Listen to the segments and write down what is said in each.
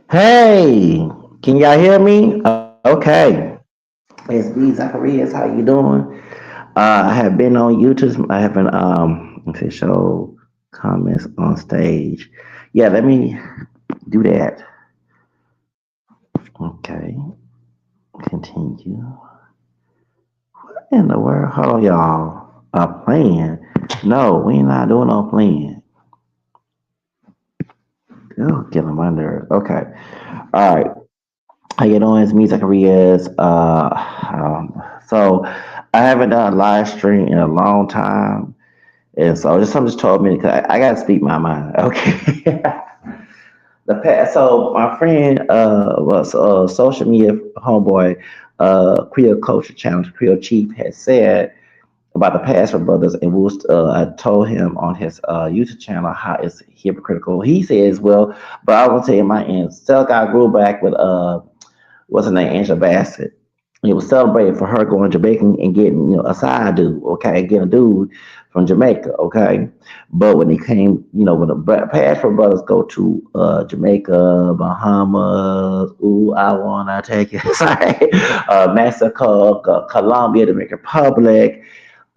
Hey, can y'all hear me? Okay. It's B Zacharias. How you doing? I have been on YouTube. I have been let's see, show comments on stage. Yeah, let me do that. Okay, continue. In the world, hold on, y'all. A plan? No, we not doing no plan. Oh, get on my nerve. Okay, all right. How you doing? It's me, Zacharias. So I haven't done a live stream in a long time, and so just something just told me because I gotta speak my mind. Okay. The past, so my friend was social media homeboy, Creole Culture Challenge, Creole Chief had said about the Pastor Brothers, and I told him on his YouTube channel how it's hypocritical. He says, well, but I will tell you my end. Still got grew back with what's her name, Angela Bassett. It was celebrated for her going to Jamaica and getting, a side dude, okay, getting a dude from Jamaica, okay. But when they came, when the Passport Brothers go to Jamaica, Bahamas, ooh, I wanna take it, sorry, Mexico, Colombia, Dominican Republic,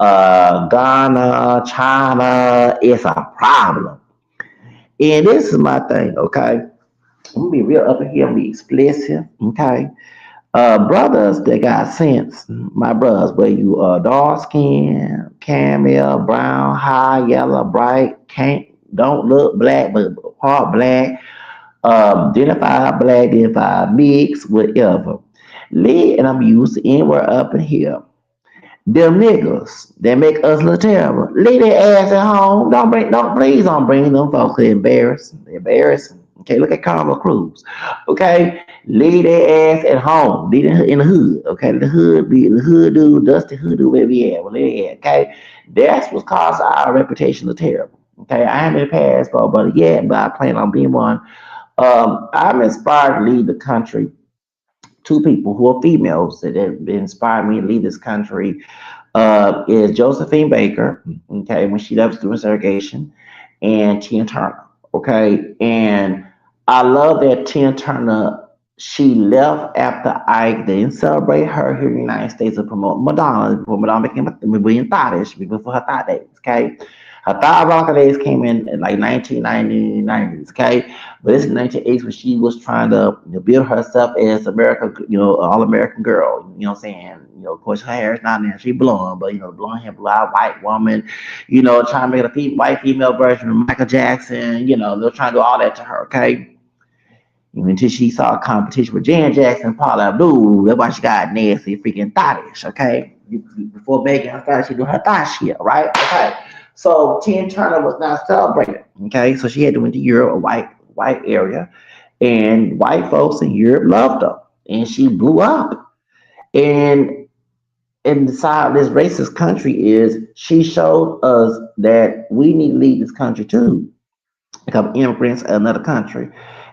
Ghana, China, it's a problem. And this is my thing, okay. I'm gonna be real up in here, I'm gonna be explicit, okay. Brothers that got sense, my brothers, where you dark skin, camel, brown, high, yellow, bright, can't don't look black, but part black, identify mix, whatever. Lee and I'm used to anywhere up in here. Them niggas that make us look terrible. Leave their ass at home. Please don't bring them folks. They're embarrassing. They're embarrassing. Okay, look at Carmel Cruz. Okay, leave their ass at home. Leave them in the hood. Okay, the hood dude, dusty hood dude, wherever you at, wherever you at. Okay, that's what caused our reputation to terrible. Okay, I haven't been a passport brother yet, but I plan on being one. I'm inspired to lead the country. Two people who are females that have inspired me to lead this country is Josephine Baker, okay, when she left doing segregation, and Tina Turner, okay. And I love that Tina Turner, she left after Ike. They didn't celebrate her here in the United States to promote Madonna, before Madonna became a million thottish, before her thought days, okay. Her thought rocker days came in like 1990s, okay. But this is 1980s when she was trying to build herself as America, all American girl. You know what I'm saying? Of course, her hair is not naturally blonde, but blonde hair, blonde white woman. Trying to make a white female version of Michael Jackson. They're trying to do all that to her. Okay. Even until she saw a competition with Jan Jackson, Paula Abdul, that's why she got nasty, freaking thottish. Okay. Before Megan started, she do her thought shit, right? Okay. So Tina Turner was not celebrated. Okay. So she had to went to Europe, a white area, and white folks in Europe loved her, and she blew up. And the side of this racist country is she showed us that we need to lead this country too, become immigrants in another country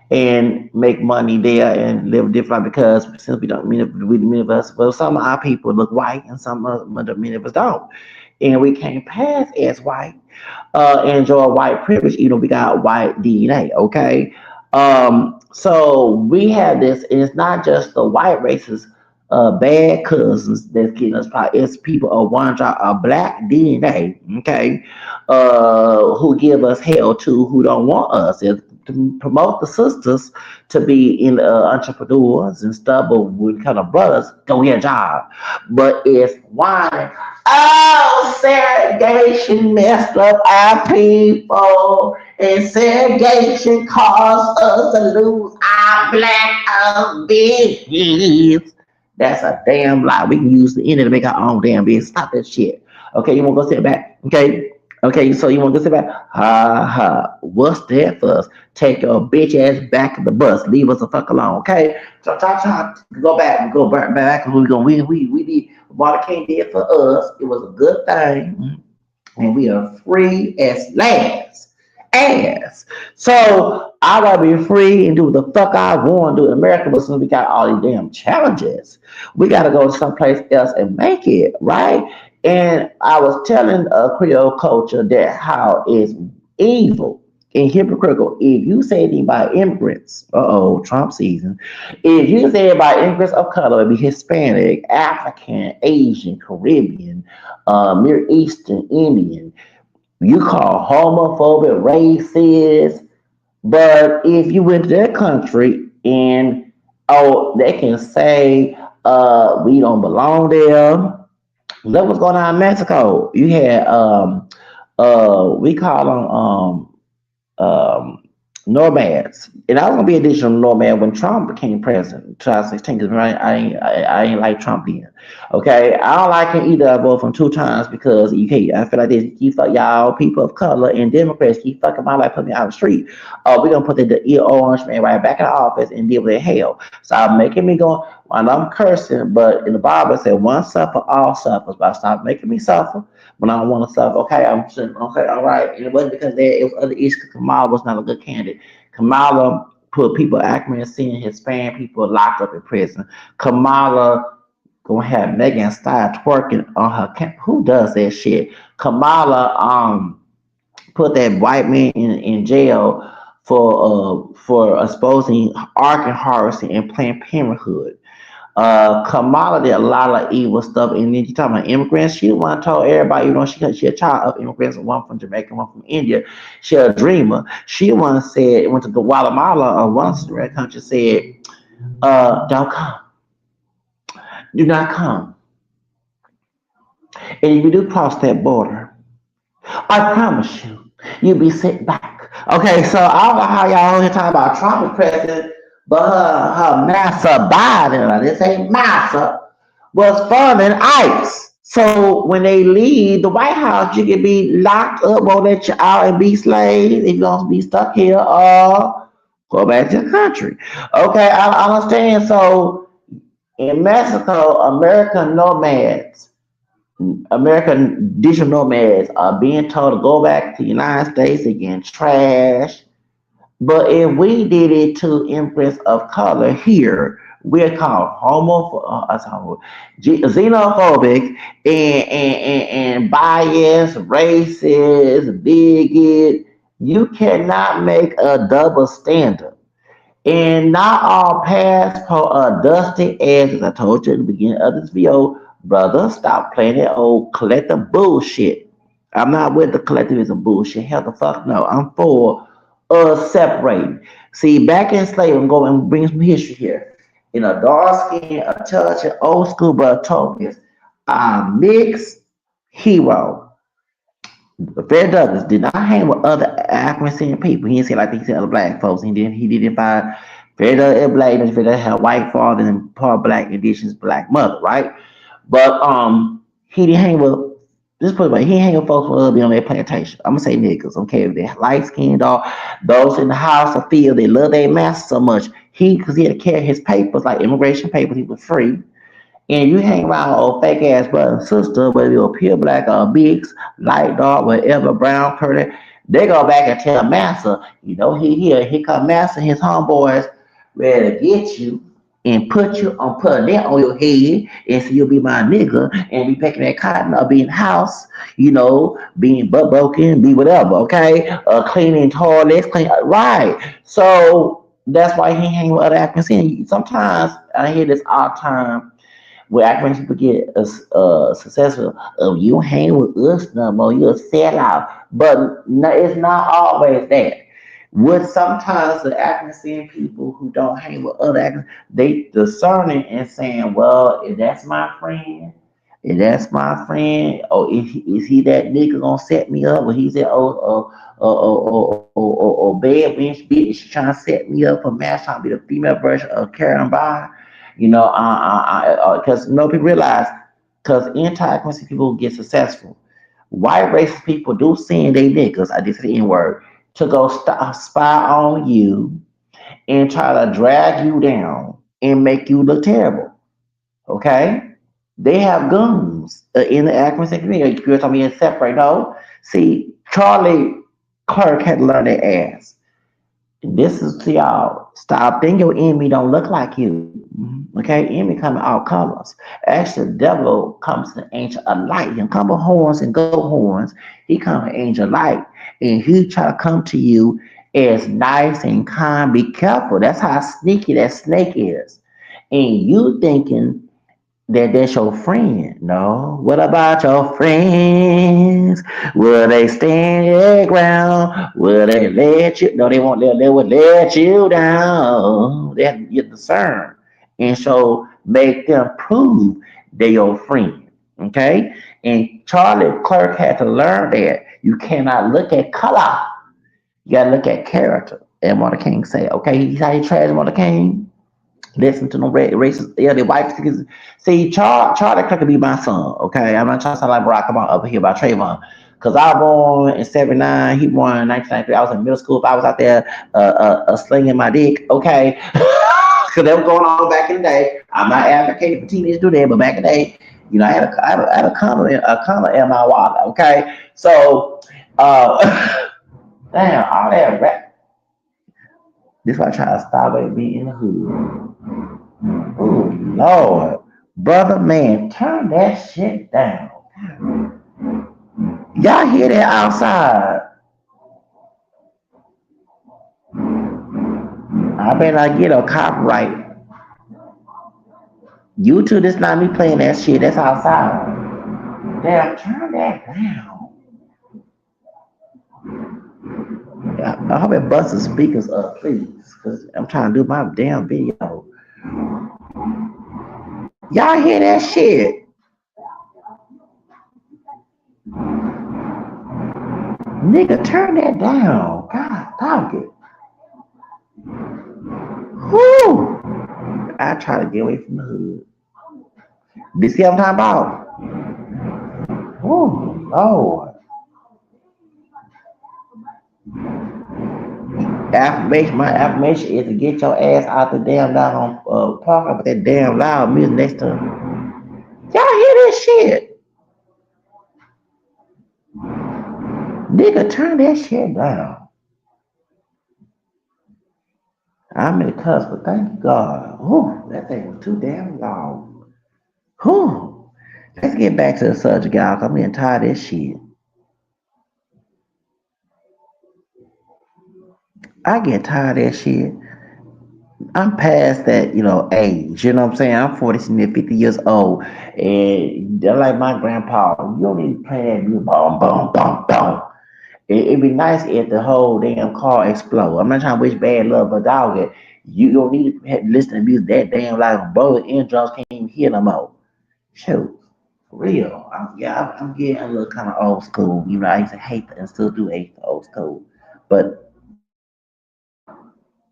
and make money there and live different because since we don't many of us, well, some of our people look white and some of many of us don't, and we can't pass as white, enjoy white privilege. We got white DNA. Okay, so we have this, and it's not just the white races, bad cousins that's getting us probably. It's people of one drop of black DNA. Okay, who give us hell too, who don't want us. It's to promote the sisters to be in entrepreneurs and stuff, but we kind of brothers go get a job. But it's whining. Oh, segregation messed up our people, and segregation caused us to lose our black business. That's a damn lie. We can use the internet to make our own damn business. Stop that shit. Okay, you want to go sit back? Okay. Okay, so you want to go sit back? Ha ha. What's that for us? Take your bitch ass back to the bus. Leave us the fuck alone. Okay. So go back. Go back. We need what the King did for us. It was a good thing, and we are free as last. Ass. So I gotta be free and do what the fuck I want to do in America, but since we got all these damn challenges, we gotta go someplace else and make it, right? And I was telling Creole culture that how it's evil and hypocritical. If you say anything about immigrants, Trump season. If you say about immigrants of color, it be Hispanic, African, Asian, Caribbean, Middle Eastern, Indian. You call homophobic, racist. But if you went to their country and they can say we don't belong there. Look what's going on in Mexico. You had we call them um, nomads. And I was gonna be additional nomad when Trump became president in 2016 because I ain't like Trump then. Okay, I don't like him either. I voted for him 2 times because you can't. I feel like this keep fuck y'all people of color and Democrats keep fucking my life, put me out the street. Oh, we're gonna put the ear orange man right back in the office and deal with hell. So I'm making me go. And I'm cursing, but in the Bible it said one suffer, all suffers. But stop making me suffer when I don't want to suffer. Okay, I'm saying, okay, all right. And it wasn't because it was other issues. Kamala was not a good candidate. Kamala put people acting and seeing Hispanic people locked up in prison. Kamala gonna have Megan Thee twerking on her who does that shit? Kamala put that white man in jail for exposing Ark and Harvesting and Planned Parenthood. Kamala did a lot of evil stuff, and then you talking about immigrants. She the one told everybody, she a child of immigrants, one from Jamaica, one from India. She a dreamer. She once said went to Guatemala or one country said, "Don't come, do not come, and if you do cross that border, I promise you, you'll be sent back." Okay, so I don't know how y'all here talking about Trump is president, but her massa Biden, this ain't massa, was farming ICE. So when they leave the White House, you can be locked up, won't let you out and be slaves if you're gonna be stuck here or go back to the country. Okay, I understand. So in Mexico, American digital nomads are being told to go back to the United States again, trash. But if we did it to immigrants of color here, we're called xenophobic and biased, racist, bigot. You cannot make a double standard. And not all passport are dusty as I told you at the beginning of this video, brother. Stop playing that old collective bullshit. I'm not with the collectivism bullshit. Hell the fuck no. I'm for us separating. See, back in slavery, I'm going to bring some history here. In a dark skin, a touch, an old school brother told me, a mixed hero. Fred Douglass did not hang with other African people. He didn't say like he said other black folks. He didn't find Fred Douglass black, and Fred Douglass had a white father and part black, indigenous black mother, right? But he didn't hang with just put it right, he didn't hang with folks who be on their plantation. I'm gonna say niggas, okay? If they're light skinned or those in the house or field, they love their master so much. Because he had to carry his papers, like immigration papers, he was free. And you hang around with old fake ass brother and sister, whether you're pure black or mixed, light dark, whatever, brown, curly, they go back and tell Master, here come Master and his homeboys ready to get you and put that on your head and so you'll be my nigga and be picking that cotton or be in the house, being butt broken, be whatever, okay? Cleaning toilets, right. So that's why he hang with other Africans. Sometimes I hear this all the time where African people get successful. Oh, you hang with us no more. You're a sellout. But no, it's not always that. With sometimes the African people who don't hang with other Africans, they discerning and saying, well, if that's my friend, or is he that nigga gonna set me up? Or he's that bad bitch trying to set me up for match, trying to be the female version of Karen Bar. Because no people realize, because anti-Quincy people get successful. White racist people do send they niggas, I did say the N word, to go spy on you and try to drag you down and make you look terrible. Okay? They have guns in the Akron community. You're talking about separate. No. See, Charlie Clark had to learn their ass. This is to y'all. Stop thinking your enemy don't look like you. Okay, enemy come in all colors. Actually, the devil comes to the angel of light. He come with horns and goat horns. He come with angel light. and he try to come to you as nice and kind. Be careful. That's how sneaky that snake is. And you thinking that that's your friend. No. What about your friends? Will they stand your ground? Will they let you? No, they won't. They will let you down. That you discern. And so make them prove they're your friend. Okay? And Charlie Clerk had to learn that you cannot look at color. You gotta look at character. And Martin King say, okay, he's how he trash Martin King. Listen to no racist, yeah, the white niggas. See, Charlie Kirk could be my son, okay? I'm not trying to sound like Barack Obama up here about Trayvon. Because I was born in 79, he born in 1993. I was in middle school. If I was out there slinging my dick, okay? Because that was going on back in the day. I'm not advocating for teenagers to do that, but back in the day, I had a condom in my wallet, okay? So, damn, all that rap. This is why I try to stop it being in the hood. Oh Lord, brother, man, turn that shit down. Y'all hear that outside? I better not get a copyright. YouTube, this not me playing that shit. That's outside. Damn, turn that down. I hope it busts the speakers up, please, because I'm trying to do my damn video. Y'all hear that shit? Nigga, turn that down. God, dog it. Whoo! I try to get away from the hood. This see what I'm talking about? Oh, Lord. My affirmation is to get your ass out the damn down park up with that damn loud music next to y'all hear this shit. Nigga, turn that shit down. I'm in the cuss, but thank you God. Whew, that thing was too damn loud. Whew. Let's get back to the subject, y'all. I'm getting tired of this shit. I get tired of that shit. I'm past that, age. You know what I'm saying? I'm 40, 50 years old. And they're like my grandpa. You don't need to play that music. Boom, boom, boom, boom. It'd be nice if the whole damn car explode. I'm not trying to wish bad luck, but dog, you don't need to listen to music that damn loud. Both eardrums can't even hear no more. Shoot. For real. I'm getting a little kind of old school. I used to hate and still do hate the old school. But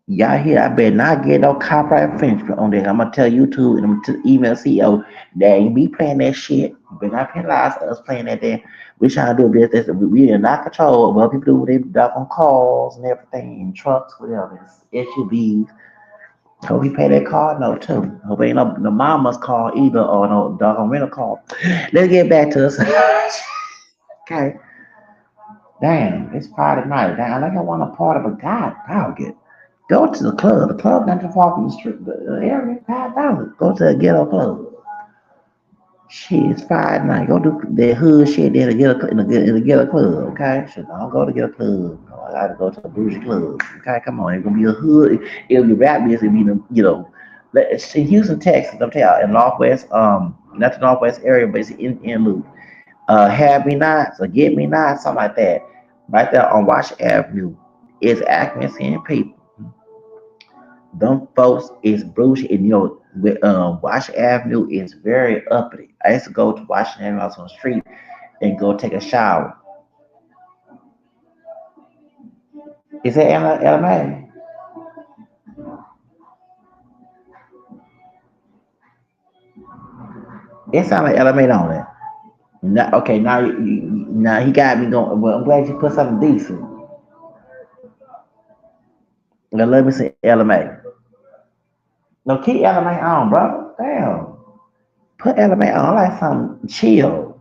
y'all here, I better not get no copyright infringement on that. I'm gonna tell YouTube and I'm gonna email CEO that ain't me playing that shit. You better not penalize us playing that there. We trying to do this. We are not control what people do with their doggone cars and everything, and trucks, whatever. It's SUVs. Hope he pay that car note too. Hope ain't no mama's car either or no doggone rental car. Let's get back to us. Okay. Damn, it's Friday night. Damn, I think I want a party, but God, dog it. Go to the club. The club not too far from the street, the area. $5. Go to a ghetto club. Shit, it's Friday night. Go do that hood shit there to get in a ghetto club. Okay, shit, don't go to get a club. No, I gotta go to a bougie club. Okay, come on. It's gonna be a hood. It'll be rap music. It'll be It's in Houston, Texas. I'm telling you, in Northwest, not the Northwest area, but it's in Loop. Have Me Not, or Get Me Not, something like that. Right there on Wash Avenue. It's accuracy and people. Them folks is bullshit. And Washington Avenue is very uppity. I used to go to Washington Avenue on the street and go take a shower. Is that LMA? It sounds like LMA on it. Now, okay, now he got me going. Well, I'm glad you put something decent. Now let me see LMA. No, keep LMA on, bro. Damn. Put LMA on like something chill.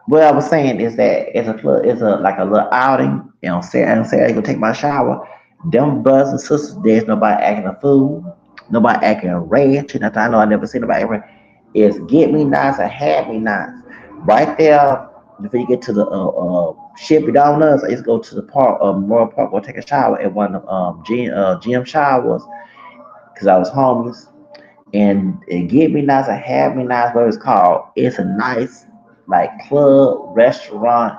What I was saying is that it's a like a little outing. Saturday I go take my shower. Them brothers and sisters, there's nobody acting a fool, nobody acting ratchet. Nothing. I know I never seen nobody ever. Is Get Me Nice or Have Me Nice. Right there before you get to the Shippy Donuts, I used to go to the park, Memorial Park, go take a shower at one of gym showers because I was homeless. And Get Me Nice or Have Me Nice, what it's called. It's a nice like club restaurant.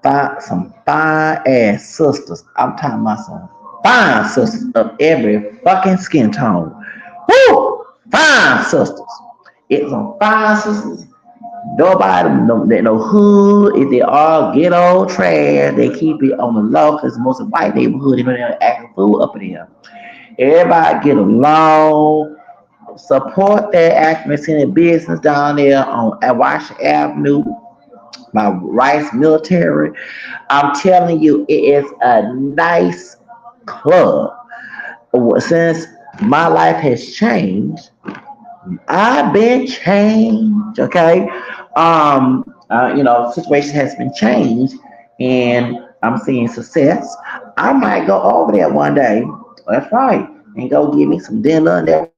Some fine ass sisters. I'm talking about some fine sisters of every fucking skin tone. Woo! Fine sisters. It's some fine sisters. Nobody, no hood. If they all ghetto trash, they keep it on the low because most of the white neighborhood, you know, they're acting fool up in here. Everybody get along. Support their activists in their business down there on at Washington Avenue by Rice Military. I'm telling you, it is a nice club. Since my life has changed, I've been changed. Okay, situation has been changed, and I'm seeing success. I might go over there one day. That's right, and go get me some dinner and everything.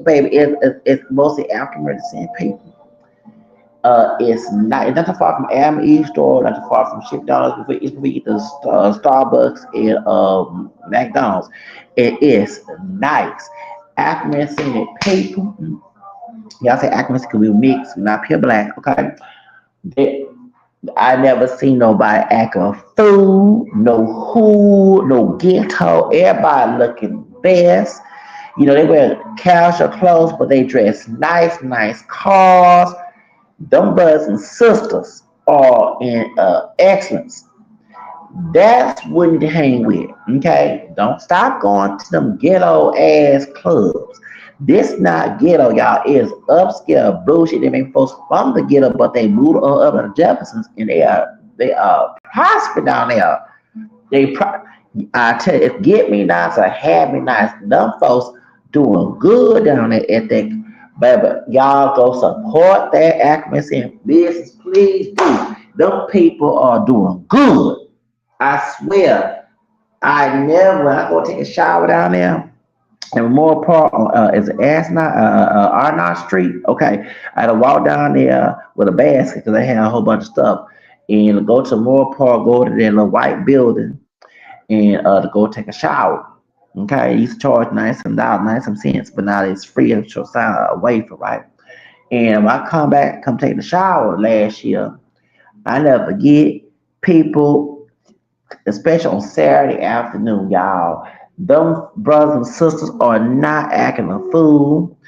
Baby, it's mostly African American people. It's not too far from Adam East Store, not too far from Ship Dollars. Before we get to Starbucks and McDonald's, it is nice. African people. Y'all say African because we mix, we're not pure black. Okay, they, I never seen nobody act a fool, no hood, no ghetto. Everybody looking best. You know, they wear casual clothes, but they dress nice, nice cars. Them brothers and sisters are in excellence. That's what you hang with. Okay, don't stop going to them ghetto ass clubs. This not ghetto, y'all. It's upscale bullshit. They make folks from the ghetto, but they moved on up to the Jeffersons, and they are prosper down there. I tell you, if Get Me Nice or Have Me Nice, them folks doing good down there at that. Baby, y'all go support that accuracy in business, please do. Them people are doing good. I swear. I never, when I go take a shower down there, and Memorial Park is Arnott Street. Okay, I had to walk down there with a basket because they had a whole bunch of stuff, and go to Memorial Park, go to that little white building, and to go take a shower. Okay, it used to charge $97, 97 cents, but now it's free of sign away for right. And when I come take the shower last year, I never forget people, especially on Saturday afternoon, y'all. Them brothers and sisters are not acting a fool.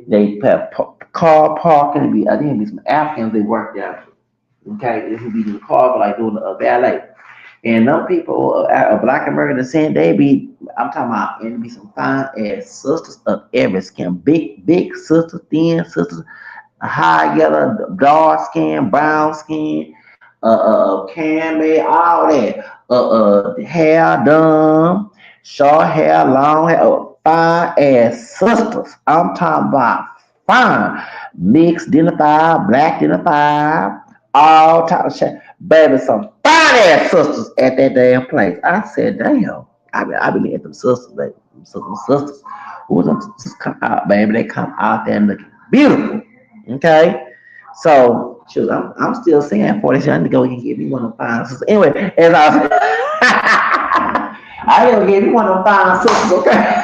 They have car parking. I think it'd be some Africans they work there. Okay, this would be in the car, but like doing a valet. And them people, black American descent, they be, I'm talking about, and be some fine ass sisters of every skin. Big sisters, thin sisters, high yellow, dark skin, brown skin, candy, all that. Hair done, short hair, long hair, fine ass sisters. I'm talking about fine. Mixed identified, black identified, all type of shit. Baby, some fine ass sisters at that damn place. I said, damn. I been looking at them sisters, baby. Them sisters. Who them sisters come out, baby? They come out there and looking beautiful. Okay? So, shoot, I'm still saying 40 I need to go and get me one of them fine sisters. Anyway, as I was, I gotta get me one of them fine sisters, okay?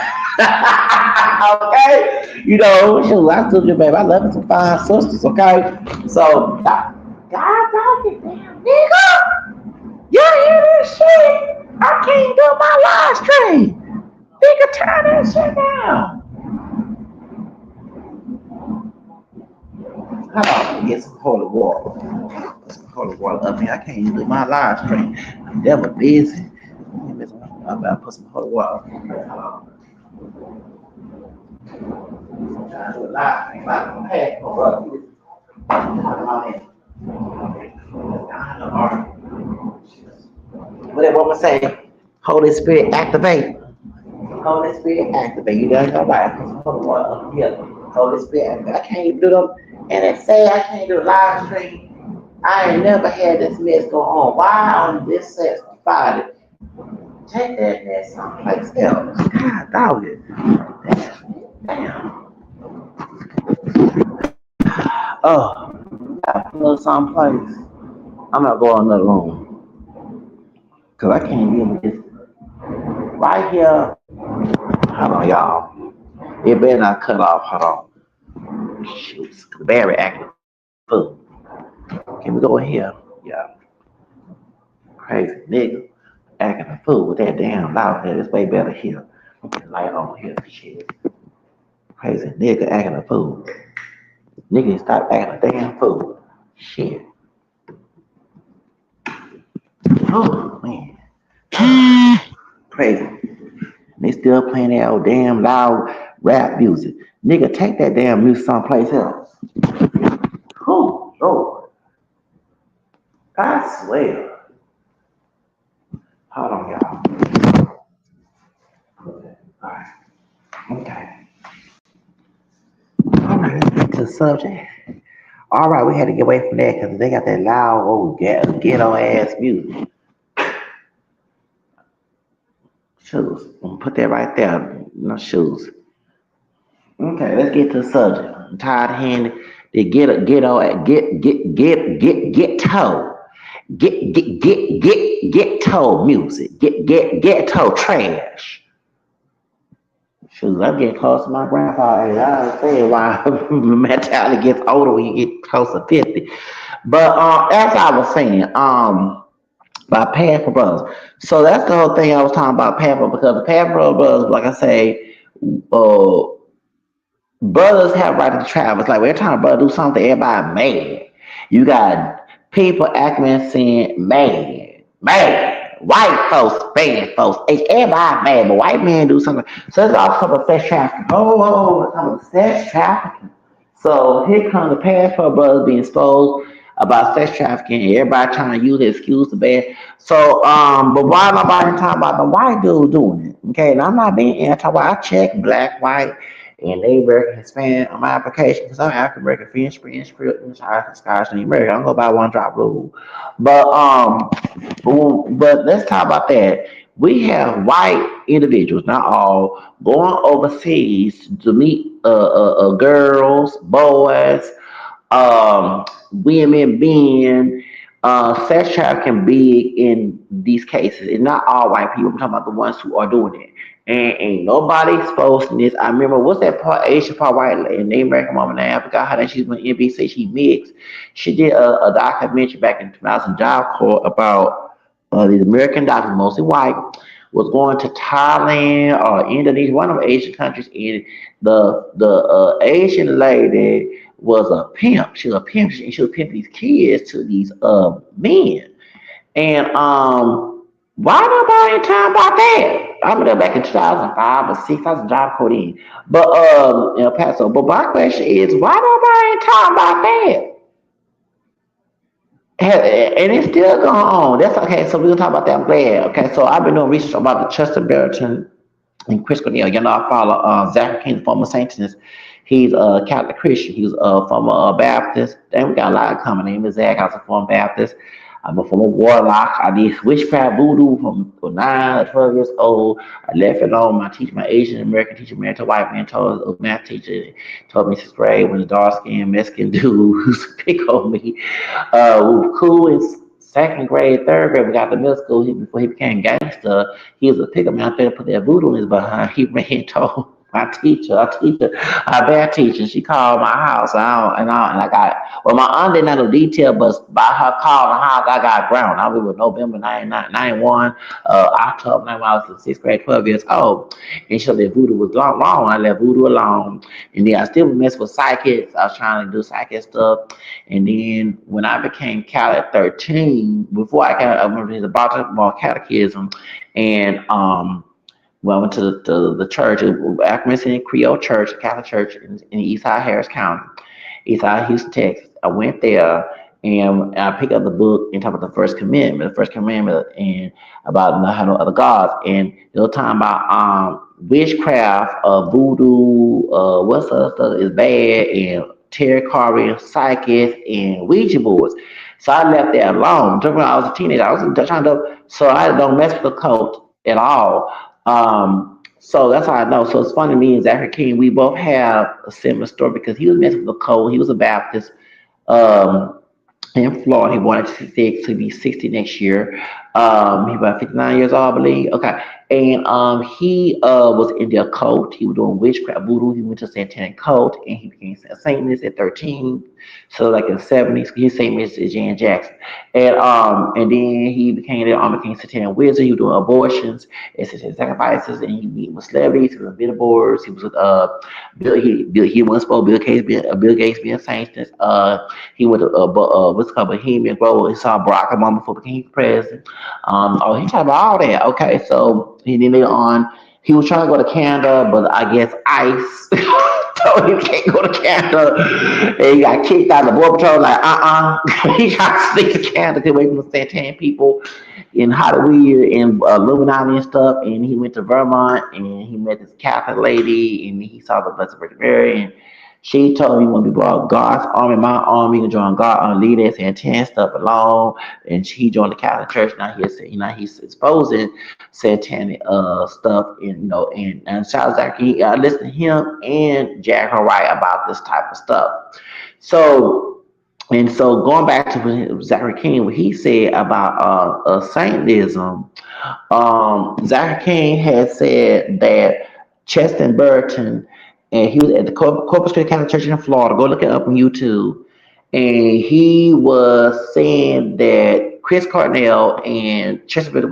Okay? You know, shoot, I still do, baby. I love me some fine sisters, okay? So, God dog it, damn nigga! You hear this shit? I can't do my live stream. Nigga, turn that shit down. How about we get some holy water? Put some holy water up here. I can't even do my live stream. I'm never busy. I'm about to put some holy water. I'm do a live stream. I'm pack for brother. What that woman say? Holy Spirit activate. Holy Spirit activate. You done go by. Put some holy water up here. Holy Spirit activate. I can't even do them. And it say I can't do a live stream. I ain't never had this mess go on. Why on this set Friday? Take that mess someplace else. God dog it. Damn. Oh, got feel someplace. I'm not going in another room because I can't deal with this right here. Hold on, y'all. It better not cut off. Hold on. Shoot, the battery acting full. Can we go in here? Yeah, crazy nigga acting a fool with that damn loud head. It's way better here. Light on here. Shit. Crazy nigga acting a fool. Nigga, stop acting a damn fool. Shit. Oh, man. Crazy. They still playing that old damn loud rap music. Nigga, take that damn music someplace else. Oh, Lord. I swear. Hold on, y'all. Alright. Okay. Alright, let's get to the subject. Alright, we had to get away from that because they got that loud old ghetto ass music. Shoes. I'm gonna put that right there. No shoes. Okay, let's get to the subject. I'm tired of hearing the get toe. Get toe music. Get toe trash. Shoot, I'm getting close to my grandfather age. I understand why mentality gets older when you get close to 50. But as I was saying, by Pamper Brothers. So that's the whole thing I was talking about Pamper because the Pamper Brothers, like I say, uh, brothers have right to travel. It's like every time a brother do something, everybody mad. You got people acting and saying mad. White folks, bad folks, everybody mad, but white men do something. So it's all come of sex trafficking. It's come of sex trafficking. So here comes the passport brothers being exposed about sex trafficking, and everybody trying to use the excuse to bad. So, but why nobody talking about the white dude doing it? Okay, and I'm not being anti-white. I check black, white, and Native American, Hispanic on my application because I'm African American, French, Creole, Irish, Scottish, and American. I don't go by one drop rule. But but let's talk about that. We have white individuals, not all, going overseas to meet girls, boys, women being sex trafficking big in these cases. It's not all white people. I'm talking about the ones who are doing it. And ain't nobody exposing this. I remember what's that part Asian part white lady, name American woman name. I forgot how that she's when NBC she mixed. She did a documentary back in 2000 Job Corps about these American doctors, mostly white, was going to Thailand or Indonesia, one of the Asian countries, and the Asian lady was a pimp. She was a pimp, and she was pimping these kids to these men. And why nobody talking about that? I remember back in 2005 or 6, I was a job code in. But in El Paso. But my question is, why nobody talking about that? And it's still going on. That's okay. So we're gonna talk about that. I'm glad. Okay, so I've been doing research about the Chester Barrington and Chris Cornell. You know, I follow Zachary King, former Satanist. He's a Catholic Christian. He was a former Baptist. And we got a lot of common name is Zach. I was a former Baptist. I'm a former warlock. I did witchcraft voodoo from 9 to 12 years old. I left it alone. My teacher, my Asian American teacher, married to a white man, told a math teacher, told me 6th grade when the dark skinned Mexican dude who used to pick on me, we were cool in 2nd grade, 3rd grade. We got to middle school before he became gangster. He was a pickup man. I better put that voodoo in his behind. He ran and told our bad teacher. She called my house. And I got, well, my aunt didn't know the detail, but by her calling the house, I got ground. I was November 91, October 91, I was in 6th grade, 12 years old. And she said voodoo was wrong. I left voodoo alone. And then I still mess with psychics. I was trying to do psychic stuff. And then when I became Cal at 13, before I went to the Baltimore Catechism, and well, I went to the church, African Creole Church, Catholic Church in Eastside, Harris County, Eastside, Houston, Texas. I went there and I picked up the book and talk about the first commandment, and about not having no other gods. And they were talking about witchcraft, voodoo, what's the other stuff is bad, and tarot card, psychics, and Ouija boards. So I left that alone. When I was a teenager, I was trying to, so I don't mess with the cult at all. So that's how I know. So it's funny, me and Zachary King, we both have a similar story because he was messing with the cult. He was a Baptist. in Florida. He born at 66, he'll be 60 next year. He about 59 years old, I believe. Okay. And he was in the occult. He was doing witchcraft voodoo. He went to satanic cult and he became a Satanist at 13. So like in the 70s, his Satanist is Jan Jackson. And then he became the became satanic wizard. He was doing abortions and satanic sacrifices and he meet with celebrities, he was with billboards, he was with he once spoke Bill Gates being famous. He went to what's it called Bohemian Grove. He saw Barack Obama before he became president. Oh, he talked about all that. Okay, so he then later on, he was trying to go to Canada, but I guess ICE told him he can't go to Canada. And he got kicked out of the border patrol. Like, he got to stick to Canada to away from the Santan people in Hollywood and Illuminati and stuff. And he went to Vermont and he met this Catholic lady and he saw the Blessed Virgin Mary. And she told me when we brought God's army, my army, you can join God on lead us and 10 stuff alone. And he joined the Catholic Church. Now he's exposing satanic stuff and and Charles Zachary, I listened to him and Jack Wright about this type of stuff. So so going back to Zachary King, what he said about Satanism, Zachary King had said that Cheston Burton, and he was at the Corpus Christi Catholic Church in Florida. Go look it up on YouTube. And he was saying that Chris Cornell and Cheston Burton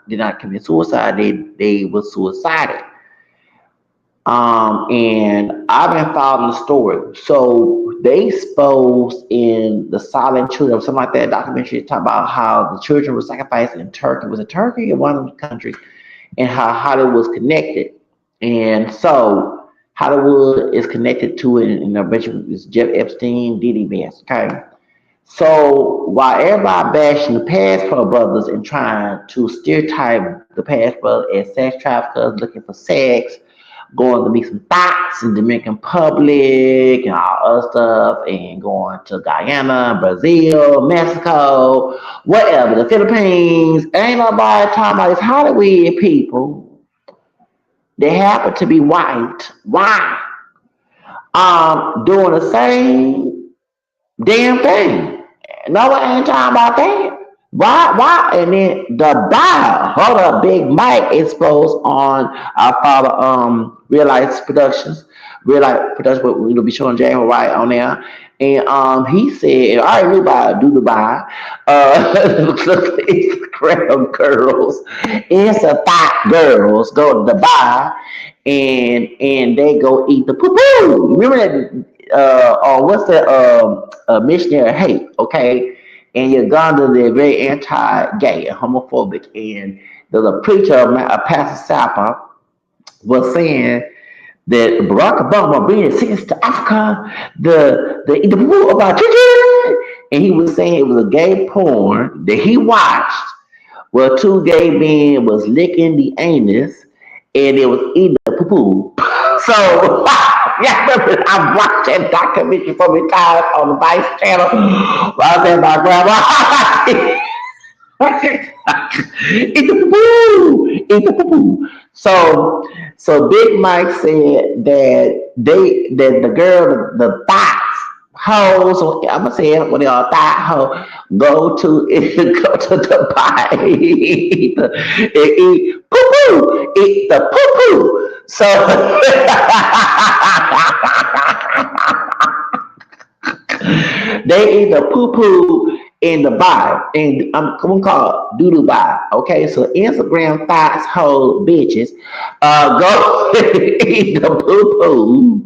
did not commit suicide. They were suicided. And I've been following the story. So they exposed in the Silent Children, something like that documentary, talk about how the children were sacrificed in Turkey. Was it Turkey or one of the countries? And how Hollywood was connected. And so Hollywood is connected to it, and eventually it's Jeff Epstein, Diddy Vance. Okay. So while everybody bashing the Passport brothers and trying to stereotype the Passport brothers as sex traffickers looking for sex, going to meet some thoughts in Dominican Republic and all other stuff, and going to Guyana, Brazil, Mexico, whatever, the Philippines. Ain't nobody talking about these Hollywood people. They happen to be white. Why? Doing the same damn thing. Nobody ain't talking about that. Why? Why? And then the Bible, hold up, Big Mike exposed on our father, Real Life Productions, Real Life Productions, but we'll be showing James White on there. And he said, I already knew about do Dubai. Instagram girls, Insta thought girls go to Dubai and they go eat the poo poo. Remember that? Or what's the missionary hate? Okay, in Uganda they're very anti-gay and homophobic, and the preacher, Pastor Sapa, was saying that Barack Obama bringing cities to Africa, the rule about children, and he was saying it was a gay porn that he watched where two gay men was licking the anus and it was eating the poo poo. So yeah, I watched that documentary for me times on the Vice channel while I was at my grandma. Eat the poo-poo! Eat the poo-poo! So Big Mike said that the girl, the thoughts, hoes, I'm gonna say it, what they are, thought hoe, go to go to the pie, eat poo-poo, eat the poo-poo. So they eat the poo poo in the bar, and I'm gonna call it doodle bar. Okay, so Instagram thoughts, whole bitches, go eat the poo poo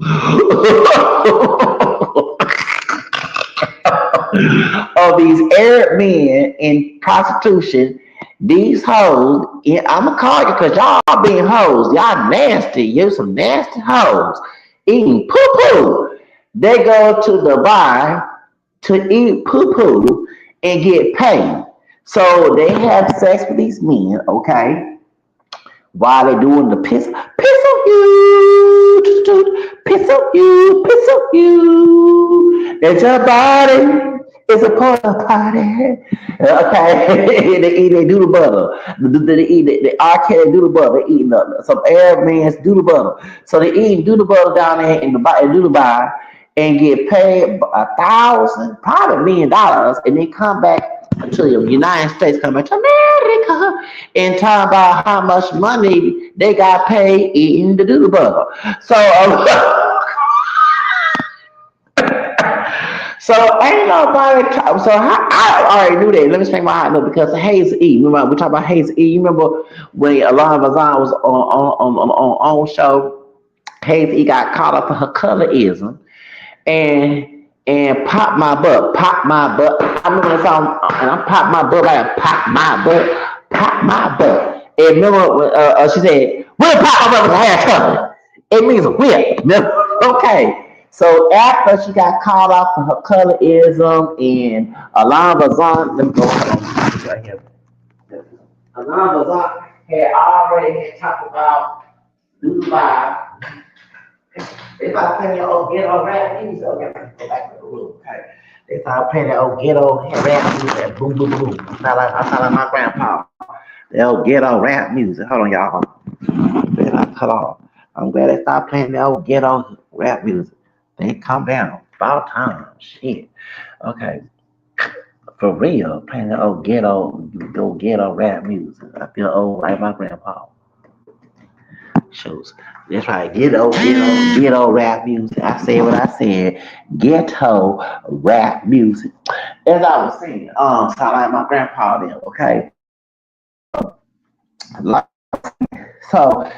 of these Arab men in prostitution. These hoes, yeah, I'm gonna call you because y'all being hoes. Y'all nasty. You some nasty hoes eating poo poo. They go to the bar to eat poo poo and get paid. So they have sex with these men, okay? While they're doing the piss on you, piss on you, piss on you. It's your body. It's a part of the party. Okay, they do the butter. They eat the R. Kelly do the butter. They eating some Arab man's do the butter. So they eat do the butter down there in the do the bar, and get paid $1,000, probably $1 million, and then come back to the United States, come back to America, and talk about how much money they got paid eating the doodle burger. So, so ain't nobody. So I already knew that. Let me explain why I know because Hayes E. Remember we talk about Hayes E. You remember when Alana Vazan was on show? Hayes E. got caught up in her colorism and pop my butt. I remember the song, and I pop my butt like pop my butt, pop my butt. And remember when she said, "We'll pop my butt with a hair cover." It means whip. Okay. So after she got caught off for her colorism and Alana Bazan, let me go right here. Alana Bazan had already had talked about Dubai. If I play the old ghetto rap music, okay, go back to the room, okay. If I play the old ghetto rap music, boom, boom, boom. I sound like my grandpa. The old ghetto rap music. Hold on, y'all. Hold on. I'm glad they stopped playing the old ghetto rap music. They calm down. About time. Shit. Okay. For real, playing the old ghetto rap music. I feel old like my grandpa. Shows. That's right. Ghetto rap music. I said what I said. Ghetto rap music. As I was saying, sound like my grandpa then, okay? Like, so,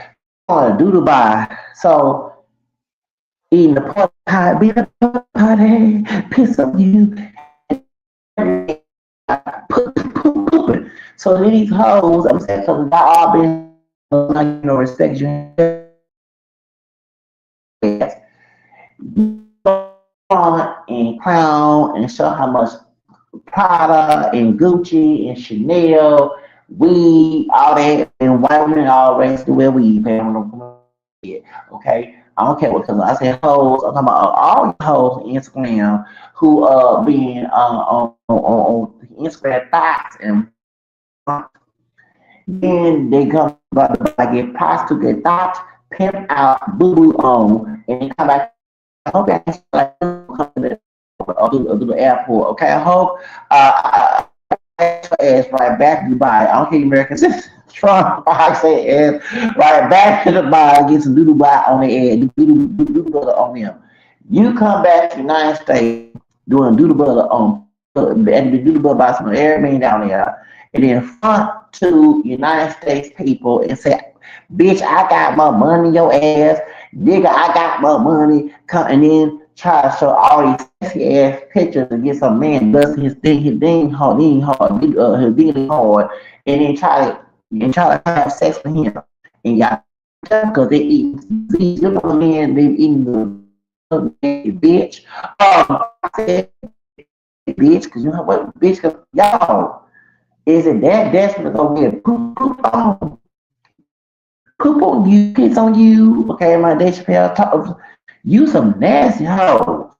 on do Dubai. So, eating the pork pie, be the pork pie, piss on you, pooping. So these hoes, I'm saying, so they all been, respect you and clown and show how much Prada and Gucci and Chanel, weed, all that, and white women always do wear weed, okay? I don't care what color. I said hoes. I'm talking about all the hoes on Instagram who being on Instagram thoughts and then they come about to get prostitute, get thoughts, pimp out, boo boo on, and then come back. I hope that's like come to the airport. Okay, I hope ass right back to Dubai. I don't care Americans. Trump, I say ass right back to Dubai, get some doodle Dubai on the air, doodle butter on them. You come back to the United States doing doodle butter on and the doodle butter by some airman down there, and then front to United States people and say, "Bitch, I got my money, your ass, nigga, I got my money." Come and then try to show all these sexy ass pictures and get some man busting his thing hard, his ding hard, and then try to have sex with him. And y'all because they eat you know man, they eating the bitch. I said bitch, because you know what bitch cause y'all is it that desperate to go get poop on you, piss on you, okay, my Dave Chappelle talk you some nasty hoes.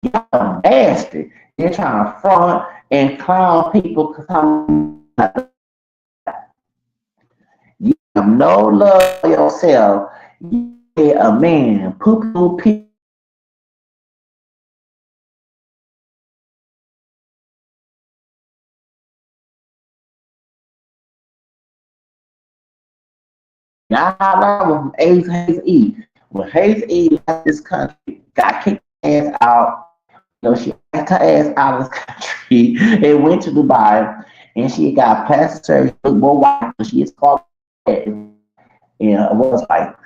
Y'all nasty. They're trying to front and clown people because you have no love for yourself. You a man, poop on people. Now I love Hayes E. When Hayes E left this country, got kicked ass out. She got her ass out of this country and went to Dubai, and she got plastic surgery, look more white, but she is called. And it was like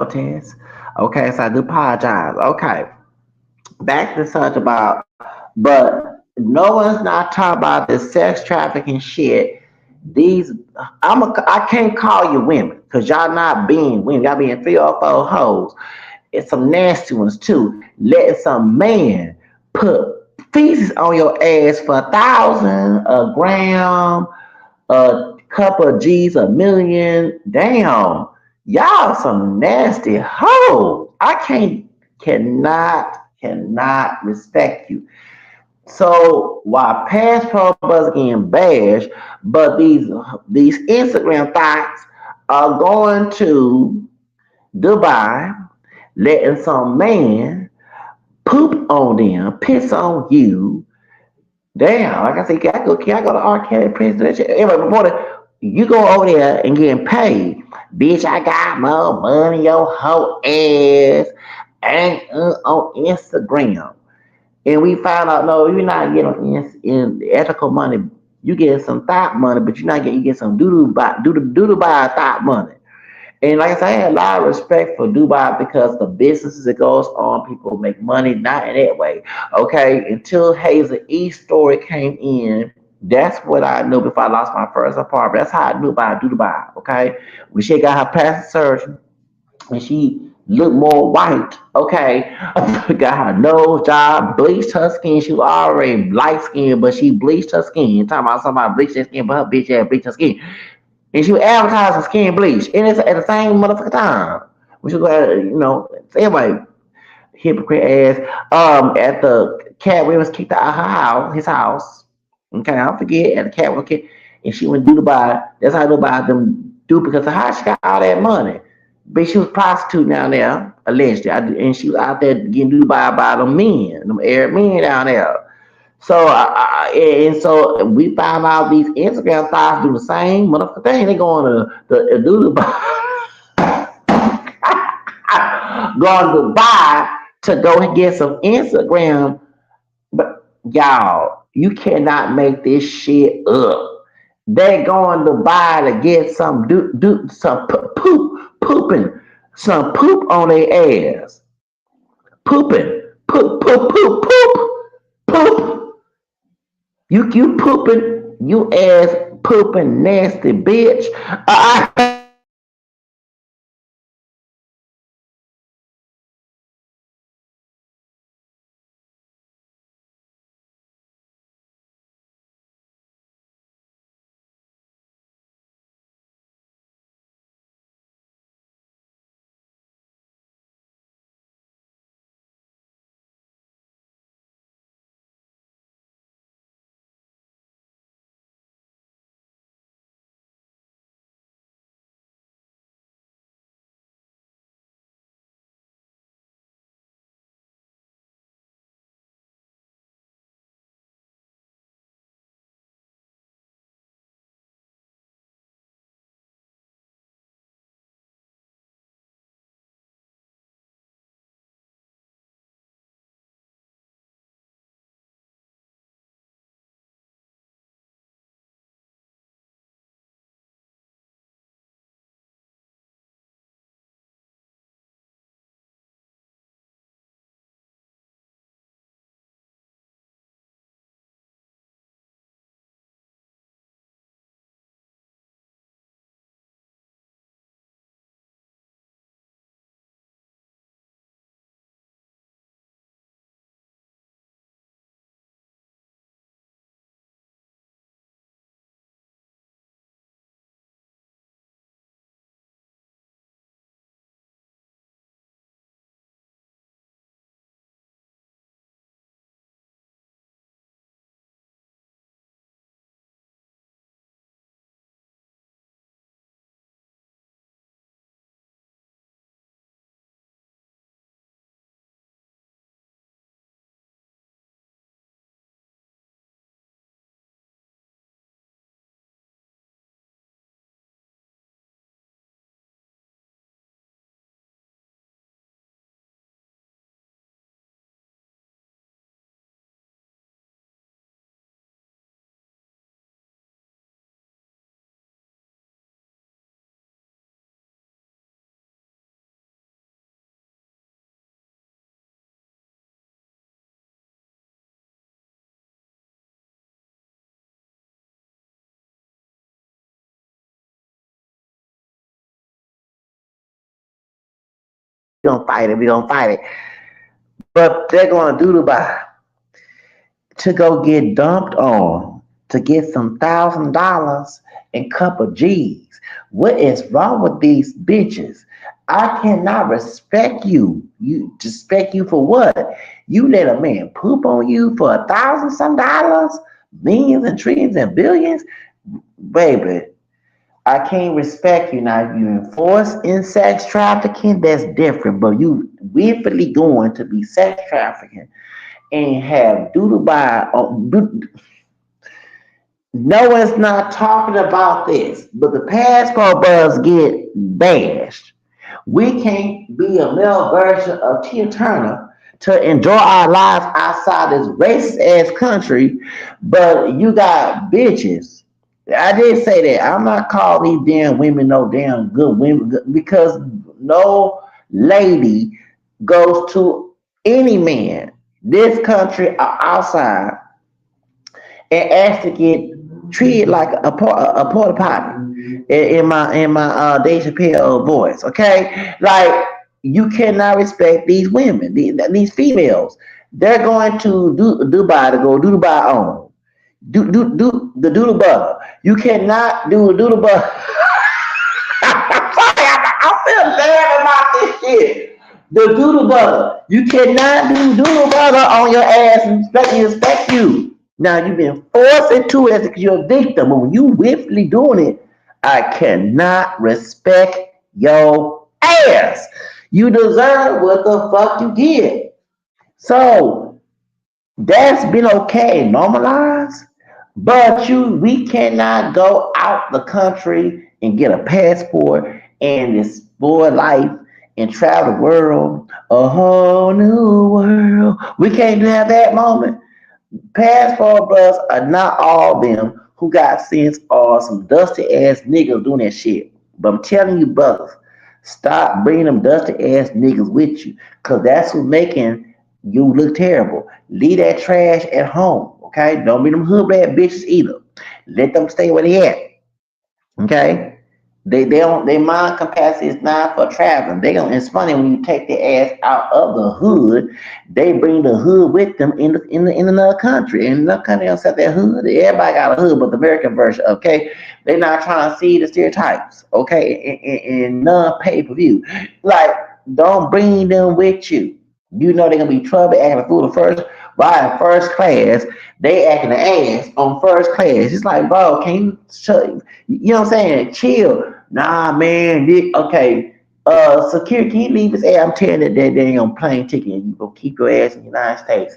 test. Okay, so I do apologize. Okay, back to such about, but no one's not talking about this sex trafficking shit. These, I can't call you women because y'all not being women. Y'all being 3 or 4 hoes. And some nasty ones too. Letting some man put feces on your ass for 1,000 a gram, a couple of G's, a million. Damn, y'all some nasty hoes. I cannot respect you. So while past pro bus getting bashed, but these Instagram thoughts are going to Dubai, letting some man poop on them, piss on you. Damn, like I said, can I go to R. Kelly presidential? Anyway, before that, you go over there and getting paid. Bitch, I got more money, your whole ass ain't on Instagram. And we found out, no, you're not getting in ethical money. You get some thought money, but you're not getting, you get some doodle by thought money. And like I said, I had a lot of respect for Dubai because the businesses that goes on, people make money, not in that way. Okay, until Hazel E story came in, that's what I knew before I lost my first apartment. That's how I knew about Dubai. Okay, when she got her plastic surgery and she looked more white, okay, got her nose job, bleached her skin. She was already light skinned, but she bleached her skin. Talking about somebody bleached her skin, but her bitch ass bleached her skin. And she was advertising skin bleach. And it's at the same motherfucking time. We should go ahead, everybody hypocrite ass. At the Cat Williams kicked out her house, his house. Okay, I forget at the Cat Williams kick, and she went to Dubai. That's how Dubai them do because of how she got all that money. But she was prostitute down there, allegedly, and she was out there getting Dubai by them men, them Arab men down there. So and so we found out these Instagram thighs do the same motherfucker thing. They going to do the going to buy to go and get some Instagram. But y'all, you cannot make this shit up. They going to buy to get some do some pooping some poop on their ass pooping poop poop. You pooping, you ass pooping nasty bitch. I gonna fight it. We gonna fight it. But they're gonna do Dubai to go get dumped on to get some $1,000 and couple G's. What is wrong with these bitches? I cannot respect you. You respect you for what? You let a man poop on you for 1,000 some dollars, millions and trillions and billions, baby. I can't respect you now. If you enforce in sex trafficking, that's different. But you willfully going to be sex trafficking and have doodle by no one's not talking about this, but the passport buzz get bashed. We can't be a male version of Tia Turner to enjoy our lives outside this racist ass country, but you got bitches. I did say that. I'm not calling these damn women no damn good women because no lady goes to any man, this country or outside, and asked to get treated like a porta potty in my Dave Chappelle voice. Okay, like you cannot respect these women, these females. They're going to Dubai to go do Dubai on. Do the doodle bugger. You cannot do a doodle bugger. I feel bad about this shit. The doodle butter. You cannot do doodle butter on your ass and expect you. Now you've been forced into it because you're a victim, but when you willfully doing it, I cannot respect your ass. You deserve what the fuck you get. So that's been okay, normalized. But we cannot go out the country and get a passport and explore life and travel the world, a whole new world. We can't have that moment. Passport bros are not all them who got sense or some dusty ass niggas doing that shit. But I'm telling you, brothers, stop bringing them dusty ass niggas with you, cause that's who's making you look terrible. Leave that trash at home, okay? Don't be them hood rat bitches either. Let them stay where they at, okay? They don't their mind capacity is not for traveling. They don't. It's funny when you take their ass out of the hood, they bring the hood with them in another country. In another country, they don't set their hood. Everybody got a hood, but the American version. Okay, they're not trying to see the stereotypes. Okay, and none pay per view. Like, don't bring them with you. You know they're gonna be trouble acting a fool at first. Riding first class, they acting the ass on first class. It's like, bro, can you shut? You know what I'm saying? Chill. Nah, man. Okay. Security, can you leave his ass? I'm telling you that they ain't on plane ticket. You go keep your ass in the United States.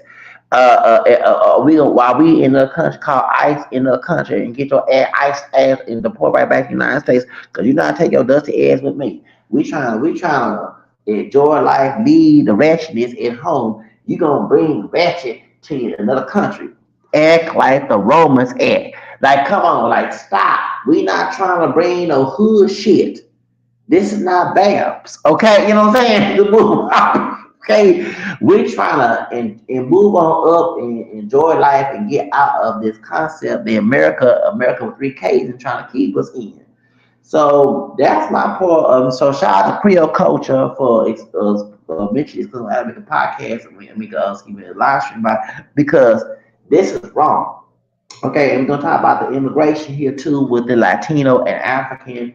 We gonna while we in a country called ICE in the country and get your ass and deport right back to the United States because you not take your dusty ass with me. We trying to enjoy life, leave the ratchetness at home. You gonna bring ratchet to another country. Act like the Romans act. Like, come on, like, stop. We not trying to bring no hood shit. This is not Babs, okay? You know what I'm saying? To move on, okay? We're trying to and move on up and enjoy life and get out of this concept, the America with three Ks, and trying to keep us in. So that's my point. So shout out to Creole Culture for mentioning this because I make a podcast and we make us even a live stream about because this is wrong. Okay, and we're gonna talk about the immigration here too with the Latino and African,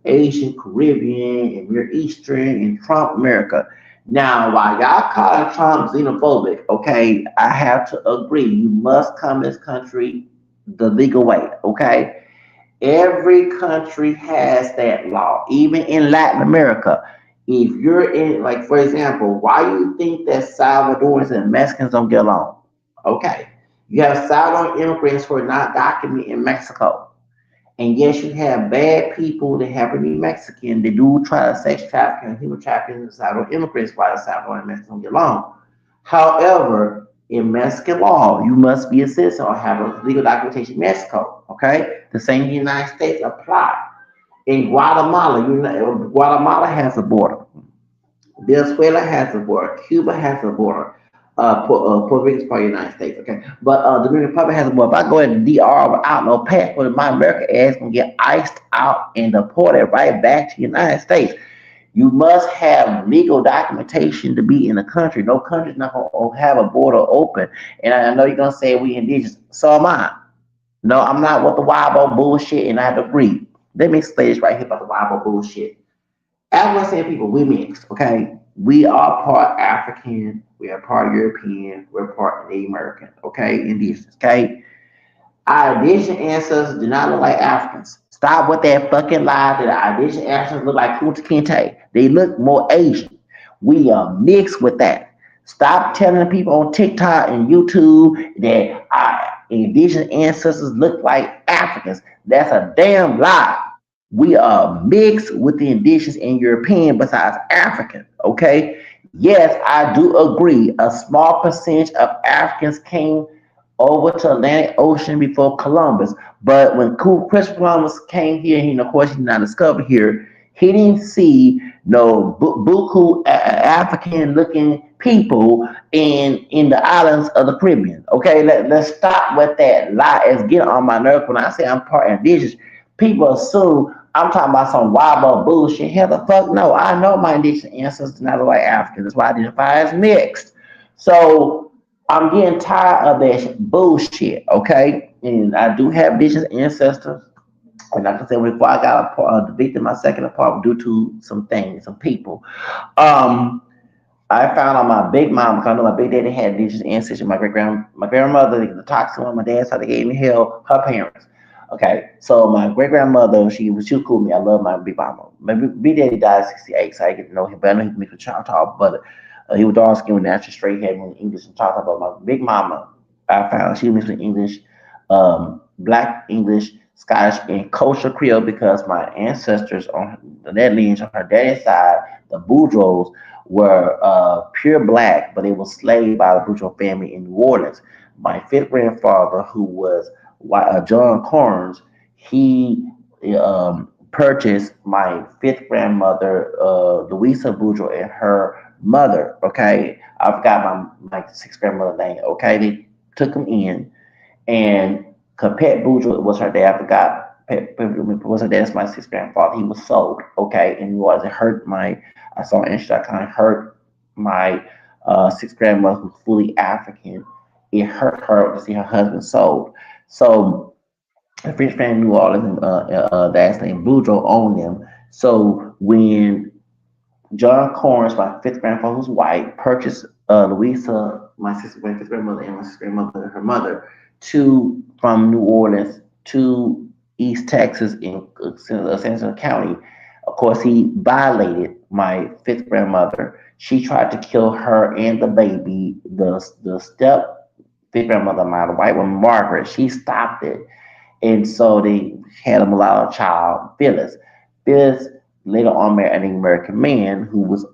Asian, Caribbean, and Near Eastern and Trump America. Now, while y'all calling Trump xenophobic, okay, I have to agree. You must come to this country the legal way, okay? Every country has that law, even in Latin America. If you're in, like, for example, why do you think that Salvadorans and Mexicans don't get along? Okay. You have Salvadoran immigrants who are not documented in Mexico. And yes, you have bad people that happen to be Mexican. They do try to sex traffic and human trafficking and Salvadoran immigrants while the Salvadoran and Mexicans don't get along. However, in Mexican law, you must be a citizen or have a legal documentation in Mexico. Okay, the same in the United States apply. In Guatemala, Guatemala has a border. Venezuela has a border. Cuba has a border. Puerto Rico is part of the United States. Okay, but the Dominican Republic has a border. If I go ahead and DR without no passport, my American ass gonna get iced out and deported right back to the United States. You must have legal documentation to be in the country. No country's not gonna have a border open. And I know you're gonna say we indigenous. So am I. No, I'm not with the wild bullshit, and I have to agree. Let me say this right here about the wild bullshit. African people, we mixed, okay? We are part African, we are part European, we're part Native American, okay? Indigenous, okay? Our indigenous ancestors do not look like Africans. Stop with that fucking lie that our indigenous ancestors look like Kunta Kinte. They look more Asian. We are mixed with that. Stop telling people on TikTok and YouTube that our indigenous ancestors look like Africans. That's a damn lie. We are mixed with the indigenous and European besides African. Okay. Yes, I do agree. A small percentage of Africans came over to Atlantic Ocean before Columbus. But when Christopher Columbus came here, he, of course, he did not discover here. He didn't see no buku African looking people in the islands of the Caribbean. Okay, let's stop with that lie. It's getting on my nerves when I say I'm part indigenous. People assume I'm talking about some wild bullshit. Hell the fuck no. I know my indigenous ancestors do not look like Africans. That's why I identify as mixed. So I'm getting tired of that bullshit, okay? And I do have indigenous ancestors. And like I said, before I got victim my second apartment due to some things, some people. Um, I found out my big mom, because I know my big daddy had indigenous ancestry. My grandmother, the toxic one, my dad's side, they gave me hell, her parents. Okay, so my great grandmother, she was cool with me. I love my big mama. My big daddy died at 68, so I get to know him, but I know he can make a child talk, but he was dark skinned with natural straight hair in English and talked about my big mama. I found she was mixed English, black English, Scottish, and kosher Creole because my ancestors on that lineage on her daddy's side, the Boudreaux, were pure black, but they were slaved by the Boudreaux family in New Orleans. My fifth grandfather, who was John Corns, he purchased my fifth grandmother, Louisa Boudreaux, and her mother. Okay, I forgot my sixth grandmother name. Okay, they took them in, and Capet Boudreaux was her dad. I forgot. Was her dad? That's my sixth grandfather. He was sold. Okay, and he was. It hurt my. I saw an inch. I kind of hurt my sixth grandmother, who's fully African. It hurt her to see her husband sold. So a French family in New Orleans, that's named Boudreaux owned them. So when John Corns, my fifth grandfather, who's white, purchased Louisa, my fifth grandmother, and my sister grandmother, her mother, to from New Orleans to East Texas in San Antonio County. Of course, he violated my fifth grandmother. She tried to kill her and the baby. The step fifth grandmother, my the white woman, Margaret, she stopped it, and so they had him allow a child, Phyllis. Phyllis later on married an American man who was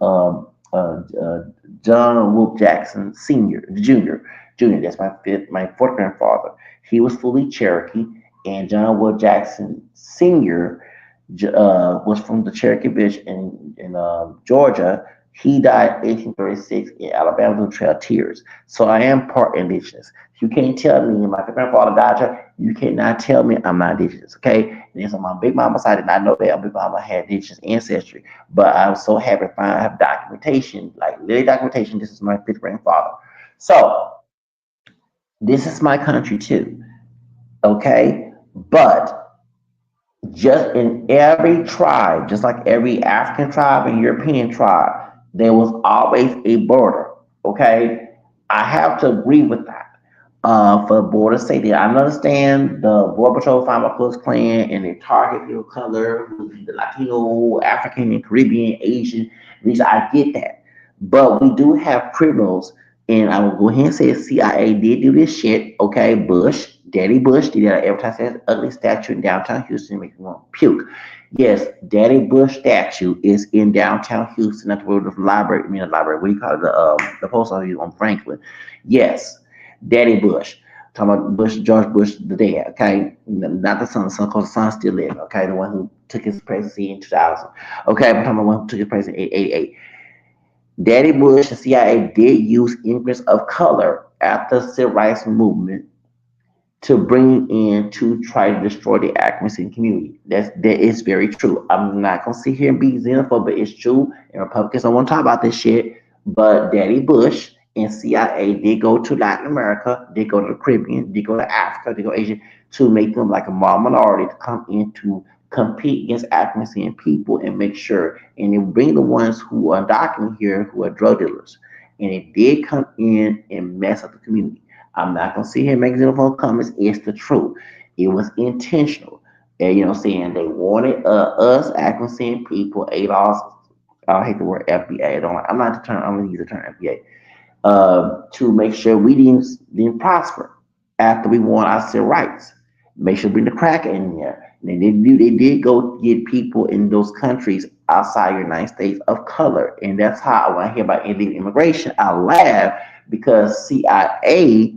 John Wolf Jackson Senior, Junior, Junior. That's my fourth grandfather. He was fully Cherokee, and John Wolf Jackson Senior was from the Cherokee Village in Georgia. He died in 1836 in Alabama due to Trail Tears. So I am part indigenous. You can't tell me my grandfather died. You cannot tell me I'm not indigenous. Okay, and then on my big mama side, I did not know that my big mama had indigenous ancestry, but I was so happy to find I have documentation, like literally documentation. This is my fifth grandfather. So this is my country too. Okay, but just in every tribe, just like every African tribe and European tribe, there was always a border. Okay, I have to agree with that. For border safety, I understand the Border Patrol find my Klux Klan and they target your color, the Latino, African, and Caribbean, Asian. These I get that, but we do have criminals, and I will go ahead and say CIA did do this shit. Okay, Bush, Daddy Bush did that advertise that ugly statue in downtown Houston, making me want to puke. Yes, Daddy Bush statue is in downtown Houston at the road of the library. I mean, the library. What do you call it? The post office on Franklin. Yes, Daddy Bush. Talking about Bush, George Bush, the dad. Okay, not the son, because the son still living. Okay, the one who took his presidency in 2000. Okay, I'm talking about the one who took his presidency in 88. Daddy Bush and CIA did use immigrants of color after the civil rights movement to bring in to try to destroy the African community. That is very true. I'm not gonna sit here and be xenophobic, but it's true. And Republicans don't want to talk about this shit. But Daddy Bush and CIA did go to Latin America, did go to the Caribbean, did go to Africa, did go to Asia to make them like a minority to come in to compete against African people and make sure and then bring the ones who are undocumented here who are drug dealers. And it did come in and mess up the community. I'm not gonna sit here and make xenophobic comments. It's the truth. It was intentional. And you know what I'm saying? They wanted us African people, ADOS, I hate the word FBA. I don't I'm not the term I'm gonna use the term FBA. To make sure we didn't prosper after we won our civil rights. Make sure we bring the crack in there. And they did go get people in those countries outside the United States of color. And that's how when I hear about illegal immigration, I laugh because CIA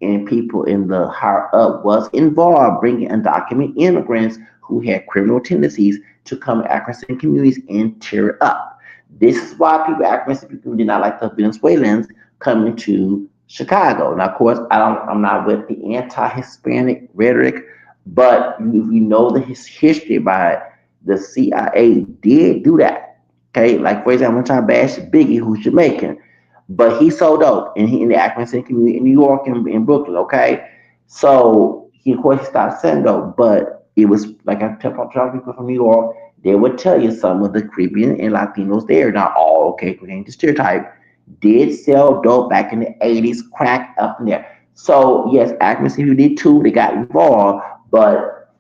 and people in the higher up was involved bringing undocumented immigrants who had criminal tendencies to come to African communities and tear it up. This is why people, African people, did not like the Venezuelans coming to Chicago. Now, of course, I'm not with the anti-Hispanic rhetoric, but you know the history by the CIA did do that. Okay, like for example, I'm trying to bash Biggie, who's Jamaican, but he's so dope, and he in the African community in New York and in Brooklyn. Okay, so he of course he stopped saying dope, but it was like I tell people from New York, they would tell you some of the Caribbean and Latinos there, not all, okay, we ain't the stereotype, did sell dope back in the 80s, crack up in there. So yes, African people did too. They got involved, but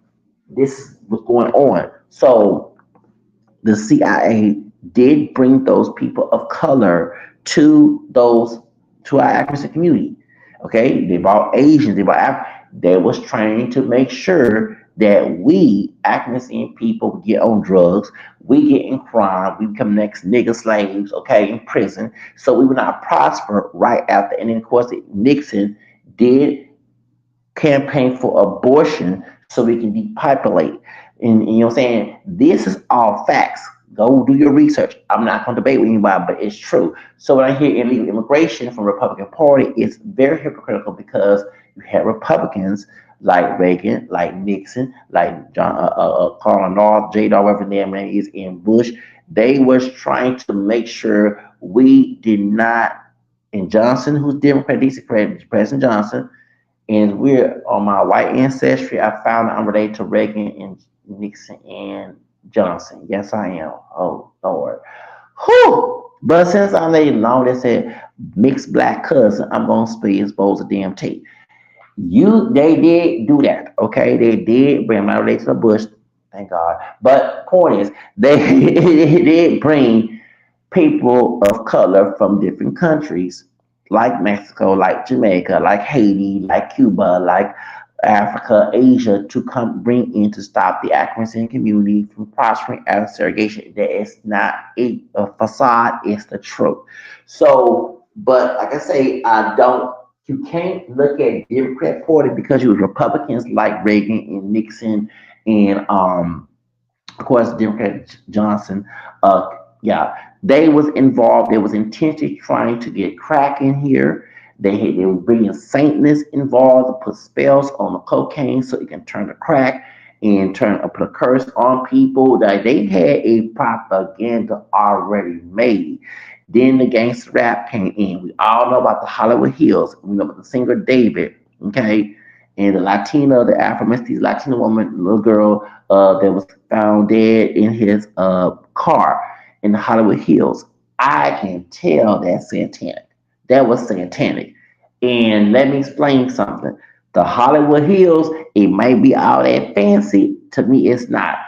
this was going on. So the CIA did bring those people of color to those to our African community. Okay, they brought Asians, they brought they was trying to make sure that we African people get on drugs, we get in crime, we become next nigger slaves, okay, in prison, so we would not prosper right after. And then of course Nixon did campaign for abortion so we can depopulate. And you know what I'm saying? This is all facts. Go do your research. I'm not going to debate with anybody, but it's true. So when I hear illegal immigration from the Republican Party, it's very hypocritical because you had Republicans like Reagan, like Nixon, like Colin North, J. Dog, whatever their name is, in Bush. They was trying to make sure we did not, and Johnson, who's Democrat, DC President Johnson, and we're on my white ancestry. I found I'm related to Reagan and Nixon and Johnson. Yes, I am. Oh Lord. Whew. But since I'm a long that said mixed black cousin, I'm gonna expose the damn tape. They did do that, okay? They did bring. I'm not related to the Bush, thank God. But point is, they, they did bring people of color from different countries, like Mexico, like Jamaica, like Haiti, like Cuba, like Africa, Asia, to come bring in to stop the African community from prospering as segregation. That is not a facade, it's the truth. So, but like I say, I don't. You can't look at Democrat Party because you was Republicans like Reagan and Nixon and of course, Democrat Johnson, uh, yeah, they was involved. They was intentionally trying to get crack in here. They were bringing Satanists involved to put spells on the cocaine so it can turn to crack and put a curse on people. That they had a propaganda already made. Then the gangster rap came in. We all know about the Hollywood Hills. We know about the singer David. Okay, and the Latina, the Afro-Mestiz Latina woman, little girl that was found dead in his car in the Hollywood Hills. I can tell that's satanic. That was satanic. And let me explain something. The Hollywood Hills, it might be all that fancy. To me, it's not.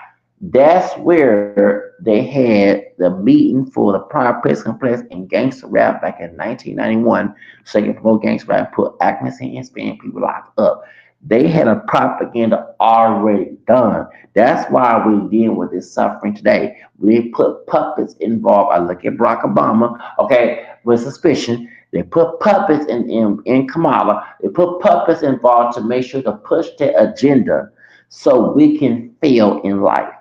That's where they had the meeting for the Pride Press Complex and gangster rap back in 1991, so they can promote gangster rap and put African and Hispanic people locked up. They had a propaganda already done. That's why we're dealing with this suffering today. We put puppets involved. I look at Barack Obama, okay, with suspicion. They put puppets in Kamala. They put puppets involved to make sure to push their agenda so we can fail in life.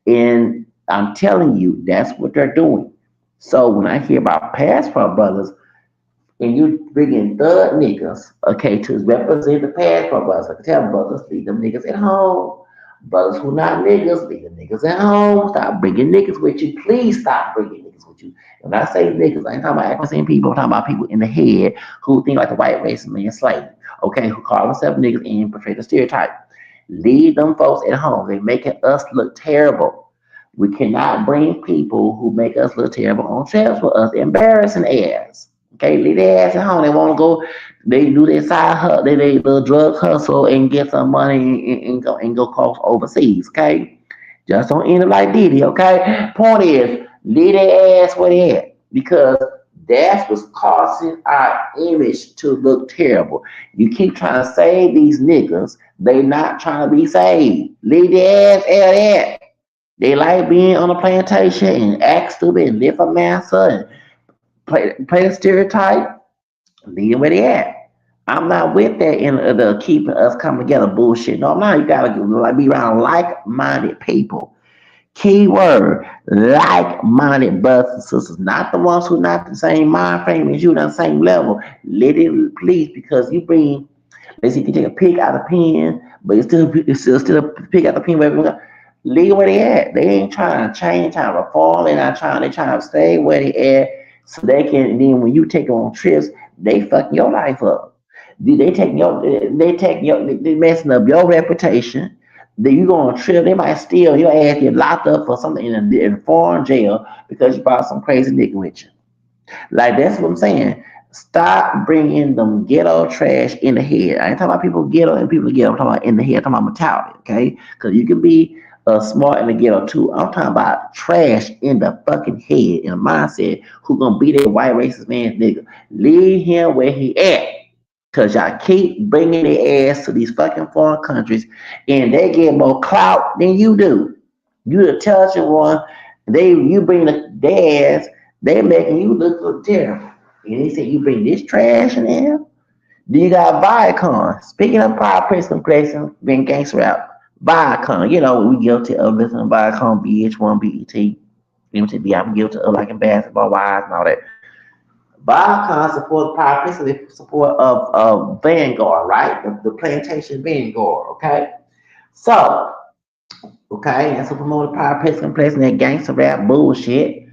And I'm telling you, that's what they're doing. So when I hear about passport brothers, and you bringing thug niggas, okay, to represent the past for us. I can tell brothers, leave them niggas at home. Brothers who not niggas, leave them niggas at home. Stop bringing niggas with you. Please stop bringing niggas with you. When I say niggas, I ain't talking about African people. I'm talking about people in the head who think like the white race is man slave, okay, who call themselves niggas and portray the stereotype. Leave them folks at home. They making us look terrible. We cannot bring people who make us look terrible on trips for us embarrassing ass. Okay, leave their ass at home. They want to go. They do their side hustle, they little drug hustle and get some money and go coast overseas. Okay, just don't end up like Diddy. Okay, point is leave their ass where they at because that's what's causing our image to look terrible. You keep trying to save these niggas. They not trying to be saved. Leave their ass at that. They like being on a plantation and act stupid and live for massa and play the stereotype. Leave where they at. I'm not with that in the keeping us coming together bullshit. No, I'm not. You gotta like, be around like-minded people. Keyword, like-minded brothers and sisters, not the ones who not the same mind frame as you, not the same level. Let it please, because you bring. Let's see, you can take a pick out of pen, but it's still a pick out the pen. Leave where they at. They ain't trying to change, trying to reform. They're not trying. They trying to stay where they at so they can. Then when you take them on trips, they fucking your life up. They messing up your reputation. Then you go on a trip, they might steal your ass, get locked up for something in a foreign jail because you brought some crazy nigga with you. Like that's what I'm saying. Stop bringing them ghetto trash in the head. I ain't talking about people ghetto and people ghetto. I'm talking about in the head. I'm talking about mentality, okay? Because you can be smart in the ghetto too. I'm talking about trash in the fucking head, in a mindset. Who gonna be that white racist man nigga? Leave him where he at. Cause y'all keep bringing their ass to these fucking foreign countries, and they get more clout than you do. You the intelligent one. You bring their ass. They making you look terrible. And they say you bring this trash in there. Then you got Viacom. Speaking of power press compression, being gangster rap, Viacom. You know we guilty of listening to Viacom, BH1, BET, MTV. I'm guilty of liking basketball wise and all that. Viacom support power press, they support of Vanguard, right? The plantation Vanguard. Okay, so okay, that's a promoter power press compression that gangster rap bullshit.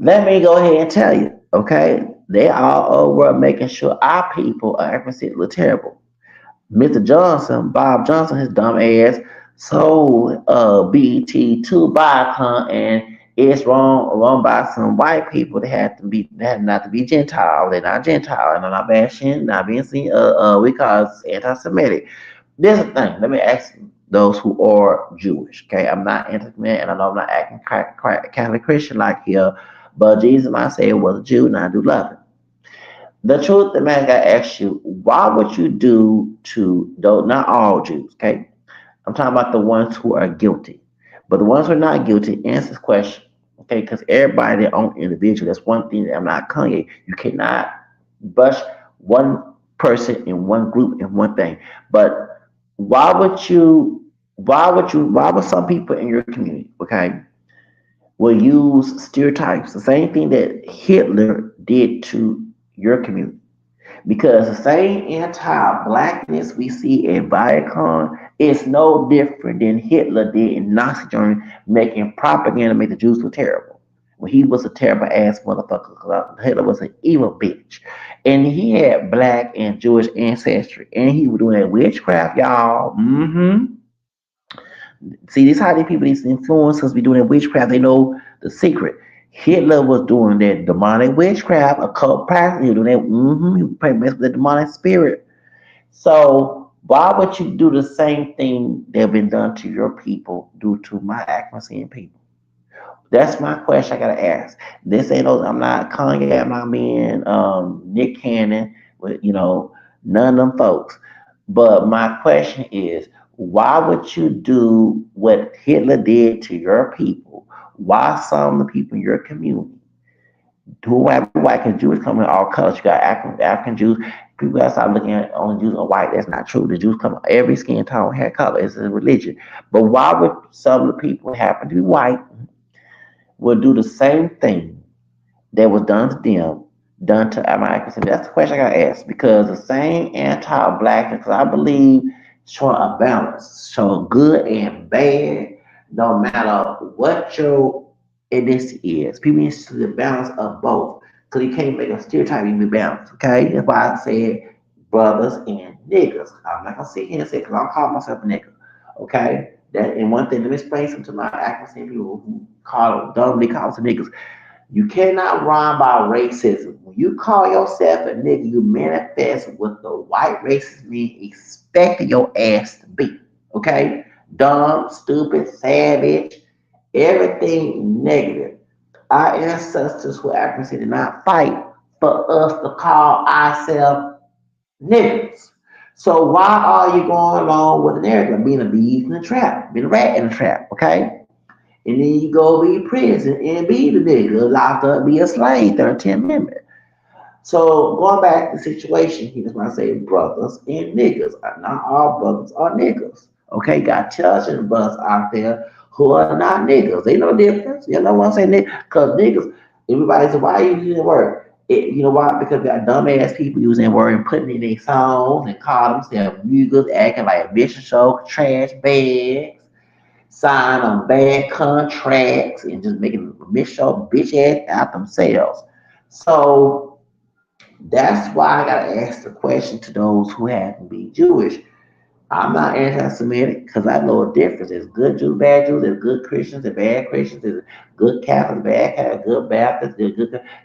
Let me go ahead and tell you, okay? They all over making sure our people are considered terrible. Mr. Johnson, Bob Johnson, his dumb ass, sold BET to Viacom, and it's wrong by some white people. They had not to be Gentile. They're not Gentile, and I'm not bashing, not being seen. We call it anti-Semitic. This is the thing. Let me ask those who are Jewish. Okay, I'm not anti-Semitic, and I know I'm not acting Catholic Christian like here, but Jesus might say it was a Jew, and I do love it. The truth, the man got asked you, why would you do to though not all Jews, okay? I'm talking about the ones who are guilty. But the ones who are not guilty, answer this question. Okay, because everybody their own individual. That's one thing that I'm not Kanye. You cannot brush one person in one group in one thing. But why would you why would some people in your community, okay, will use stereotypes, the same thing that Hitler did to your community? Because the same anti-blackness we see in Viacom is no different than Hitler did in Nazi Germany, making propaganda make the Jews look terrible. Well, he was a terrible ass motherfucker. Hitler was an evil bitch, and he had black and Jewish ancestry, and he was doing that witchcraft, y'all. See, this how these people, these influencers, be doing that witchcraft. They know the secret. Hitler was doing that demonic witchcraft, occult practice. He was doing that. He was praying with the demonic spirit. So why would you do the same thing that been done to your people do to my accuracy and people? That's my question I gotta ask. This ain't no. I'm not Kanye. I'm not being Nick Cannon. With none of them folks. But my question is, why would you do what Hitler did to your people? Why some of the people in your community, who have white and Jews come in all colors? You got African Jews. People gotta stop looking at only Jews are white. That's not true. The Jews come every skin tone, hair color. It's a religion. But why would some of the people who happen to be white will do the same thing that was done to them done to Americans? And that's the question I gotta ask because the same anti-blackness, because I believe showing a balance, showing good and bad, no matter what your ethnicity is. People need to see the balance of both. Because you can't make a stereotype even balance, okay? That's why I said brothers and niggas. I'm not gonna sit here and say because I'm calling myself a nigga. Okay? That and one thing, let me explain something to my accent people who call dumbly call us niggas. You cannot rhyme by racism. When you call yourself a nigga, you manifest what the white racists mean expecting your ass to be. Okay? Dumb, stupid, savage, everything negative. Our ancestors who Africans did not fight for us to call ourselves niggas. So why are you going along with the narrative? Being a bee in the trap, being a rat in the trap, okay? And then you go be prison and be the nigga, locked up, be a slave, 13th Amendment. So going back to the situation, here's why I say brothers and niggas. Not all brothers are niggas. Okay, got children of brothers out there who are not niggas. They know the difference. You know what I'm saying? Because niggas, everybody says, why are you using the word? You know why? Because they got dumbass people using that word and putting it in their songs and call themselves niggas, acting like vicious show, trash bags, sign on bad contracts, and just making show bitch ass out themselves. So that's why I gotta ask the question to those who happen to be Jewish. I'm not anti-Semitic because I know a difference. There's good Jews, bad Jews. There's good Christians and bad Christians. There's good Catholics, bad Catholics, good Baptists. There's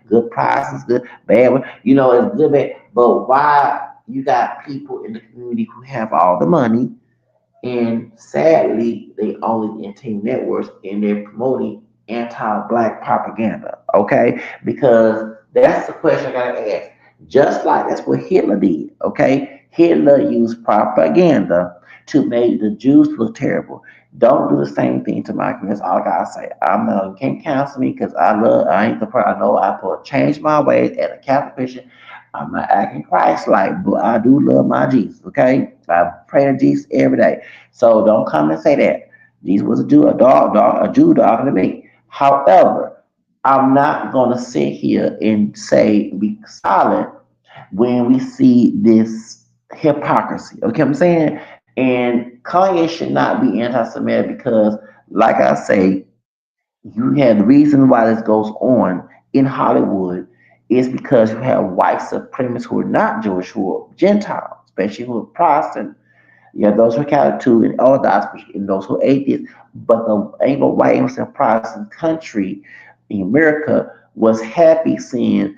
good Protestants, good bad ones. You know, it's good, bad. But why you got people in the community who have all the money and sadly, they only entertain networks and they're promoting anti-black propaganda. Okay, because that's the question I gotta ask. Just like that's what Hitler did. Okay, Hitler used propaganda to make the Jews look terrible. Don't do the same thing to my community. That's all I gotta say. I'm not. You can't cancel me because I love. I ain't the person. I know I put change my ways as a Catholic Christian. I'm not acting Christ like, but I do love my Jesus. Okay, I pray to Jesus every day. So don't come and say that. Jesus was a Jew, a Jew dog to me. However, I'm not gonna sit here and say be silent when we see this hypocrisy. Okay, I'm saying, and Kanye should not be anti-Semitic because, like I say, you have the reason why this goes on in Hollywood is because you have white supremacists who are not Jewish, who are Gentiles, especially who are Protestant. You have those who are Catholic too, and Orthodox, and those who are atheists. But the Anglo white and Protestant country in America was happy seeing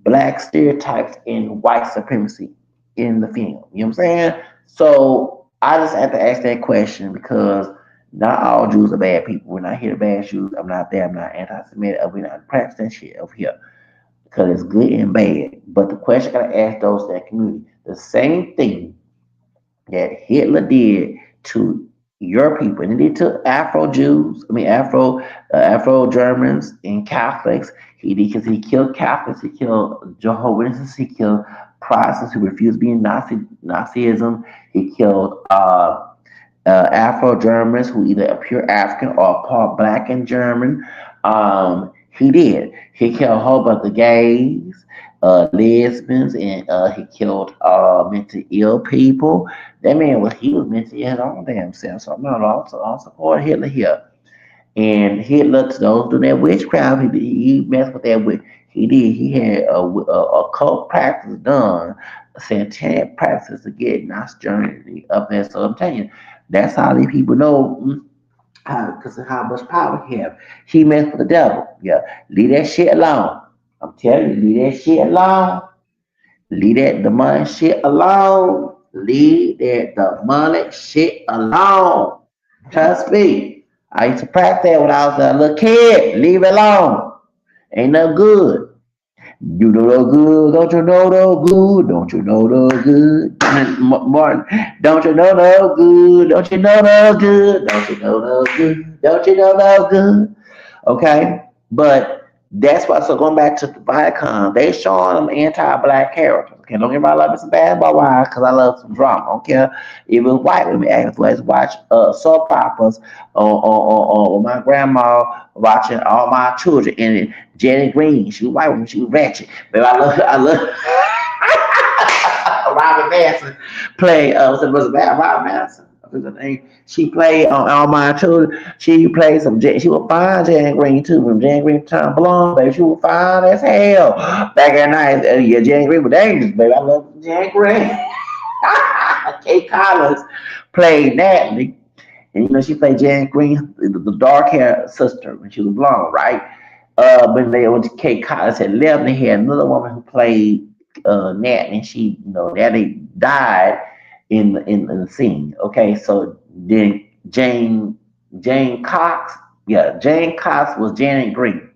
black stereotypes and white supremacy in the film. You know what I'm saying? So I just have to ask that question because not all Jews are bad people. We're not here to bash Jews. I'm not there. I'm not anti-Semitic. We're not practicing shit over here because it's good and bad. But the question I gotta ask those in that community, the same thing that Hitler did to your people, and he did to Afro Jews. I mean Afro Germans and Catholics. He did because he killed Catholics, he killed Jehovah's Witnesses, he killed Protestants who refused being Nazism. He killed Afro Germans who either are pure African or part black and German. He did. He killed a whole bunch of gays, lesbians, and he killed mentally ill people. That man was mentally ill his own damn self. So I'm not also on support Hitler here. And Hitler, to those doing that witchcraft, he messed with that witch. He did. He had a cult practice done, satanic practices to get Nazi Germany up there. So I'm telling you, that's how these people know how because of how much power he have. He messed with the devil. Yeah, leave that shit alone. I'm telling you, leave that shit alone. Leave that demonic shit alone. Leave that demonic shit alone. Trust me. I used to practice that when I was a little kid. Leave it alone. Ain't no good. You know no good. Don't you know no good? Don't you know no good? Martin, don't you know no good? Don't you know no good? Don't you know no good? Don't you know no good? Okay? But that's why, so going back to the Viacom, they showing them anti-black characters. Okay, don't get me wrong, I love me some basketball wives because I love some drama. I don't care if it's white women acting. Let's watch soap operas or my grandma watching all my children in it. Jenny Green, she was white woman, she was ratchet. But I love Robin Manson play was it Robin Manson? What was her name? She played on All My Children. She played she was fine Jan Green too. When Jan Green turned blonde, baby, she was fine as hell. Back in the night, yeah, Jan Green was dangerous, baby. I love Jan Green. Kate Collins played Natalie. And she played Jan Green, the dark hair sister when she was blonde, right? But they went to Kate Collins had left, and they had another woman who played Nat, and she, Natalie died in the scene. Okay, so then Jane Cox, yeah, Jane Cox was Janet Green,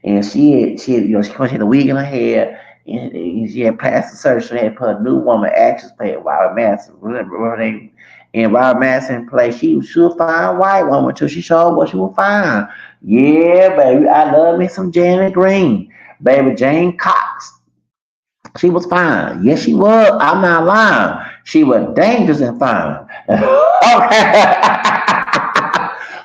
and she had a wig in her hair, and she had plastic surgery. So they had put a new woman actress played Robert Madison. Remember her name? And Robert Madison played. She was fine white woman too. She showed what she was fine. Yeah, baby, I love me some Janet Green, baby. Jane Cox. She was fine. Yes, she was. I'm not lying. She was dangerous and fine. Okay.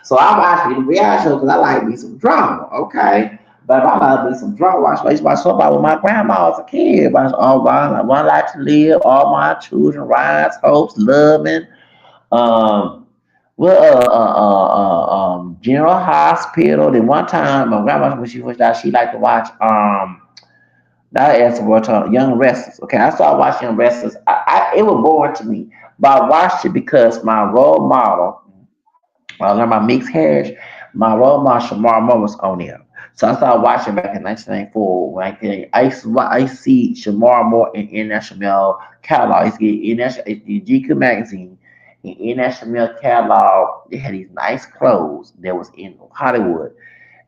So I watch the reality show because I like me some drama. Okay. But I like me some drama. I used to watch somebody with my grandma as a kid. Watch all my One Life to Live, All My Children, Rise, Hopes, Loving. Um, General Hospital. Then one time, my grandma when she was out, she liked to watch that answer what Young Restless. Okay, I started watching Young Restless. It was boring to me, but I watched it because my role model, I learned my mixed heritage. My role model Shamar Moore was on there. So I started watching back in 1994. I used to see Shamar Moore in International Catalog. I used to get the GQ magazine. In International Catalog, they had these nice clothes that was in Hollywood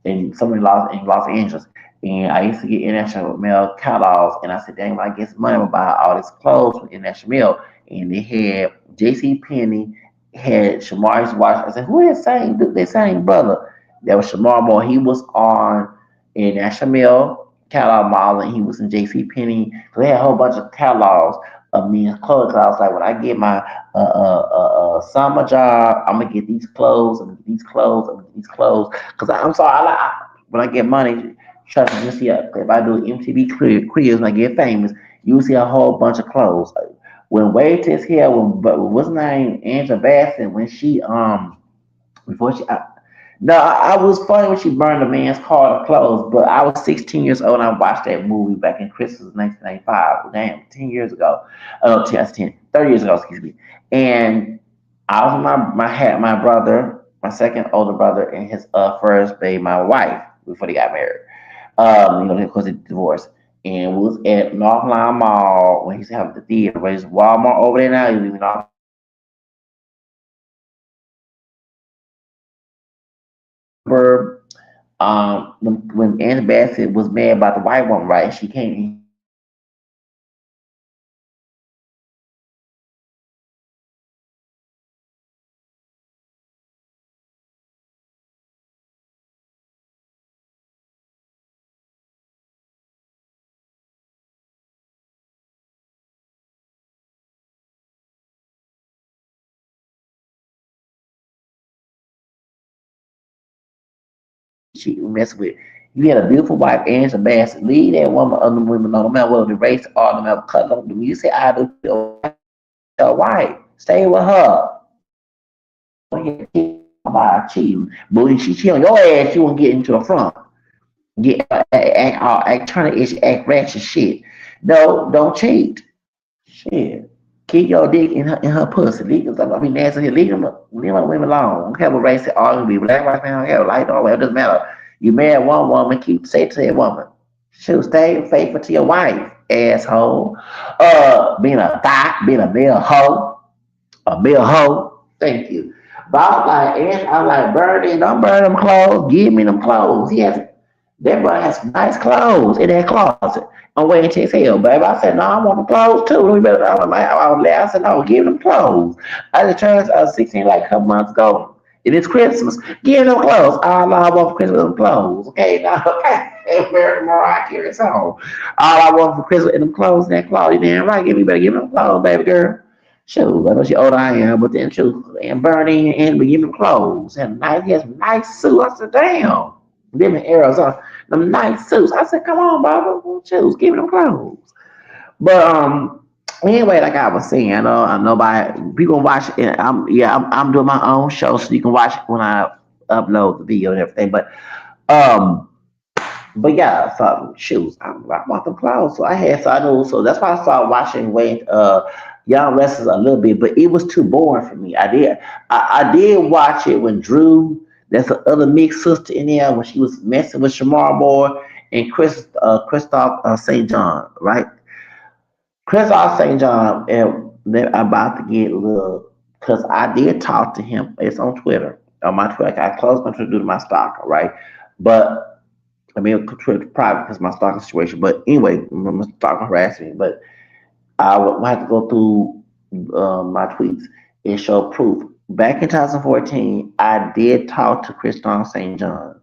and some in Los Angeles. And I used to get international mail catalogs, and I said, "Dang, when I get some money, I'm gonna buy all these clothes from international mail." And they had J.C. Penney, had Shamar's watch. I said, "Who is that same dude? That same brother?" That was Shamar Moore. He was on international mail catalog model, and he was in J.C. Penney. So they had a whole bunch of catalogs of men's clothes. I was like, when I get my summer job, I'm gonna get these clothes. I'm gonna get these clothes. I'm gonna get these clothes. Cause I'm sorry, when I get money, trust me, you see, if I do MTV careers and I get famous, you see a whole bunch of clothes. When Wade is here, what's her name, Angela Bassett, when she before she no, I was funny when she burned a man's car to clothes, but I was 16 years old and I watched that movie back in Christmas 1995. Damn, 10 years ago. Oh, 10, that's 10, 30 years ago, excuse me. And I was with my brother, my second older brother, and his first baby, my wife, before they got married. Because they divorced. And we was at Northline Mall when he's having the theater, but it's Walmart over there now. You know, when Anna Bassett was mad about the white woman, right? She came in. She messed with. You had a beautiful wife, Angela Bassett. Leave that woman, other women alone. No matter what the race or no matter cut them. You say I do to your wife. Stay with her. About cheating. But when she cheat on your ass, you won't get into the front. Get act trying to act ratchet shit. No, don't cheat. Shit. Keep your dick in her pussy. Leave them. I mean, nasty. Leave them women alone. Don't care what race they are. Be black, white, man, don't care. Light, all it doesn't matter. You marry one woman, keep say to that woman. She'll stay faithful to your wife, asshole. Being a thot, being a male hoe. Thank you. But I'm like, Bernie, don't burn them clothes. Give me them clothes. That boy has some nice clothes in that closet. I'm waiting to his hell, baby. I said, no, I want the clothes too. I said, no, give them clothes. I just turned 16 like a couple months ago. It is Christmas. Give them clothes. All I want for Christmas is them clothes. Okay, now, okay. Mariah Carey song. All I want for Christmas is them clothes and that clothes. You damn right. Give me better give me them clothes, baby girl. Shoot, I know she older I am, but then shoot, and Bernie and be giving them clothes. And nice, he has nice suit. I said, damn. Them in Arizona, them nice suits. I said, come on, Barbara, shoes, give me them clothes. But anyway, like I was saying, I know by we gonna watch it. I'm doing my own show, so you can watch it when I upload the video and everything. Um, but yeah, so shoes. I want them clothes, so I know. So that's why I started watching Wayne Young Wrestlers a little bit, but it was too boring for me. I did watch it when Drew, that's the other mixed sister in there, when she was messing with Shamar Moore and Christoph St. John, right? Christoph St. John, and they're about to get a little, because I did talk to him. It's on Twitter. On my Twitter, I closed my Twitter due to my stalker, right? But I mean, Twitter private because my stalking situation. But anyway, my stalker harassed me. But I would have to go through my tweets and show proof. Back in 2014, I did talk to Christian St. John.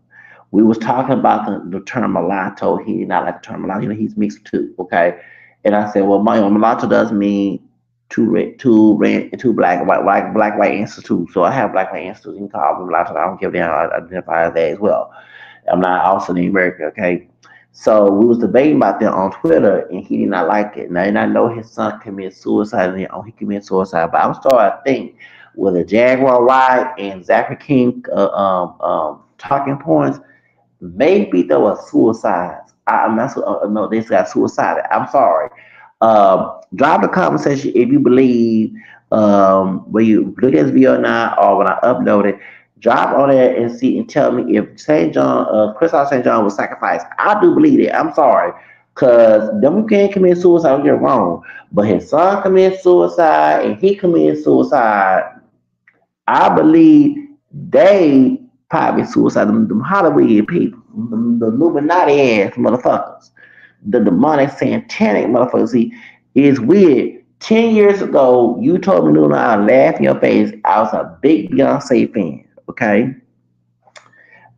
We was talking about the term mulatto. He did not like the term mulatto. You know, he's mixed too. Okay, and I said, well, my mulatto does mean two red, two black, white ancestors too. So I have black white ancestors. You can call me mulatto. I don't give a damn. I identify as that as well. I'm not also in America. Okay, so we was debating about that on Twitter, and he did not like it. Now, and I know his son committed suicide, and he committed suicide. But I'm starting to think with a Jaguar ride and Zachary King talking points, maybe there was suicides. I'm not no, they got suicided. I'm sorry. Drop the conversation if you believe when you look at this video now or when I upload it. Drop on there and see and tell me if St. John, Christoph St. John was sacrificed. I do believe it. I'm sorry. Because them can't commit suicide, don't get it wrong. But his son committed suicide and he committed suicide. I believe they probably suicide, them Hollywood people, the Illuminati ass motherfuckers, the demonic satanic motherfuckers. See, it's weird. 10 years ago, you told me, Luna, I laugh in your face. I was a big Beyonce fan. Okay,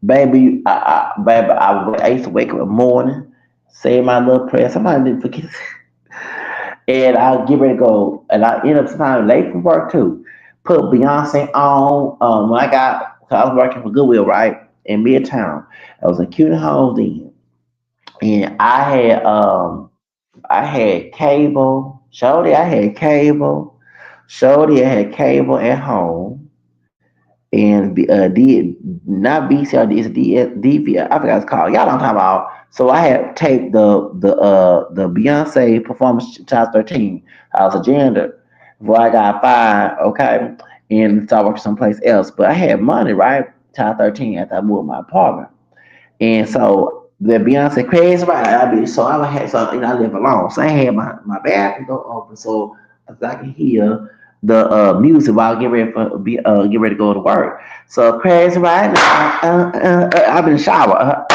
I used to wake up in the morning, say my little prayer. Somebody didn't forget, and I'll get ready to go. And I end up sometimes late from work too. Put Beyonce on. When I was working for Goodwill, right in Midtown. I was in Cuban Homes then, and I had cable. Shorty, I had cable. Shorty, I had cable at home. And D not BCRD, it's DV. I forgot what it's called. Y'all don't talk about. So I had taped the Beyonce performance 2013. I was a janitor before I got fired. Okay, and started working someplace else. But I had money, right? 2013 after I moved my apartment, and so the Beyonce crazy, right? I would have so I live alone, so I had my bathroom door open so I can hear the music while I get ready to go to work. So crazy, right? I've been in the shower.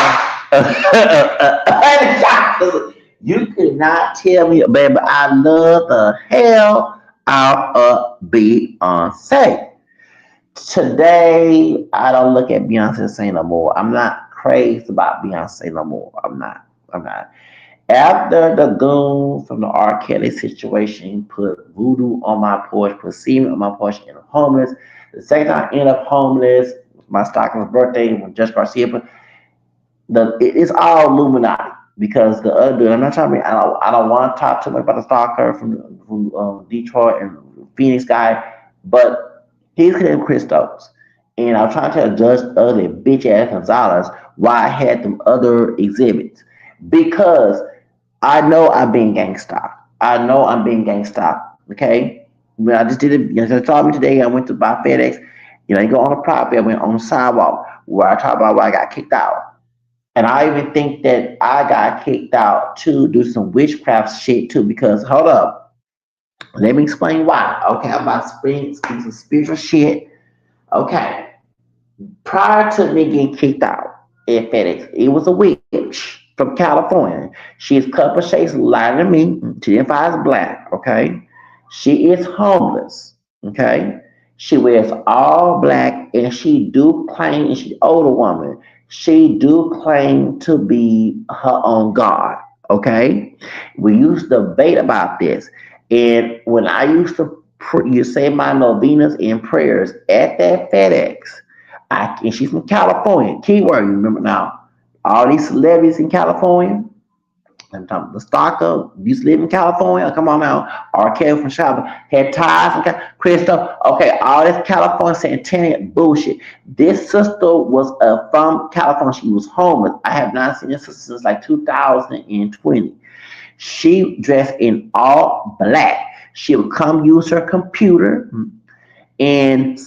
In the shower. You could not tell me, baby. I love the hell out of Beyonce. Today, I don't look at Beyonce the same no more. I'm not crazy about Beyonce no more. I'm not. I'm not. After the goon from the R. Kelly situation put voodoo on my porch, put semen on my porch, and I'm homeless. The second time I end up homeless, my Stockton's birthday when Jess Garcia put it's all Illuminati because the other I'm not trying to be, I don't want to talk too much about the stalker from Detroit and Phoenix guy, but he's named Christos. And I was trying to tell Judge Ugly bitch ass Gonzalez why I had them other exhibits. Because I know I've been gangsta. I know I'm being gangsta. Okay? When I just did it, you know, they told me today I went to buy FedEx. You know, you go on the property, I went on the sidewalk where I talked about where I got kicked out. And I even think that I got kicked out to do some witchcraft shit too. Because hold up, let me explain why. Okay, I'm about to speak some spiritual shit. Okay, prior to me getting kicked out at FedEx, it was a witch from California. She is a couple shades lighter than me. She identifies as black. Okay, she is homeless. Okay, She wears all black, and she do claim, and she's an older woman. She do claim to be her own God. Okay, we used to debate about this, and when I used to you say my novenas and prayers at that FedEx, and she's from California. Keyword, you remember now? All these celebrities in California. I'm talking the stalker used to live in California. Come on now. R. Kelly from Chicago had ties and Crystal. Okay, all this California Santana bullshit. This sister was from California. She was homeless. I have not seen this sister since like 2020. She dressed in all black. She would come use her computer, and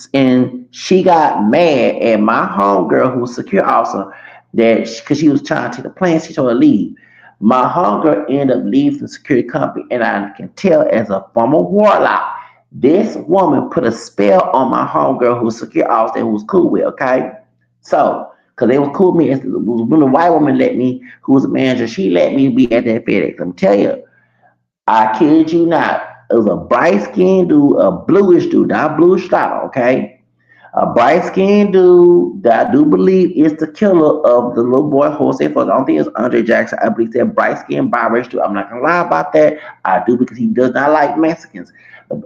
she got mad at my homegirl who was a secure officer that because she was trying to take the plane, she told her to leave. My homegirl ended up leaving the security company, and I can tell as a former warlock, this woman put a spell on my homegirl who was a secure officer who was cool with. Okay, so because they was cool with me, when the white woman let me, who was a manager, she let me be at that FedEx. I'm tell you, I kid you not. It was a bright skinned dude, a bluish dude, not bluish style, okay? A bright skinned dude that I do believe is the killer of the little boy Jose Flores. I don't think it's Andre Jackson. I believe that bright skinned biracial dude. I'm not gonna lie about that. I do because he does not like Mexicans.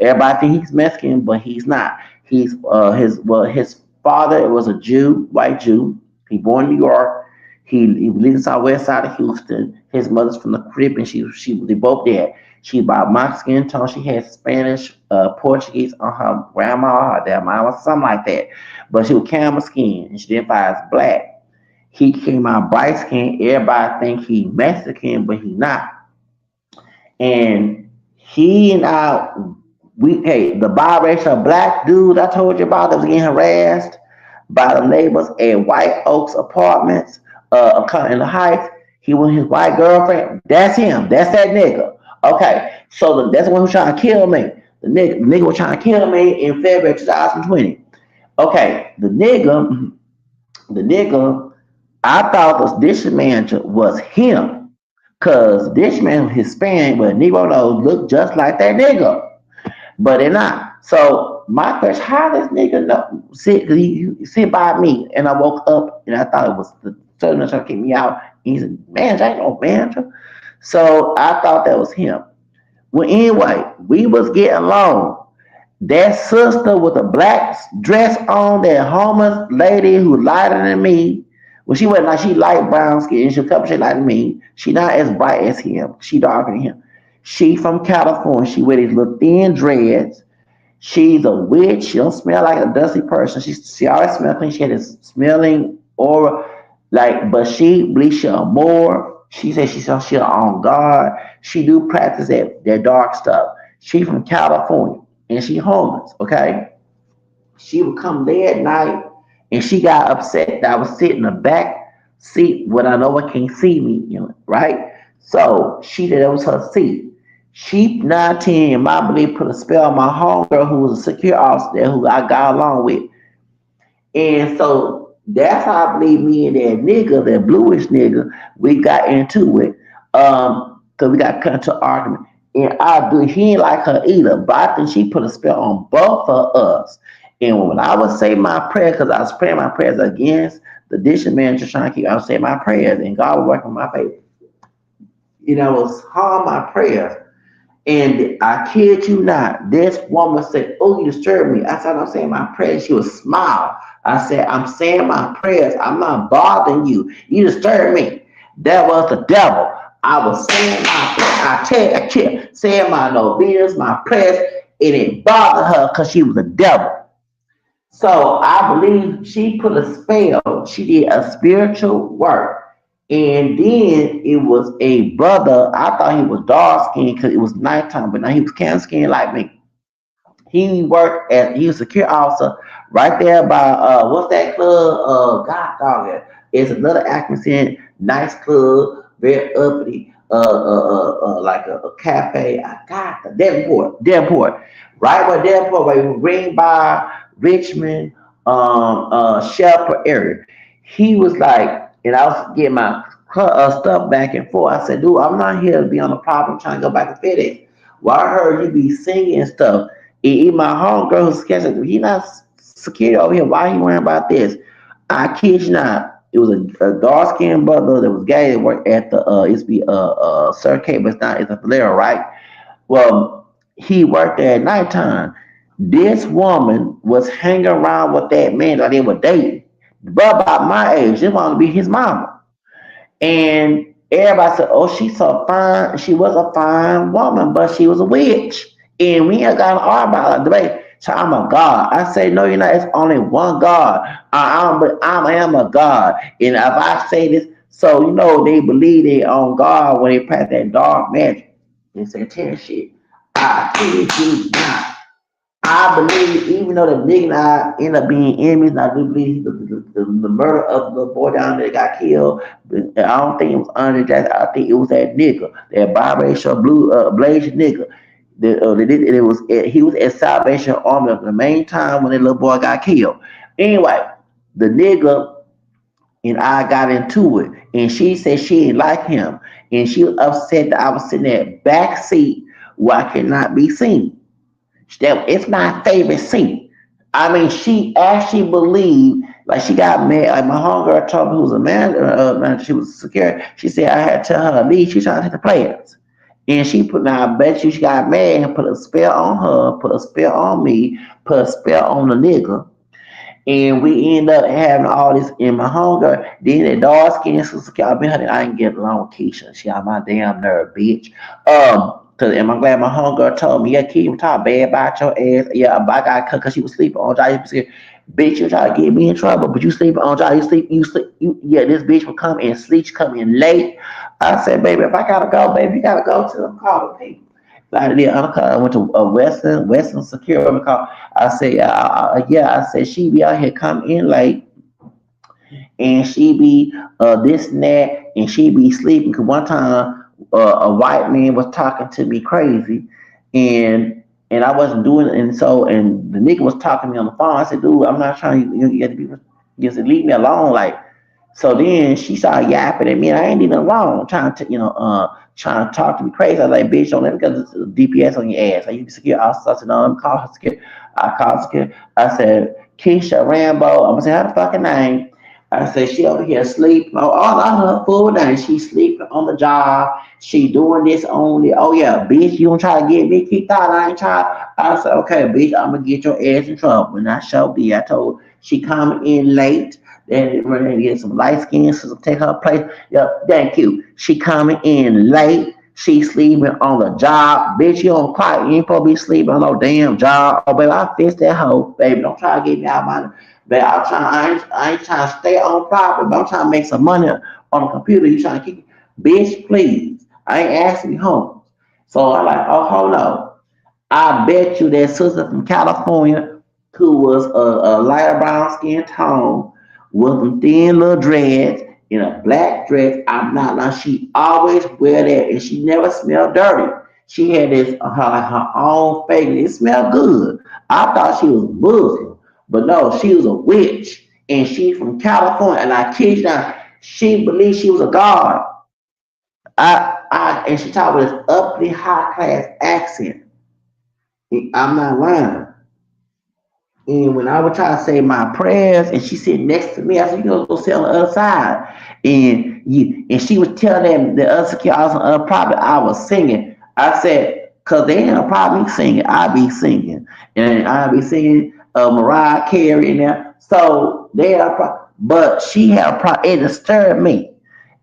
Everybody think he's Mexican, but he's not. He's his father was a Jew, white Jew. He born in New York. He lives in southwest side of Houston. His mother's from the Caribbean. She they both there. She about my skin tone. She had Spanish, Portuguese on her grandma, her dad, mama, something like that. But she was camel skin, and she identifies as black. He came out bright skin. Everybody think he Mexican, but he not. And he and I, hey, the biracial black dude I told you about that was getting harassed by the neighbors at White Oaks Apartments, in the Heights. He was his white girlfriend. That's him. That's that nigga. Okay, so that's the one who's trying to kill me. The nigga was trying to kill me in February 2020. Okay, the nigga, I thought the dish manager was him. Cause dish man was Hispanic, but Negro nose look just like that nigga. But they're not. So my question, how does nigga know sit he sit by me and I woke up and I thought it was the sergeant trying to kick me out. He said, man, I ain't no manager. So I thought that was him. Well, anyway, we was getting along. That sister with a black dress on, that homeless lady who lighter than me. Well, she wasn't like she light brown skin. She couple shit like me. She not as bright as him. She darker than him. She from California. She wear these little thin dreads. She's a witch. She don't smell like a dusty person. She always smell clean. She had this smelling aura, like, but she believes she a more. She says she on God. She do practice that dark stuff. She from California and she homeless. Okay, she would come there at night and she got upset that I was sitting in the back seat when I know one can't see me, right? So she said that was her seat. She 19, in my belief, put a spell on my homegirl who was a secure officer there who I got along with. And so that's how I believe me and that nigga, that bluish nigga, we got into it. Cause we got cut into argument. And I do he ain't like her either, but I think she put a spell on both of us. And when I would say my prayers, because I was praying my prayers against the dish manager trying to keep, I would say my prayers, and God would work on my faith. I was hard my prayers. And I kid you not, this woman said, oh, you disturbed me. I said, I'm saying my prayers. She would smile. I said, I'm saying my prayers. I'm not bothering you. You disturbed me. That was the devil. I was saying my prayers. Saying my novenas, my prayers, and it bothered her because she was a devil. So I believe she put a spell. She did a spiritual work. And then it was a brother. I thought he was dark skinned because it was nighttime, but now he was can skinned like me. He was a secure officer right there by what's that club? God dog it. It's another Atkinson, nice club, very uppity, like a cafe. I got the Devonport, right where Devonport, where you Green by Richmond, Shepherd area. He was like, and I was getting my stuff back and forth. I said, dude, I'm not here to be on a problem trying to go back to FedEx. Well, I heard you be singing and stuff. Even my homegirl who's scared, he not secure over here. Why he worrying about this? I kid you not. It was a dark skinned brother that was gay that worked at the it's be Sir K, but it's not it's a Valera, right? Well, he worked there at nighttime. This woman was hanging around with that man that they were dating. But about my age, they wanted to be his mama. And everybody said, "Oh, she's so fine." She was a fine woman, but she was a witch. And we ain't got an argument about it debate. So I'm a god. I say, no, you're not. It's only one God. I am a god. And if I say this, so they believe they on God when they practice that dark magic. They say, "Tell shit." I kid you not. I believe, even though the nigga and I end up being enemies, and I do believe the murder of the boy down there that got killed. But I don't think it was under that. I think it was that nigga, that biracial blue blaze nigga. It was he was at Salvation Army the main time when that little boy got killed. Anyway, the nigga and I got into it, and she said she didn't like him, and she was upset that I was sitting at back seat where I could not be seen. That it's my favorite seat. I mean, she actually believed, like she got mad. Like my homegirl told me, who was a manager, she was secure. She said I had to tell her to leave. She trying to take the players, and she put. Now I bet you she got mad and put a spell on her, put a spell on me, put a spell on the nigga, and we end up having all this in my hunger. Then the dark skin sister, I mean, I didn't get along with Keisha. She on my damn nerve, bitch. Cause and I'm glad my hunger told me, yeah, Keisha talk bad about your ass. Yeah, I got cut because she was sleeping on Johnny. Bitch, you try to get me in trouble, but you sleeping on Johnny. Yeah, this bitch will come and sleep, she come in late. I said, baby, if I gotta go, baby, you gotta go to them call the people. Like the I went to a Western Security call. I said, yeah, I said she be out here come in late and she be this and that and she be sleeping. Cause one time a white man was talking to me crazy and I wasn't doing it. And so and the nigga was talking to me on the phone. I said, dude, I'm not trying to you got to be just leave me alone. Like so then she started yapping at me, and I ain't even alone, trying to, trying to talk to me crazy. I was like, bitch, don't let me get this DPS on your ass. Like, you secure. I said, no, let me call her secure. I called secure. I said, Keisha Rambo. I'm going to say her fucking name. I said, she over here asleep. Oh, all on her full name. She sleeping on the job. She doing this only. Oh, yeah, bitch, you gonna try to get me kicked out? I ain't trying. I said, okay, bitch, I'm going to get your ass in trouble. And I showed you. I told her she coming in late. Then we're gonna get some light skin to take her place. Yep, thank you. She coming in late. She sleeping on the job. Bitch, you don't clock. You ain't supposed to be sleeping on no damn job. Oh, baby, I fixed that hoe. Baby, don't try to get me out of my. Baby, I ain't trying to stay on property, but I'm trying to make some money on the computer. You trying to keep. Bitch, please. I ain't asking you home. So I'm like, oh, hold on. I bet you that sister from California who was a lighter brown skin tone with some thin little dreads in a black dress. I'm not lying. She always wear that and she never smelled dirty. She had this her own fragrance. It smelled good. I thought she was Muslim, but no, she was a witch and she's from California. And I kid you not, she believed she was a god. And she talked with this uppity high class accent. I'm not lying. And when I would try to say my prayers, and she sitting next to me, I said, "You gonna go sit on the other side." And she was telling them the other security I was on the other property. I was singing. I said, "Cause they ain't a problem singing. I be singing, and I be singing Mariah Carey in there." So they had a problem, but she had a problem. It disturbed me,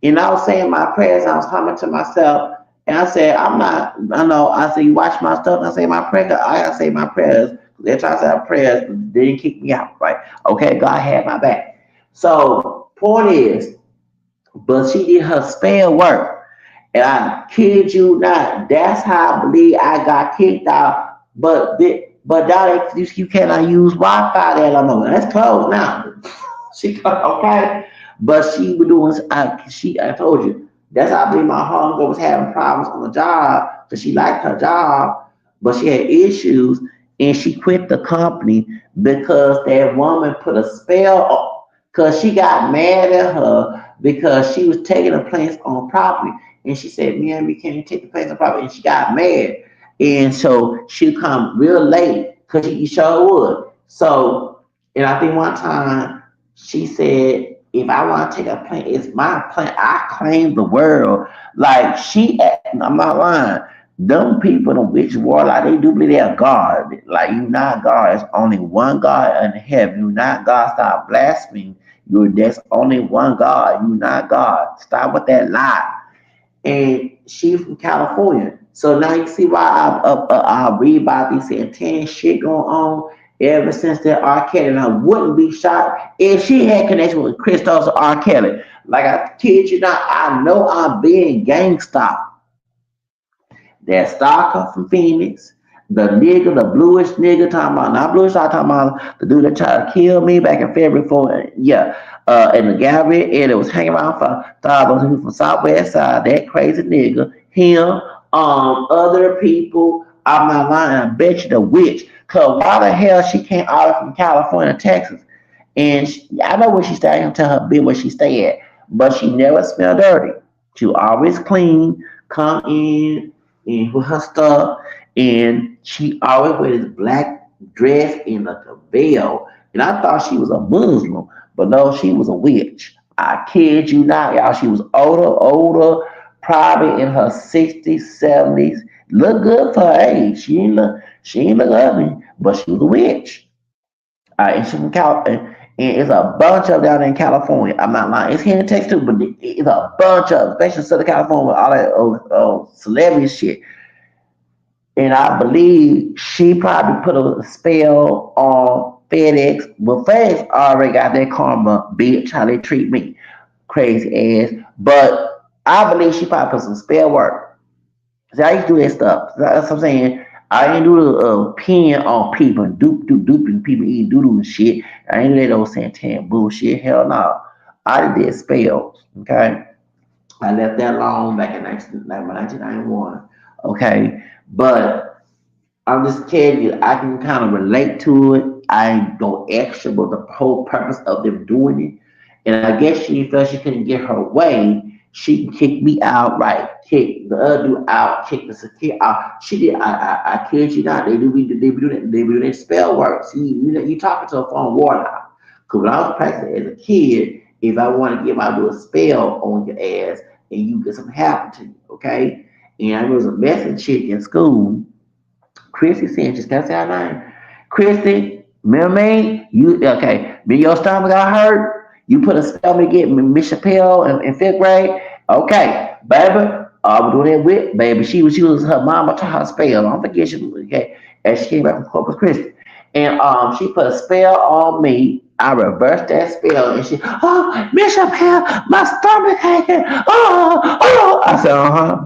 and I was saying my prayers. I was humming to myself, and I said, "I'm not." I know. I said, "You watch my stuff." And I say my prayer. I gotta say my prayers. They're trying to have prayers, but they didn't kick me out, right? Okay, God had my back. So, point is, but she did her spell work. And I kid you not, that's how I believe I got kicked out. But now you cannot use Wi-Fi there no more. That's closed now. Okay, but she was doing. I told you that's how I believe my hunger was having problems on the job because she liked her job, but she had issues, and she quit the company because that woman put a spell on. Because she got mad at her because she was taking a place on property, and she said, "Man, we can't take the place on property," and she got mad, and so she come real late Cause you sure would. So, and I think one time she said, if I want to take a plane, it's my plane. I claim the world. Like I'm not lying. Them people, the witch warlock, they do believe they're God. Like you not God. It's only one God in heaven. You not God. Stop blaspheming. There's only one God. You not God. Stop with that lie. And she's from California. So now you see why I read about these satanic shit going on ever since that R. Kelly. And I wouldn't be shocked if she had connection with Christos or R. Kelly. Like I kid you not, I know I'm being gangsta. That stalker from Phoenix, the nigga, the bluish nigga talking about, not bluish, I'm talking about the dude that tried to kill me back in February 4, yeah, in the gallery area that was hanging around for thought he was from Southwest Side, that crazy nigga, him, other people, I'm not lying, I bet you the witch, cause why the hell she came out from California, Texas, and I know where she stayed, I can tell her bit where she stay at, but she never smelled dirty. She was always clean, come in, and with her stuff, and she always wears this black dress and like a veil. And I thought she was a Muslim, but no, she was a witch. I kid you not, y'all. She was older, probably in her 60s, 70s. Look good for her age. She ain't look ugly, but she was a witch. And she's from California. And it's a bunch of down in California. I'm not lying. It's here in Texas too, but it's a bunch of, especially Southern California, with all that celebrity shit. And I believe she probably put a spell on FedEx. Well, FedEx already got their karma, bitch, how they treat me. Crazy ass. But I believe she probably put some spell work. See, I used to do that stuff. That's what I'm saying. I ain't do the pin on people and duping people eating doodle and shit. I ain't do that old Santana bullshit. Hell no. I did spells. Okay. I left that alone back in 1991. Okay. But I'm just telling you, I can kind of relate to it. I ain't go extra, but the whole purpose of them doing it. And I guess she felt she couldn't get her way. She kicked me out, right? Kick the other dude out, kick the security out. She did. I kid you not. They be doing that spell work. See, you talking to a phone warlock. Cause when I was practicing as a kid, if I want to get my do a spell on your ass and you get something happen to you, okay? And I was a messing chick in school. Chrissy Sanchez, can I say her name? Chrissy, remember me? You okay? When your stomach got hurt, you put a spell me get Miss Chappelle in fifth grade. Okay, baby, I was doing that with baby. She was her mama taught her spell. Don't forget she okay. And she came back from Corpus Christi, and she put a spell on me. I reversed that spell, and Miss Chappelle, my stomach aching. I said,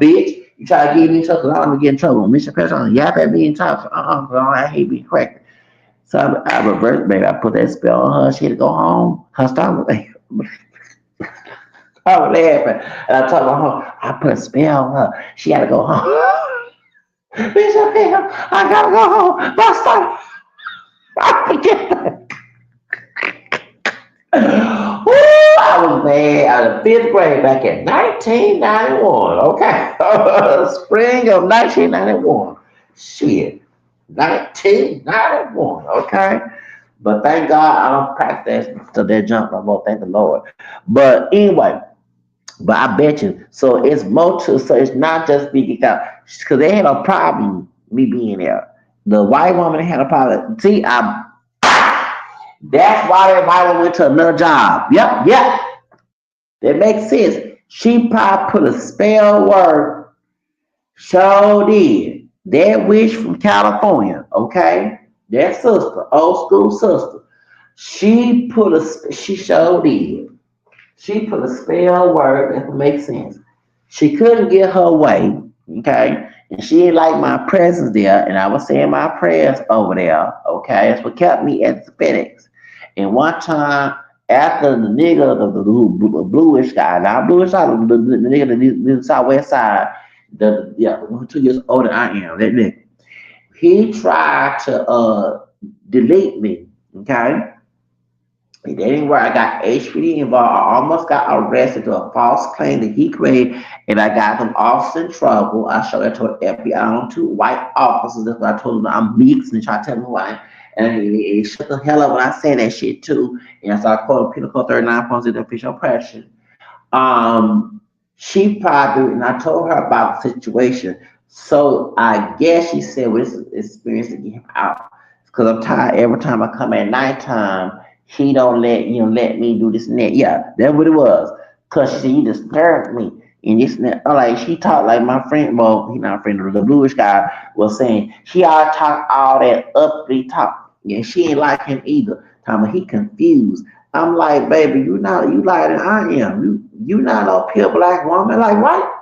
bitch. You try to get me in trouble, I'm gonna get in trouble. Mr. President, yap at me and talk. I hate being corrected. So I reversed, baby. I put that spell on her. She had to go home. Her stomach. I was laughing. And I told her, I put a spell on her. She had to go home. Bishop, I gotta go home. My stomach. I forget. Woo, I was mad out of fifth grade back in 1991. Okay, spring of 1991. Shit, 1991. Okay, but thank God I don't practice to that jump no more. Thank the Lord. But anyway, but I bet you. So it's more to. So it's not just me geeked out because they had a problem me being there. The white woman had a problem. See, that's why that white woman went to another job. Yep, yep. That makes sense. She probably put a spell word. So did. That witch from California, okay? That sister, old school sister. She sure did. She put a spell word that would make sense. She couldn't get her way, okay? And she didn't like my presence there, and I was saying my prayers over there, okay? That's what kept me at the FedEx. And one time, after the nigga, the bluish guy, not bluish side, the nigga the southwest side, yeah, 2 years older than I am, that nigga, he tried to delete me, okay? It didn't work. I got HPD involved. I almost got arrested to a false claim that he created, and I got them officers in trouble. I showed that to the FBI on two white officers. That's what I told them I'm mixed and try to tell them who I am. And he shut the hell up when I said that shit too. And so I quoted Penal Code 39 points of official oppression. Um, she probably, and I told her about the situation. So I guess she said, well, this is experience to get him out. Because I'm tired every time I come at nighttime, he don't let me do this and that. Yeah, that's what it was. Cause she said, you disturbed me. And this and that. Like she talked like my friend, well, he not a friend, the bluish guy was saying, she all talk all that uppity talk. And she ain't like him either. Talking about he confused. I'm like, baby, you lighter than I am. You not no pure black woman. Like what?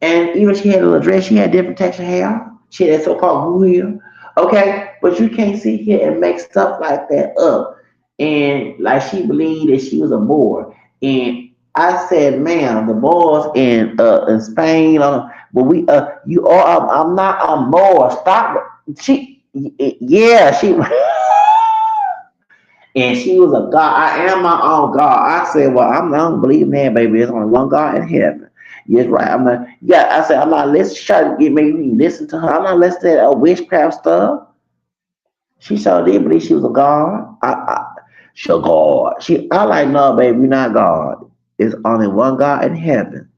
And even she had a little dress, she had different texture hair. She had that so-called blue hair. Okay, but you can't sit here and make stuff like that up. And like she believed that she was a Moor. And I said, ma'am, the Moors in Spain, but you are. I'm not a Moor. Stop. Yeah, she. And she was a God. I am my own God. I said, well, I don't believe in that, baby. There's only one God in heaven. Yes, right. I'm not. Yeah, I said I'm not listening. Trying to get me listen to her. I'm not listening to that witchcraft stuff. She sure did believe she was a God. She a God. I like no, baby. You're not God. There's only one God in heaven.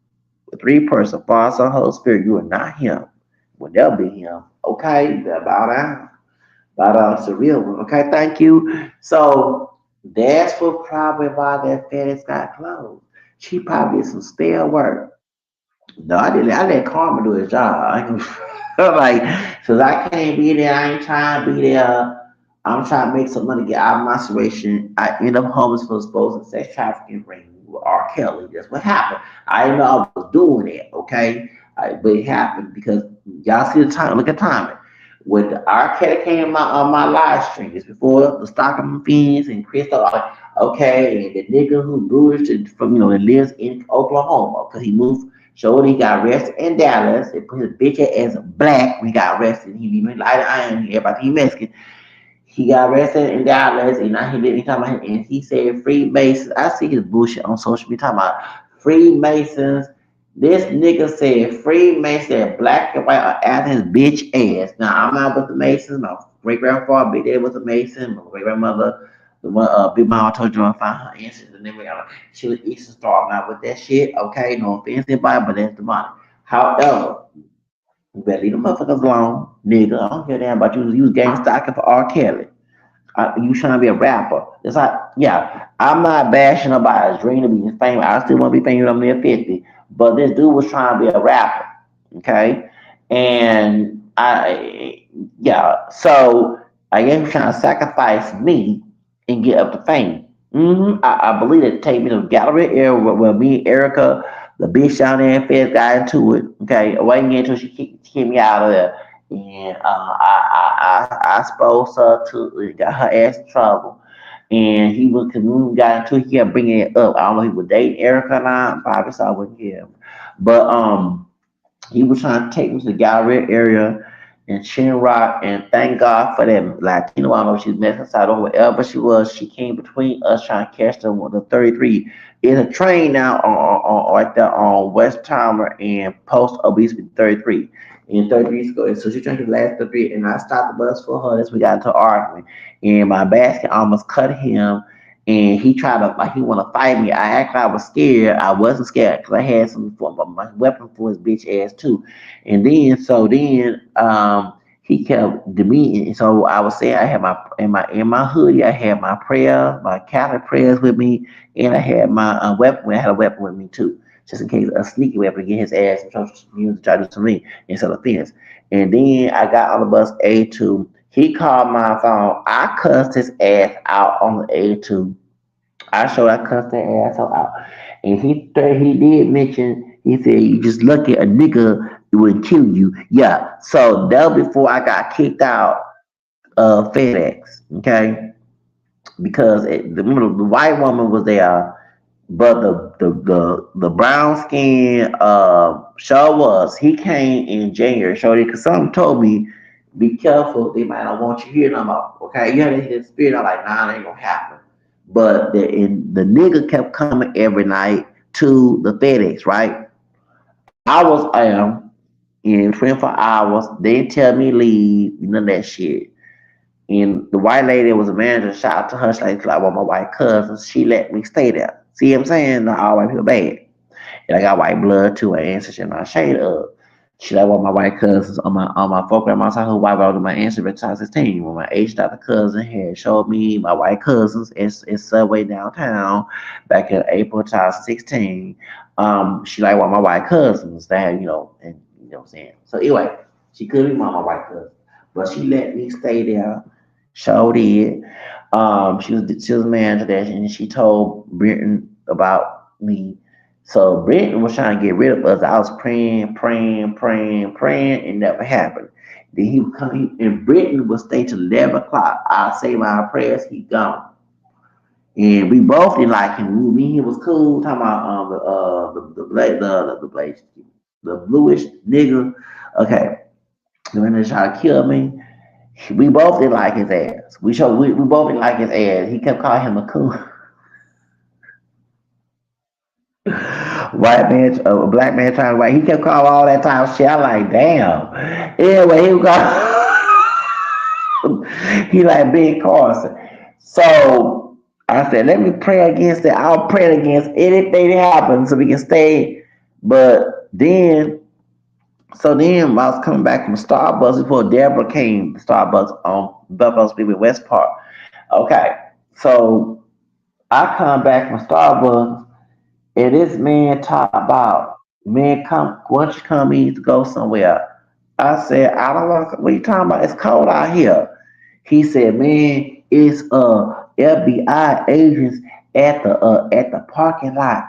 The three person, Father, Son, Holy Spirit. You are not Him. Will never be Him. Okay, you better bow down. It's a real one. Okay, thank you. So that's what probably why that FedEx got closed. She probably did some stale work. No, I didn't. I let Karma do his job. I'm like, since I can't be there, I ain't trying to be there. I'm trying to make some money, get out of my situation. I end up homeless for exposing sex trafficking ring with R. Kelly. That's what happened. I didn't know I was doing it, okay? But it happened because y'all see the time. Look at timing. When the R. Kelly came on my live stream, it's before the Stockholm Fiends and Crystal. Like, okay, and the nigga who Brewers from that lives in Oklahoma because he moved. Showed he got arrested in Dallas. They put his bitch as black when he got arrested. He be light iron. Everybody he Mexican. He got arrested in Dallas, and now he talking about him, and he said Freemasons. I see his bullshit on social media talking about Freemasons. This nigga said Freemasons that black and white are after his bitch ass. Now I'm not with the Masons. My great grandfather, big dad was a Mason. My great grandmother, the one Big Mama told you I find her ancestors and then we got she was Eastern Star. I'm not with that shit. Okay, no offense to anybody, but that's the money. However, you better leave the motherfuckers alone, nigga. I don't care damn about you. You was gang stocking for R. Kelly. You trying to be a rapper. It's like, yeah, I'm not bashing nobody's dream to be famous. I still want to be famous when I'm near 50. But this dude was trying to be a rapper. Okay. And so I guess he's trying to sacrifice me and get up to fame. I believe it take me to the gallery area where me, Erica, the bitch down there and Feds got into it. Okay. Waiting until she kicked me out of there. And I exposed her to got her ass in trouble. And he was because when we got into it, he kept bringing it up. I don't know if he was dating Erica or not. Probably so I wouldn't care. But he was trying to take me to the Galleria area in Chin Rock, and thank God for that Latino. I don't know if she's Mexican or whatever she was. She came between us trying to catch the 33. It's a train now on right there on West Palmer and Post Obesity 33. And 33 ago, so she trying to last 33, and I stopped the bus for her. That's we got into argument, and my basket almost cut him, and he tried to like he want to fight me. I actually I was scared. I wasn't scared because I had some for my weapon for his bitch ass too. And then he kept demeaning. So I was saying I had my in my hoodie. I had my prayer, my Catholic prayers with me, and I had my weapon. I had a weapon with me too, just in case a sneaky weapon to get his ass and try to do to me instead of offense. And then I got on the bus A2. He called my phone. I cussed his ass out on the A2. I showed I cussed that asshole out. And he did mention, he said, you just lucky a nigga wouldn't kill you. Yeah. So that was before I got kicked out of FedEx. Okay. Because the white woman was there, but the brown skin show was he came in January. Showed it because someone told me, be careful, they might not want you here no more. Okay. You have to hit the spirit. I'm like, nah, that ain't gonna happen. But the nigga kept coming every night to the FedEx, right? Hours in 24 hours. They tell me leave, none of that shit. And the white lady was a manager. Shout out to her. She like, well, my white cousin. She let me stay there. See what I'm saying? Not all white people bad. And I got white blood too. Her ancestry and my shade up. She like one of my white cousins on my folk grandma's house who white brother my ancestry back 2016. When my H doctor cousin had showed me my white cousins in Subway downtown back in April 2016. She like one of my white cousins that had, and you know what I'm saying. So anyway, she could be my white cousin. But she let me stay there. Showed it. She was a manager there and she told Britain about me, so Britain was trying to get rid of us. I was praying, praying, praying, praying. It never happened. Then he would come, and Britain would stay till 11 o'clock. I say my prayers, he gone. And we both didn't like him. Me and he was cool. Talking about the bluish nigga. Okay, when they tried to kill me, we both didn't like his ass. We both didn't like his ass. He kept calling him a coon. White man, a black man trying to white. He kept calling all that time shit. I'm like, damn. Anyway, he was he like Big Carson. So I said, let me pray against it. I'll pray against anything that happens so we can stay. But then I was coming back from Starbucks before Deborah came to Starbucks on Buffalo Street with West Park. Okay, so I come back from Starbucks and this man talk about, man, come, once you come, we need to go somewhere. I said, I don't want, what are you talking about? It's cold out here. He said, man, it's FBI agents at the parking lot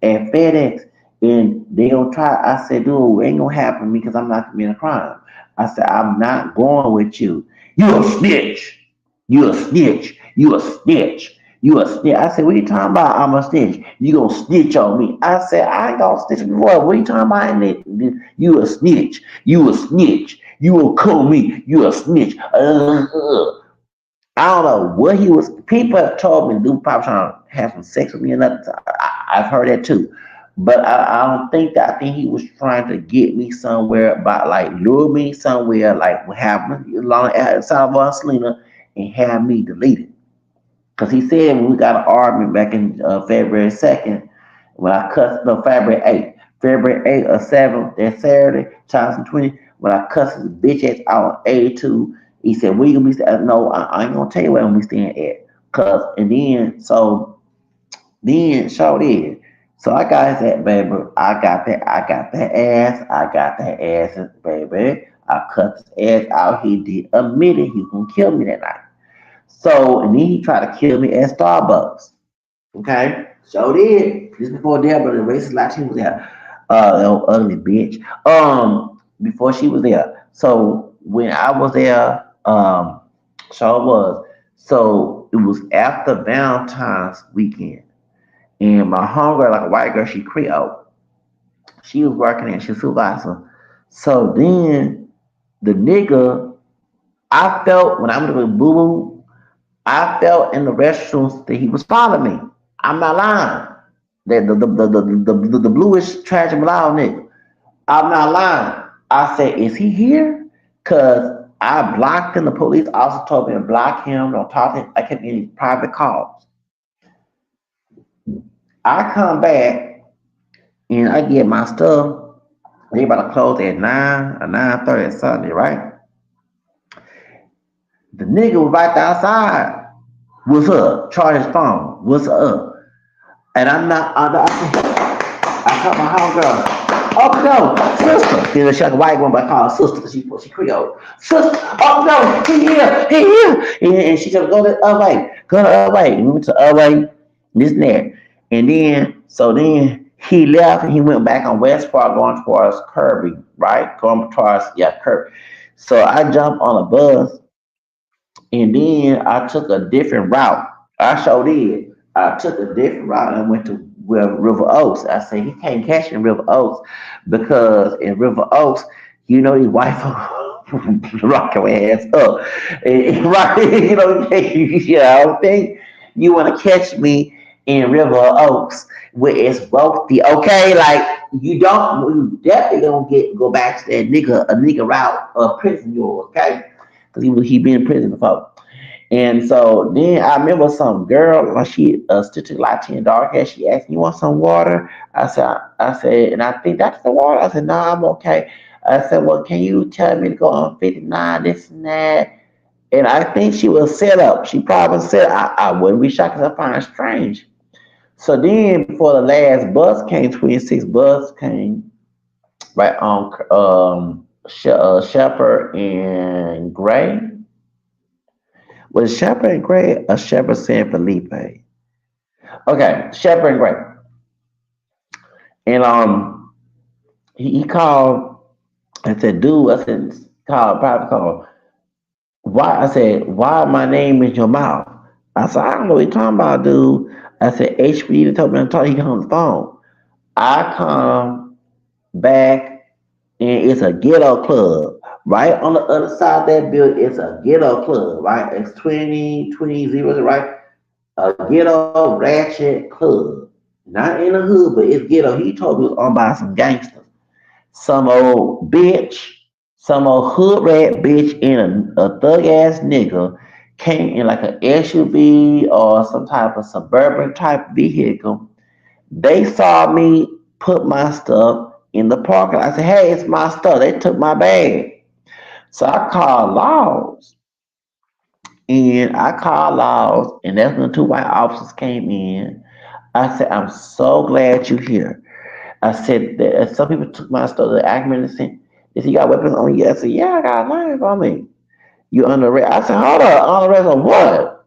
at FedEx, and they gonna try. I said, dude, it ain't gonna happen to me because I'm not committing a crime. I said, I'm not going with you. You a snitch. You a snitch. You a snitch. You a snitch. I said, what you talking about? I'm a snitch. You gonna snitch on me? I said, I ain't gonna snitch before. What you talking about? You a snitch. You a snitch. You will call me. You a snitch. I don't know what he was. People have told me dude probably trying to have some sex with me or nothing. I've heard that too, but I don't think that. I think he was trying to get me somewhere, about like lure me somewhere, like what happened along Salvador Selena, and have me deleted. Because he said when we got an argument back in February 2nd, when I cussed, no, February 8th or 7th, that Saturday, 2020, when I cussed his bitch ass out on 82, he said, where you gonna be staying? No, I ain't gonna tell you where I'm gonna be staying at. Cause, and then, so did. So I got that, baby. I got that ass, baby. I cut his ass out. He did admit it. He was gonna kill me that night. So, and then he tried to kill me at Starbucks. Okay, so did just before there, but the racist Latin was there. That ugly bitch. Before she was there. So when I was there, so it was. So it was after Valentine's weekend, and my homegirl, like a white girl, she Creole. She was working and she was supervisor. So then the nigga, I felt when I went to Boo Boo, I felt in the restrooms that he was following me. I'm not lying. The bluish tragic loud nigga. I'm not lying. I said, is he here? Cause I blocked him. The police also told me to block him. Don't talk to him. I kept getting private calls. I come back and I get my stuff. They about to close at 9 or 9:30 Sunday, right? The nigga was right outside. What's up? Charge his phone. What's up? And I'm not. I call my homegirl. Oh no, sister. You know, she like a white woman, but I call her sister because she Creole. Sister. Oh no, he here. And she said, go to the other way. Go to the other way. And we went to the other way. This and that. And then he left and he went back on West Park going towards Kirby, right? Going towards, yeah, Kirby. So I jumped on a bus and then I took a different route. I sure did. I took a different route and went to River Oaks. I said he can't catch me in River Oaks because in River Oaks, these white folks rock your ass up. Right, you know, I don't think. You want to catch me in River Oaks where it's wealthy, okay? Like you definitely gonna get go back to that nigga route of prison yours, okay? Because he been in prison before. And so then I remember some girl, like she still took Latina dark hair. She asked me, "You want some water?" I said, and I think that's the water. I said, "No, I'm okay." I said, "Well, can you tell me to go on 59, this and that?" And I think she was set up. She probably said, I wouldn't be shocked because I find it strange. So then, before the last bus came, 26 bus came right on Shepherd and Gray. Was Shepherd and Gray or Shepherd San Felipe? Okay, Shepherd and Gray. And he called and said, "Dude," I said, "Call, private call. Why?" I said, "Why my name is your mouth?" I said, "I don't know what you're talking about, dude." I said, "HPD told me to talk. He on the phone." I come back and it's a ghetto club. Right on the other side of that building, it's a ghetto club, right? It's 20 right? A ghetto ratchet club. Not in the hood, but it's ghetto. He told me it was owned by some gangsters. Some old bitch, some old hood rat bitch and a thug ass nigga came in like an SUV or some type of suburban type vehicle. They saw me put my stuff in the parking lot. I said, "Hey, it's my stuff." They took my bag. So I called Laws. And I called Laws, and that's when two white officers came in. I said, "I'm so glad you're here." I said that some people took my stuff to the argument and said, "If you got weapons on you," I said, "Yeah, I got a knife on me." "You under arrest?" I said, "Hold up, under arrest of what?"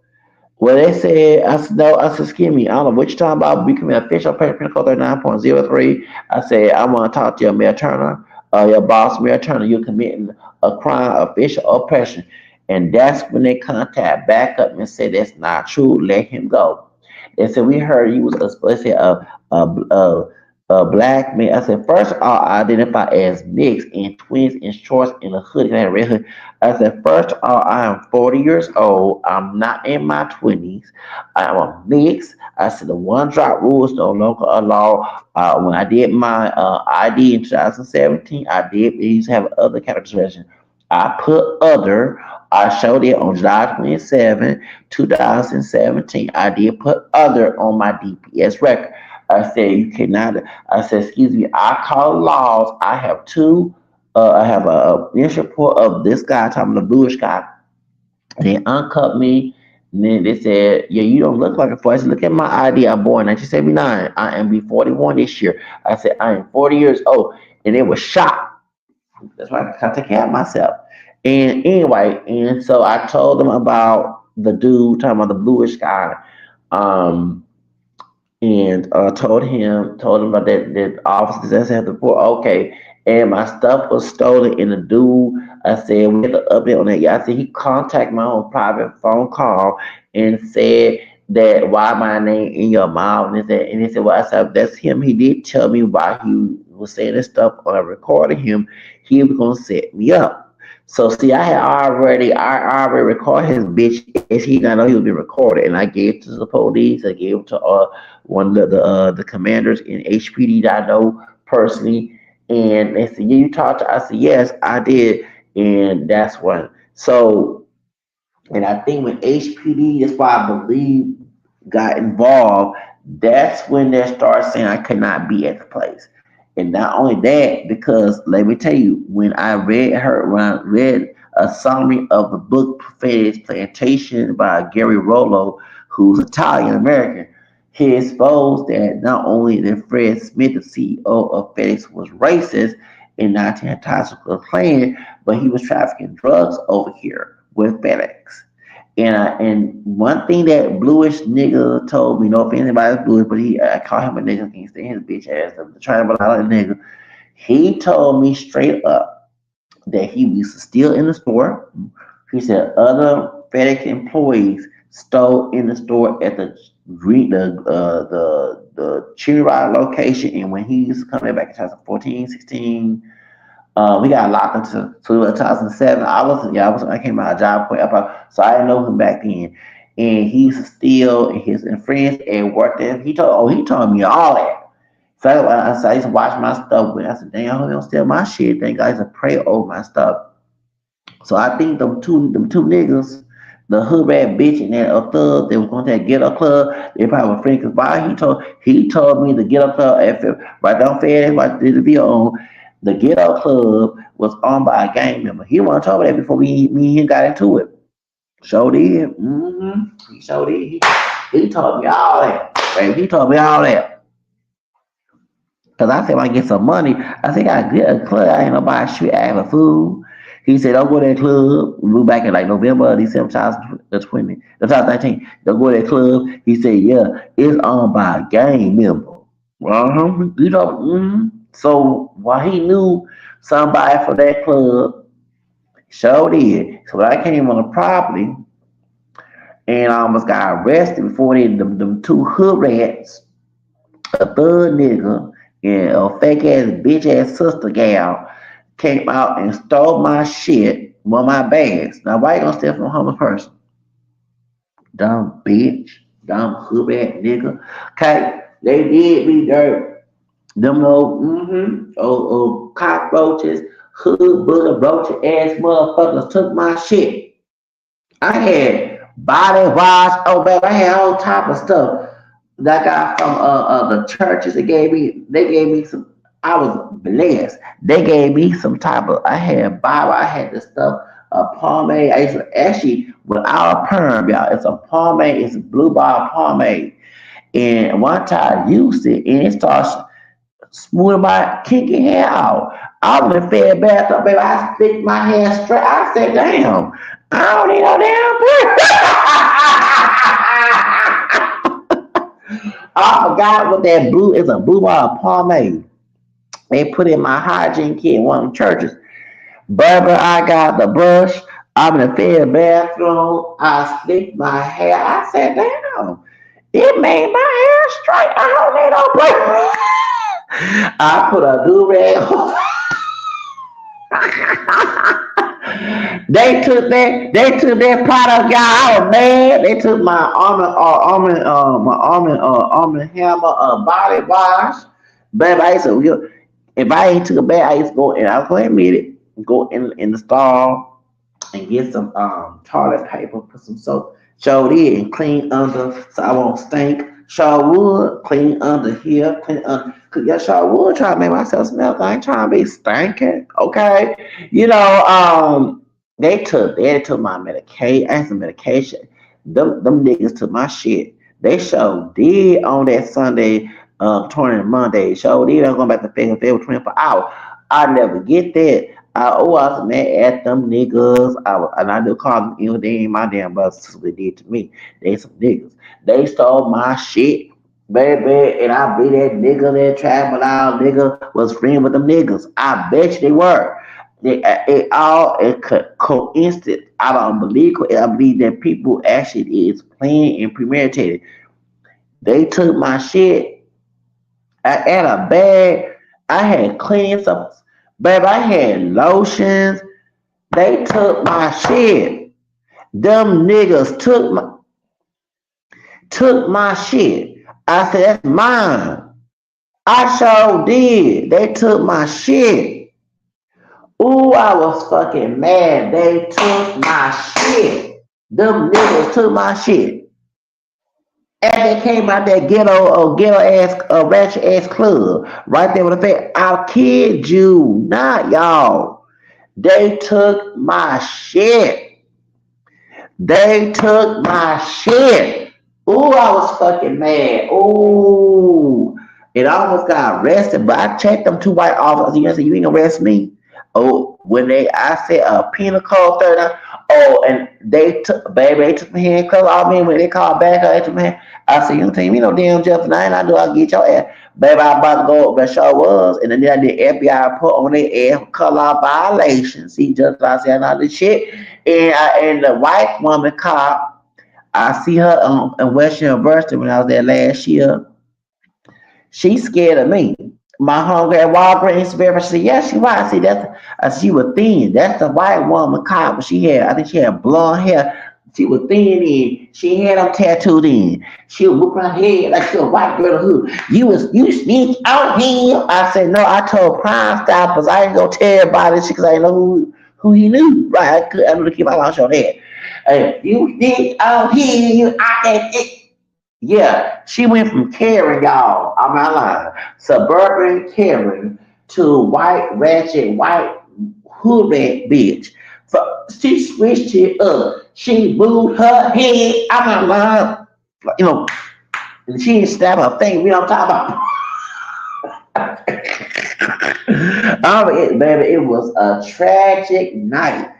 Well, they said, I said, "No," I said, "Excuse me, I don't know what you're talking about. Becoming official Penal Code 39.03." I said, "I want to talk to your Mayor Turner, your boss, Mayor Turner. You're committing a crime of official oppression." And that's when they contact back up and said, "That's not true. Let him go." They said, "We heard you was they said, a black man." I said, "First of all, I identify as mixed in twins in shorts and a hoodie. And I had a red hood." I said, "First of all, I am 40 years old. I'm not in my 20s. I am a mix." I said, "The one drop rules no longer allow." When I did my ID in 2017, I did used to have other categorization. I put other. I showed it on July 27, 2017. I did put other on my DPS record. I said, "You cannot." I said, "Excuse me, I call Laws. I have two. I have a initial report of this guy, talking the bluish guy. They uncut me. And then they said, "Yeah, you don't look like a fool." I said, "Look at my ID. I'm born 1979. I am be 41 this year." I said, "I am 40 years old." And they were shocked. That's why I take care of myself. And anyway, and so I told them about the dude talking about the bluish guy. Um, and told him about that officers that had the report. Okay, and my stuff was stolen in the dude. I said we had to update on that. Yeah, I said he contacted my own private phone call and said that why my name in your mouth and he said, "Well," I said, "That's him. He did tell me why he was saying this stuff when I recorded him. He was gonna set me up." So see, I already recorded his bitch as he did not know he was being recorded, and I gave it to the police. I gave it to one of the commanders in HPD that I know personally, and they said, "Yeah, you talked to?" I said, "Yes, I did," and that's when. So, and I think when HPD, that's why I believe got involved. That's when they started saying I could not be at the place. And not only that, because let me tell you, when I read a summary of the book Prophetic Plantation by Gary Rollo, who's Italian American, he exposed that not only that Fred Smith, the CEO of FedEx, was racist in 19 Klan, but he was trafficking drugs over here with FedEx. And one thing that bluish nigga told me, no offense anybody's bluish, but I call him a nigga, can't stand his bitch ass, the tribal nigga. He told me straight up that he used to steal in the store. He said other FedEx employees stole in the store at the Cherry Ride location, and when he used to come back in 2014, 16, we got locked into 2007. I came out of job point up, so I didn't know him back then. and he's still his and friends and work there. He told me all that. So I used to watch my stuff, but I said, dang, I hope they don't steal my shit. Thank God I used to pray over my stuff. So I think them two niggas, the hood rat bitch and that thug that was going to that get up club, they probably were friends. Cause why he told me the get up club right down Fed, right did the video on the get up club was owned by a gang member. He wasn't told me that before me and him got into it. So did. He so did. He told me all that. Baby, he told me all that. Cause I said when I get some money, I think I get a club. I ain't nobody shit. I have a food. He said, don't go to that club. We moved back in like November, December 2019. Don't go to that club. He said, yeah, it's owned by a gang member. So while he knew somebody from that club, sure did. So when I came on the property and I almost got arrested before them two hood rats, a thug nigga and a fake ass bitch ass sister gal came out and stole my shit, one of my bags. Now why you gonna steal from a homeless person? Dumb bitch, dumb hood rat nigga. Okay, they did me dirt. Them little cockroaches, hood booger roach ass motherfuckers took my shit. I had body wash. Oh, baby, I had all type of stuff that I got from the churches. They gave me some. I was blessed. They gave me some type of. I had Bible. I had this stuff. A pomade. I used to actually without a perm, y'all. It's a pomade. It's a blue bottle pomade. And one time I used it, and it starts smoothing my kinky hair out. I was in the fed bathroom, baby. I stick my hair straight. I said, damn, I don't need no damn. I forgot what that blue is a blue bottle pomade. They put in my hygiene kit in one of the churches. Baby, I got the brush. I'm in the fed bathroom. I slicked my hair. I said, damn, it made my hair straight. I don't need no brush. I put a do rag. They took that product, y'all. I was mad. They took my arm and hammer, body wash. Baby, if I ain't took a bath, I used to go and I'll go ahead and admit it. Go in the stall and get some toilet paper, put some soap, show it and clean under so I won't stink. Shaw wood, clean under here, clean under. Cause yeah, Shaw wood try to make myself smell. I ain't trying to be stinking. Okay, you know, they took my medication. I had some medication. Them niggas took my shit. They showed did on that Sunday, turning Monday. Showed did. I'm going back to Fayetteville 24 hours. I never get that. I was mad at them niggas. And I do call them, they ain't my damn brothers. That's what they did to me. They some niggas. They stole my shit, baby, and I be that nigga that travel out nigga was friend with them niggas. I bet you they were. It coincident. I don't believe it. I believe that people actually is playing and premeditated. They took my shit. I had a bag. I had cleaning stuff. Baby, I had lotions. They took my shit. Them niggas took my shit. I said, that's mine. I sure did. They took my shit. Ooh, I was fucking mad. They took my shit. Them niggas took my shit. And they came out that ghetto ass, ratchet ass club. Right there with the fact, I'll kid you not, y'all. They took my shit. They took my shit. Ooh, I was fucking mad. Ooh. It almost got arrested, but I checked them two white officers. You know, you ain't gonna arrest me. Oh, I said a penal code 39. Oh, and they took my handcuffs off me when they called back. They took my hand. I said, you don't take me no damn jumping. I do. I'll get your ass. Baby, I about to go, but sure was. And then I did FBI report on their ass for color violation. See, just like I said, all this shit. And the white woman cop, I see her in Western University when I was there last year. She's scared of me. My homegirl at Walgreens verified. She said, "Yeah, she was." I see she was thin. That's the white woman cop. But I think she had blonde hair, She was thin in. She had them tattooed in. She would whip her head like she was a white girl in the hood. You snitch out here. I said, no, I told Crime Stoppers I ain't gonna tell everybody this shit because I didn't know who he knew. Right. I knew to keep my mouth shut head. Hey, you snitch out here, you I can yeah, she went from Karen, y'all, I'm not lying, suburban Karen to white, ratchet, white hood rat bitch. She switched it up. She moved her head. I'm not lying. You know, and she didn't stab her thing. You know what I'm talking baby, it was a tragic night.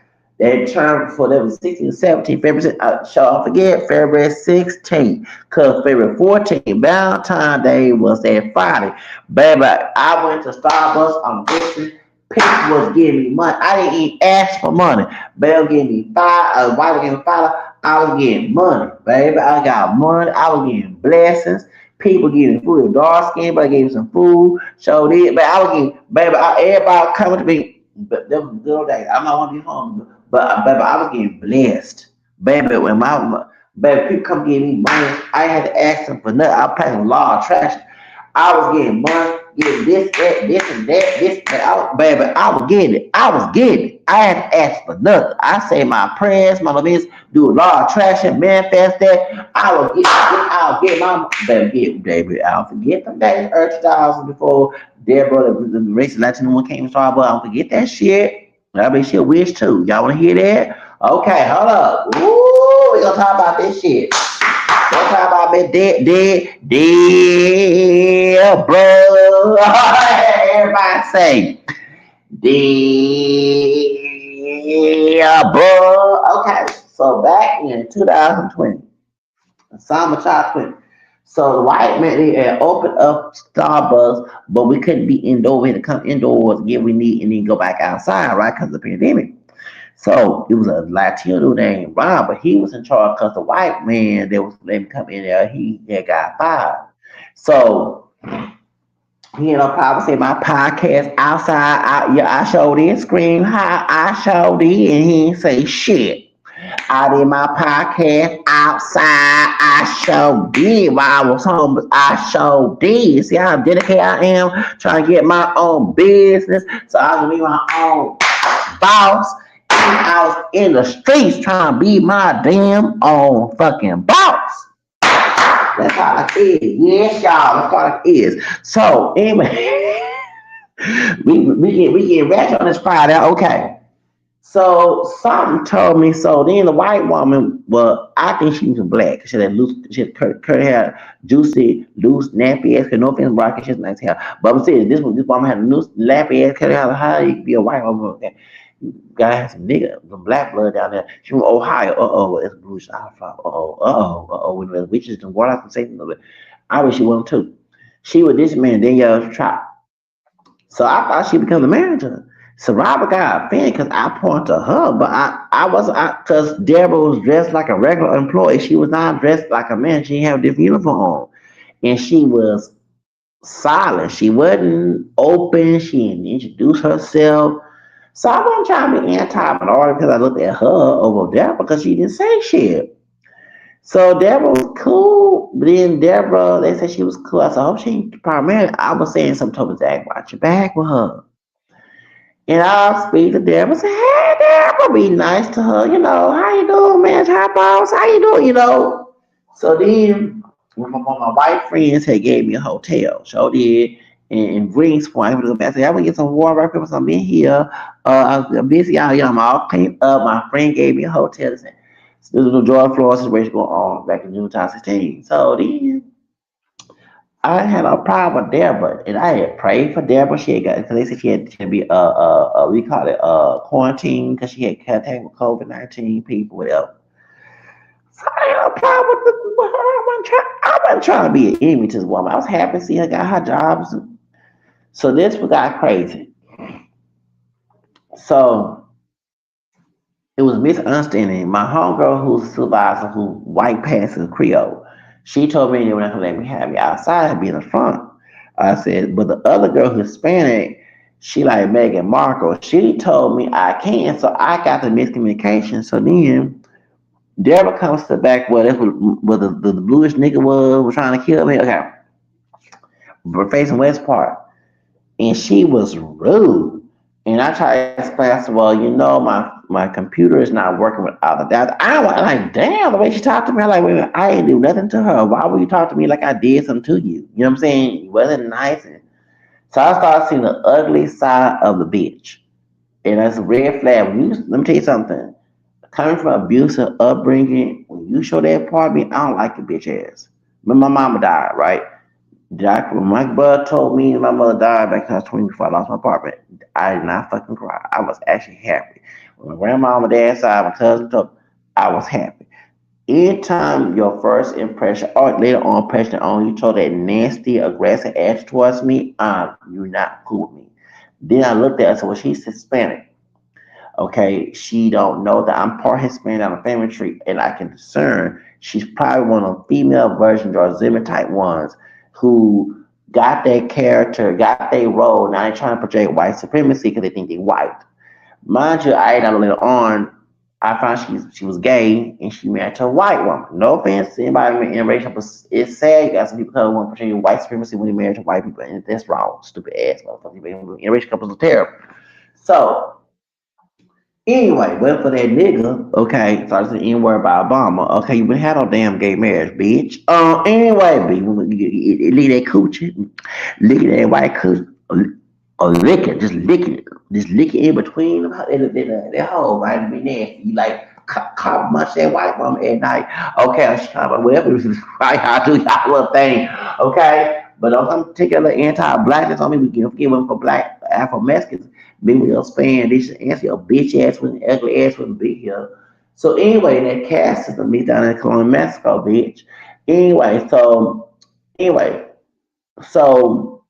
That term for them was 16, 17, February, shall I forget, February 16th. Because February 14th, Valentine's Day was that Friday. Baby, I went to Starbucks, I'm listening. People was giving me money. I didn't even ask for money. Bell gave me five, wife gave me five. I was getting money, baby. I got money. I was getting blessings. People getting food. Dark skin, but I gave me some food. Showed it, but I was getting, baby. Everybody coming to me. But them was good days. I'm not want to be home, but baby, I was getting blessed, baby. When my baby people come give me money, I had to ask them for nothing. I paying a lot of trash. I was getting money, getting this, that, this, and that, this, that. Baby, I was getting it. I was getting it. I had to ask for nothing. I say my prayers, my little do a lot of trash and manifest that. I will get my baby. I'll forget them days, earth styles before Deborah, the race 1901 came to Starbucks. I'll forget that shit. I mean, she'll wish too. Y'all want to hear that? Okay, hold up. Ooh, we gonna talk about this shit. Don't talk about me dead, bro. Everybody say, dead, bro. Okay, so back in 2020, summer 2020. So the white man they had opened up Starbucks, but we couldn't be indoors. We had to come indoors, get what we need, and then go back outside, right? Because of the pandemic. So it was a Latino named Ron, but he was in charge because the white man that was letting him come in there, he had got fired. So he ended up probably say my podcast outside. Yeah, I showed it, scream hi, I showed it, and he didn't say shit. I did my podcast outside. I showed did while I was home. I showed did. See how dedicated I am trying to get my own business so I can be my own boss. And I was in the streets trying to be my damn own fucking boss. That's how it is. Yes, y'all. That's how it is. So anyway, we get ratchet on this Friday. Okay. So something told me so. Then the white woman, well, I think she was black. She had loose, she had curly hair, juicy, loose, nappy ass. No offense, Brock, she has nice hair. But I'm saying this woman had a loose, nappy ass curly hair. How you can be a white woman? Okay. Guy has some nigga, some black blood down there. She from Ohio. It's Bruce Alpha. When the witches and warlocks and Satan. I wish she wasn't too. She was this man, Danielle Trap. So I thought she become the manager. So Robert got offended because I pointed to her, but I wasn't because Deborah was dressed like a regular employee. She was not dressed like a man. She had a different uniform on, and she was silent. She wasn't open. She didn't introduce herself. So I wasn't trying to be anti-minority because I looked at her over Deborah because she didn't say shit. So Deborah was cool. But then Deborah, they said she was cool. I said, oh, she ain't primarily. I was saying something to Zach, watch your back with her. And I'll speak to Deborah, say, hey Deborah, be nice to her, how you doing, man? Top boss, how you doing? So then when my white friends had gave me a hotel, so did in Greens Point, I went to go back. I said, I'm gonna get some water right quick, I'm in here. I'm busy out here, I'm all cleaned up. My friend gave me a hotel. This little George Floyd situation going on back in June 2016. So then I had a problem with Deborah, and I had prayed for Deborah. She had got because they said she had to be we call it quarantine because she had contact with COVID-19 people, whatever. So I had a problem with her. I wasn't trying to be an enemy to this woman. I was happy to see her got her jobs. So this got crazy. So it was misunderstanding. My homegirl, who's a supervisor, who white passes Creole, she told me they were not gonna let me have me outside and be in the front. I said, but the other girl who's Hispanic, she like Meghan Markle. She told me I can, so I got the miscommunication. So then Deborah comes to back where that's where the bluish nigga was trying to kill me. Okay, we're facing West Park, and she was rude. And I try to explain, I said, well, my computer is not working with all the data. I was like, damn, the way she talked to me, I'm like, wait a minute, I ain't do nothing to her. Why would you talk to me like I did something to you? You know what I'm saying? It wasn't nice. And so I started seeing the ugly side of the bitch. And that's a red flag. Let me tell you something. Coming from abusive upbringing, when you show that part of me, I don't like your bitch ass. When my mama died, right? When my brother told me my mother died back when I was 20 before I lost my apartment, I did not fucking cry. I was actually happy. When my grandma on my dad's side, my cousin told me, I was happy. Anytime your first impression or later on impression on you told that nasty, aggressive attitude towards me, you're not cool with me. Then I looked at her, so well, she's Hispanic. Okay, she don't know that I'm part Hispanic on the family tree, and I can discern she's probably one of the female versions or Zimmer type ones who got their character, got their role. Now they're trying to project white supremacy because they think they're white. Mind you, I know later on, I found she was gay and she married to a white woman. No offense to anybody in racial, but it's sad you got some people who want to portray white supremacy when they married to white people, and that's wrong. Stupid ass motherfuckers. Interracial couples are terrible. So anyway, but for that nigga, okay, so I said N word by Obama. Okay, you been had no damn gay marriage, bitch. Anyway, leave that coochie, lick at that white coochie, or lick it, just lick it in between them. That whole right be nasty. You like cop much that white woman at night. Okay, she kind of whatever right, I do y'all little thing. Okay, but don't come particular anti-blackness on me. We can forgive them for black Afro Mexicans. Maybe we'll span this answer your bitch ass with an ugly ass with a big here. So anyway, that caste system be down in Colombia, Mexico, bitch. Anyway, anyway, so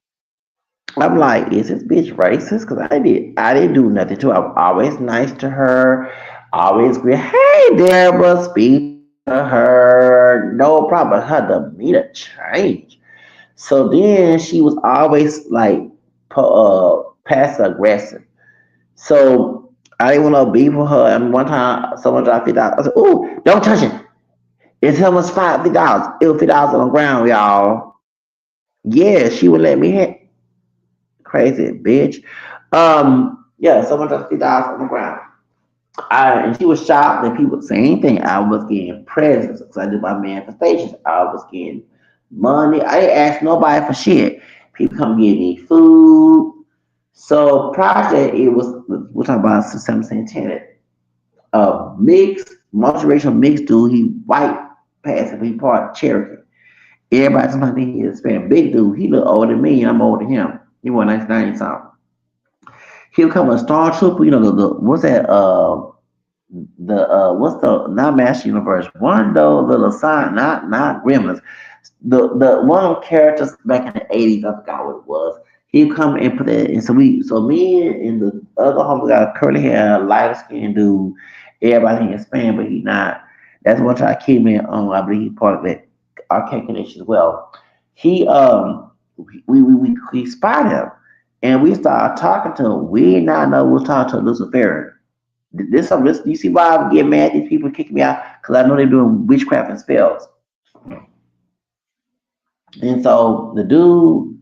I'm like, is this bitch racist? Because I didn't do nothing to her. I'm always nice to her. Always great. Hey, Deborah, speak to her. No problem. Her demeanor change. So then she was always like passive aggressive. So I didn't want to beef with her. And one time, someone dropped $50. I said, "Ooh, don't touch it. It's almost $50. It was $50 on the ground, y'all." Yeah, she would let me hit. Crazy bitch. Yeah, someone dropped $50 on the ground. And she was shocked that people same thing. I was getting presents because I did my manifestations. I was getting money. I didn't ask nobody for shit. People come give me food. So project it was we're talking about Sam Santana. Mixed, multiracial mixed dude. He white, passing. He part Cherokee. Everybody sometimes think he's Hispanic. Big dude. He look older than me. And I'm older than him. He was 1990 something. He'll come a stormtrooper. The what's that? The what's the not Master Universe? One though the sign, not Gremlins. The one of the characters back in the 80s. I forgot what it was. He'd come and put that. And so me and the other homie got a curly hair, lighter skinned dude. Everybody think he's Hispanic, but he's not. That's what I came in on. I believe he's part of that arcade connection as well. He we spotted him and we started talking to him. We did not know we was talking to a Luciferian. This you see why I get mad? These people kicking me out because I know they're doing witchcraft and spells. And so the dude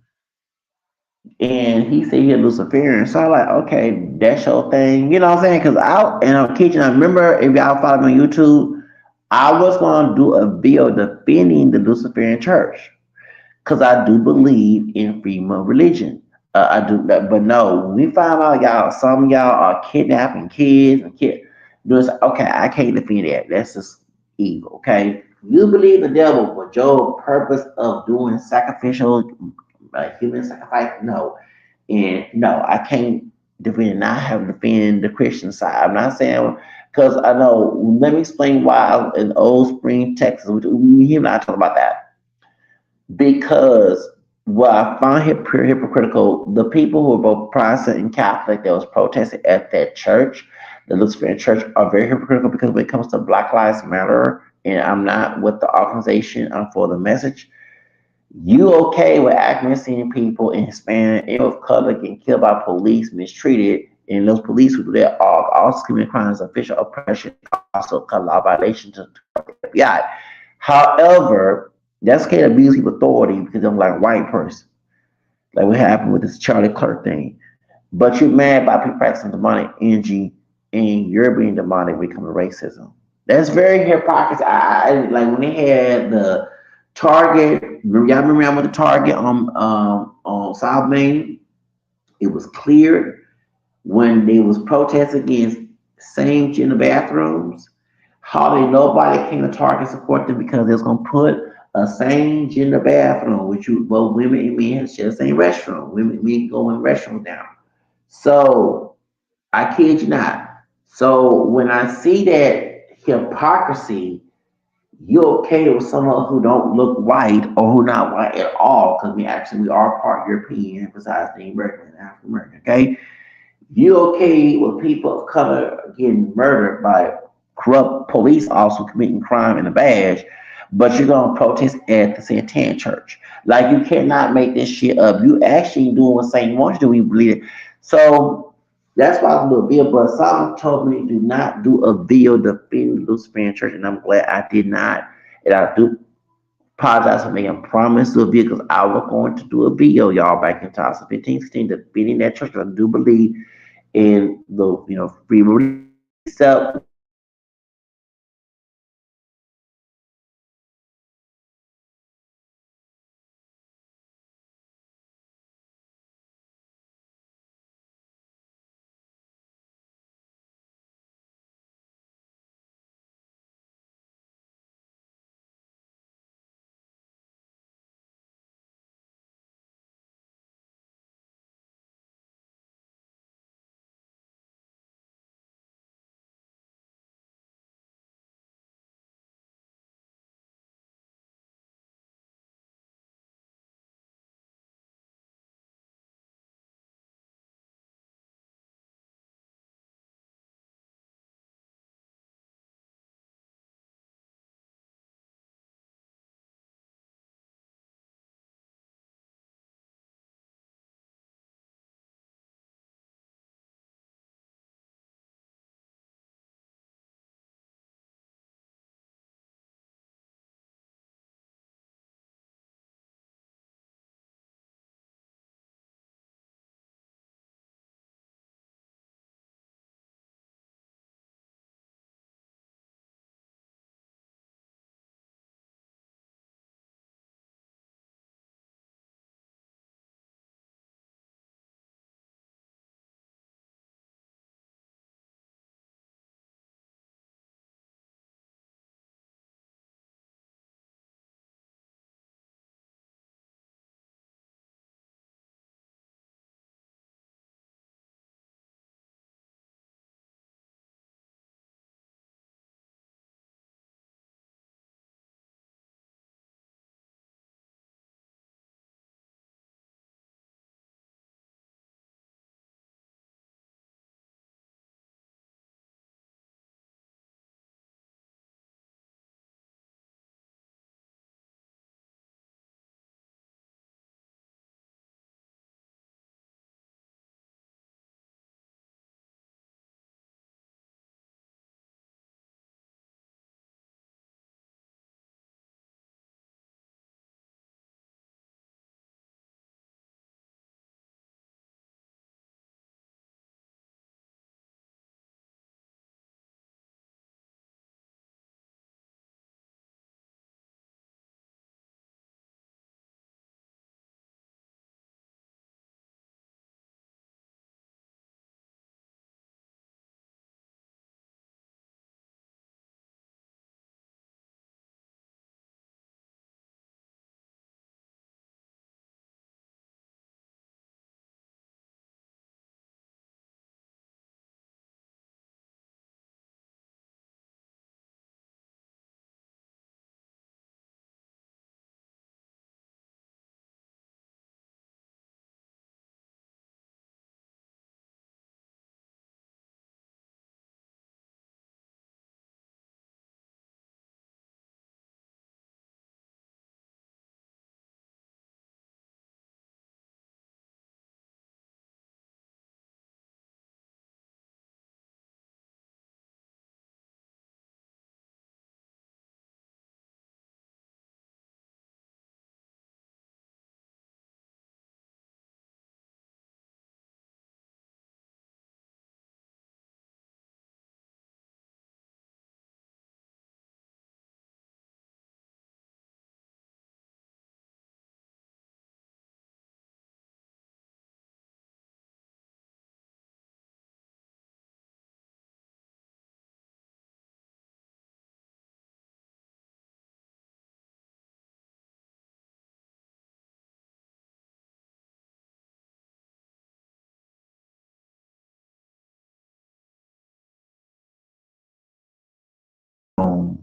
and he said he a Luciferian. So I'm like, okay, that's your thing. You know what I'm saying? Because I'm kitchen. I remember if y'all follow me on YouTube, I was gonna do a video defending the Luciferian Church because I do believe in freedom of religion. I do that, but no, we find out some of y'all are kidnapping kids and kids. Okay, I can't defend that. That's just evil. Okay, you believe the devil, but your purpose of doing sacrificial, human sacrifice, no, and no, I can't defend. I have to defend the Christian side. I'm not saying because I know. Let me explain why in Old Spring, Texas. We hear not talk about that because what I found hypocritical, the people who were both Protestant and Catholic that was protesting at that church, the Luciferian Church, are very hypocritical because when it comes to Black Lives Matter, and I'm not with the organization, I'm for the message. You okay with accuracy people in Hispanic and of color getting killed by police, mistreated, And those police who do that are also committing crimes of official oppression, also a law violation to the FBI. However, that's can't abuse people's authority because I'm like a white person, like what happened with this Charlie Clerk thing. But you're mad by people practicing demonic energy and you're being demonic becoming racism. That's very hypocrisy. Like when they had the Target. Y'all remember I went to Target on South Main. It was cleared when they was protesting against same gender bathrooms. Hardly nobody came to Target support them because they was gonna put a same gender bathroom, which you both women and men share the same restroom. Women and men go in restrooms now. So I kid you not. So when I see that hypocrisy, you're okay with someone who don't look white or who not white at all, because we are part European besides being American, African American. Okay, you okay with people of color getting murdered by corrupt police officers committing crime in a badge, but you're gonna protest at the Santan Church. Like you cannot make this shit up. You actually doing what Saint wants you to do. We believe it. So that's why I do a video. But someone told me do not do a video defending Lucifer Church, and I'm glad I did not. And I do apologize for making a promise to a video because I was going to do a video, y'all, back in 2015, 16, defending that church. I do believe in the free release itself. We have to have freedom of religion. But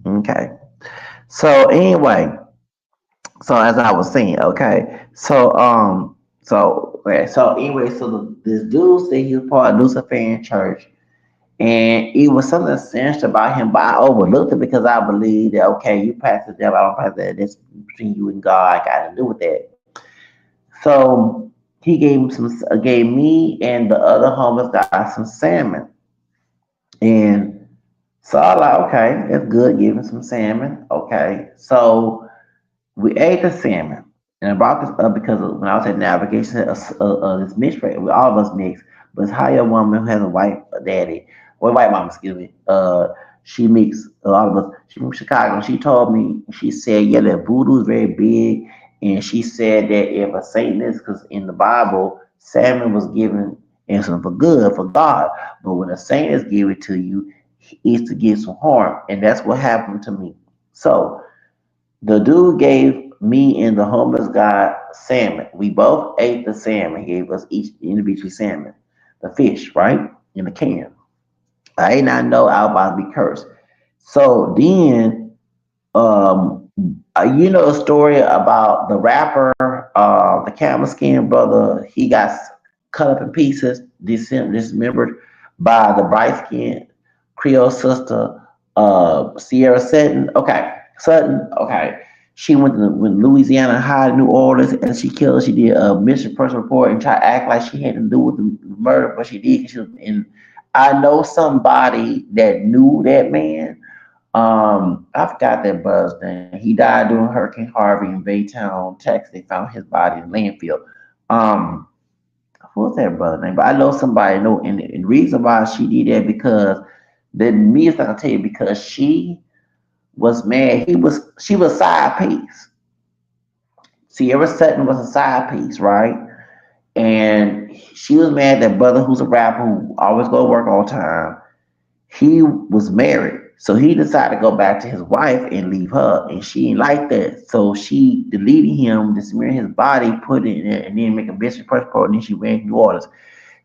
Okay. So anyway, so as I was saying, okay. So anyway, so this dude said he was part of Luciferian church, and it was something sinister about him, but I overlooked it because I believe that okay, you pass the devil, I don't pass that. That's between you and God. I got to do with that. So he gave me and the other homeless guy some salmon, and so I was like, okay, that's good. Give him some salmon. Okay, so we ate the salmon, and I brought this up because when I was at navigation, this mixed rate, all of us mixed, but it's how a woman who has a white daddy, or white mom, excuse me, she mixed a lot of us. She's from Chicago. She told me, she said, yeah, that voodoo is very big, and she said that if a Satanist, because in the Bible, salmon was given and some for good for God, but when a Satanist give it to you, it's to get some harm, and that's what happened to me. So the dude gave me and the homeless guy salmon. We both ate the salmon. He gave us each individual salmon, the fish, right? In the can. I did not know I was about to be cursed. So then, um, you know the story about the rapper, the camel skin brother. He got cut up in pieces, dismembered by the bright skinned Creole sister, Sierra Sutton. Okay, Sutton. Okay, she went to Louisiana High, New Orleans, and she killed. She did a missing person report and tried to act like she had to do with the murder, but she did. She was in. I know somebody that knew that man. I forgot that brother's name. He died during Hurricane Harvey in Baytown, Texas. They found his body in landfill. Um, what's that brother's name? But I know somebody know, and the reason why she did that because the me is not gonna tell you because she was mad. She was side piece. Sierra Sutton was a side piece, right? And she was mad that brother who's a rapper who always go to work all the time. He was married. So he decided to go back to his wife and leave her. And she didn't like that. So she deleted him, dismembered his body, put it in there, and then make a business press report. And then she ran to New Orleans.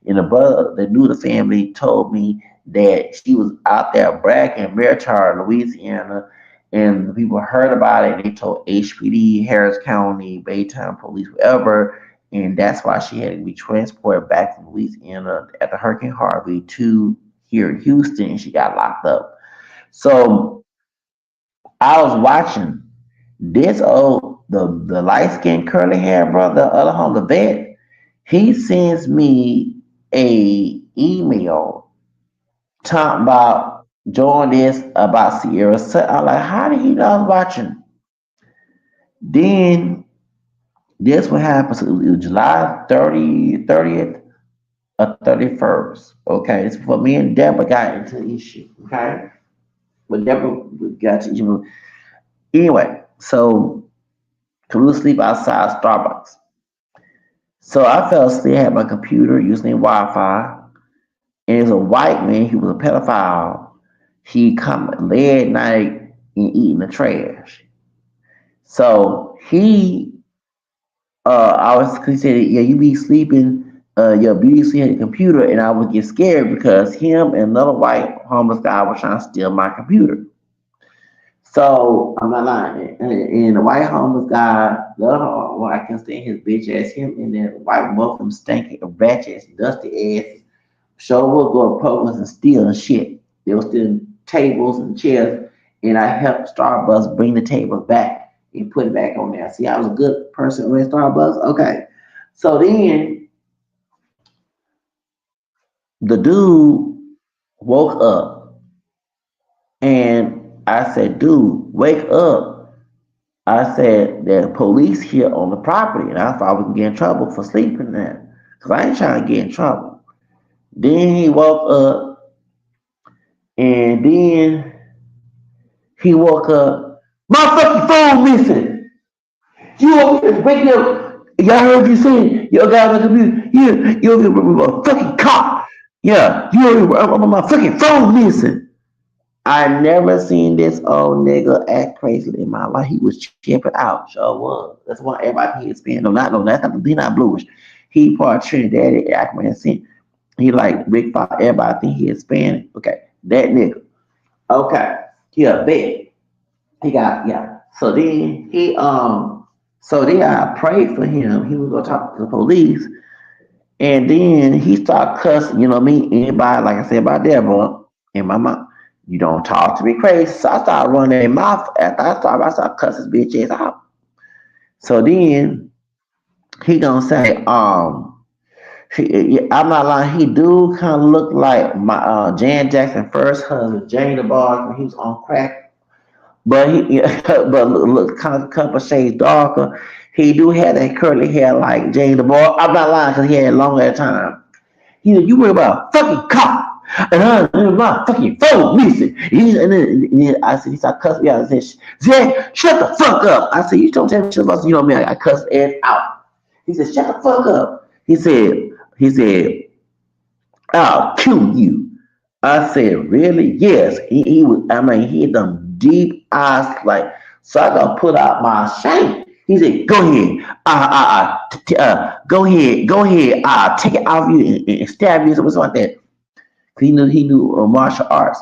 And the brother that knew the family told me that she was out there bragging in Meritar, Louisiana, and the people heard about it. And they told HPD, Harris County, Baytown Police, whatever, and that's why she had to be transported back from Louisiana after Hurricane Harvey to here in Houston, and she got locked up. So I was watching this old the light skinned curly hair brother, the other home, the vet. He sends me a email talking about doing this about Sierra. So I'm like, how did he know I was watching? Then this what happened. So it was July 30th or 31st. Okay, it's for me and Deborah got into the issue. Okay, but Deborah got to issue. Anyway, so we was sleep outside Starbucks. So I fell asleep, had my computer using Wi-Fi, and it was a white man. He was a pedophile. He come late at night and eating the trash. So he said, yeah, you be sleeping, your beauty sleep at the computer, and I would get scared because him and another white homeless guy were trying to steal my computer. So I'm not lying. And the white homeless guy, the other well, I can stand his bitch ass, him and that white both of them stinking, ratchet ass, dusty ass. Sure will go to programs and steal and shit. They were stealing tables and chairs, and I helped Starbucks bring the tables back and put it back on there. See, I was a good person with Starbucks. Okay. So then the dude woke up and I said, dude, wake up. I said, there's police here on the property, and I thought we could get in trouble for sleeping there. Because I ain't trying to get in trouble. Then he woke up, and then he woke up. My fucking phone missing. You over here waking up. Y'all heard you saying, yo, guys on the computer. Yeah, you over here with a fucking cop. Yeah, you over here, my fucking phone missing. I never seen this old nigga act crazy in my life. He was chipping out, sure was. That's why everybody think he's Spanish. No, that's not, he not bluish. He part Trinidad, African. He like Rick Fox. Everybody think he Hispanic. Okay, that nigga. Okay. He a vet. He got yeah. So then I prayed for him. He was gonna talk to the police, and then he started cussing. You know me, anybody like I said about Deborah and my mom. You don't talk to me crazy. So I started running their mouth after I started cussing his bitch ass out. So then he gonna say, yeah, I'm not lying. He do kind of look like my Jan Jackson first husband, Jane the Bar, when he was on crack. But he, but look kind of a couple shades darker. He do have that curly hair like Jane the Bar. I'm not lying because he had it long at a time. He said, you worry about a fucking cop. And I'm my fucking phone missing. And then I said, he started cussing me out. I said, Zach, shut the fuck up. I said, you don't tell me shit about you know me. I cussed ass out. He said, shut the fuck up. He said, I'll kill you. I said, really? Yes. He was, I mean, he had them deep eyes like, so I gotta put out my shank. He said, go ahead. Go ahead. I'll take it off you and stab you or something like that. He knew martial arts.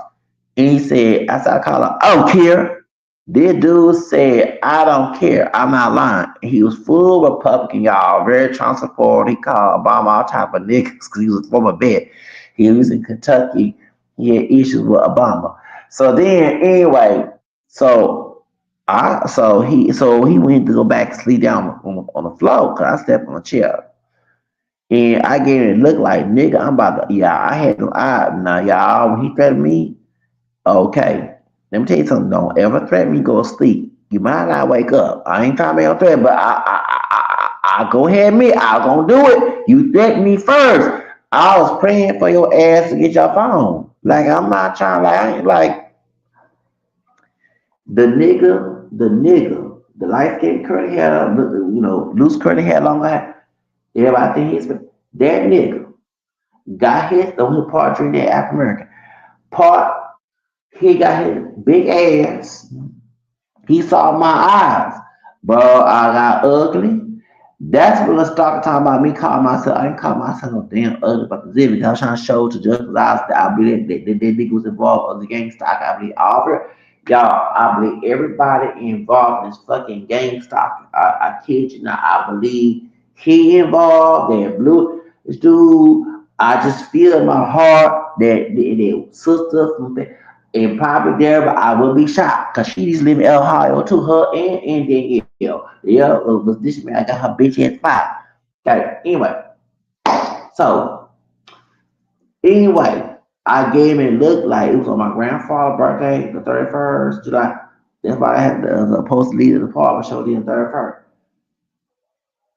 And he said, as I call him, I don't care. This dude said, I don't care. I'm not lying. He was full Republican, y'all. Very Trump supporter. He called Obama all type of niggas because he was from a vet. He was in Kentucky. He had issues with Obama. So then, anyway, so he went to go back and sleep down on the floor because I stepped on a chair. And I gave it a look like, nigga, I'm about to, yeah, I had no eye. Now, y'all, when he threatened me, okay, let me tell you something. Don't ever threaten me, go to sleep. You might not wake up. I ain't trying to be on threat, but I go ahead and me. I'm going to do it. You threatened me first. I was praying for your ass to get your phone. Like, I'm not trying, like, I ain't like the light skinned curly hair, loose curly hair, long hair. Everybody think he's that nigga got his on his part during that African American part. He got his big ass. He saw my eyes, bro. I got ugly. That's when I started talking about me calling myself. I ain't calling myself no damn ugly, but the Zimmy. I was trying to show to just I believe that nigga was involved in the gang stock. I believe Aubrey. Y'all, I believe everybody involved in this fucking gang stock. I kid you not. I believe he involved. That blue this dude. I just feel in my heart that sister from and probably there, but I will be shocked because she just live in Ohio too. Her and Danielle. Yeah, was this man? I got her bitch ass five. Okay. So anyway, I gave him a look like it was on my grandfather's birthday, the 31st July. That's why I had the post leader of the park show the 31st.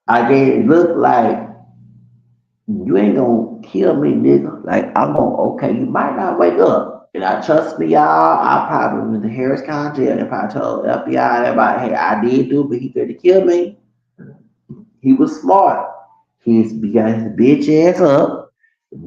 I gave it look like you ain't gonna kill me, nigga. Like I'm gonna okay, you might not wake up. And I trust me, y'all. I probably went to Harris County jail and probably told FBI and everybody, hey, I did do, but he tried to kill me. He was smart. He got his bitch ass up.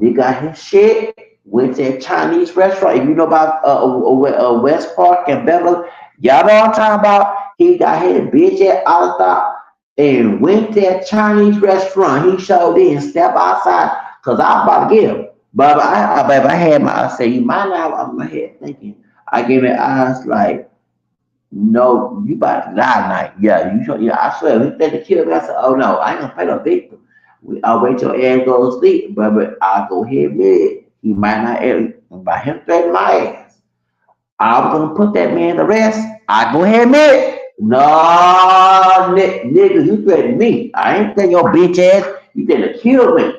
He got his shit. Went to a Chinese restaurant. If you know about West Park and Beverly, y'all know what I'm talking about. He got his bitch ass out of the and went to a Chinese restaurant. He showed in, step outside, cause I was about to get him. But I had my, I said, you might not, I'm my head thinking. I gave it eyes like, no, you about to die tonight. Yeah, you sure, yeah, I swear, if they to kill me, I said, oh no, I ain't gonna play no victim. I'll wait till ass go to sleep, but I'll go ahead with it. He might not, by him threatening my ass. I was gonna put that man to rest. I go ahead and admit it. No, nigga, you threatened me. I ain't threatening your bitch ass. You didn't kill me.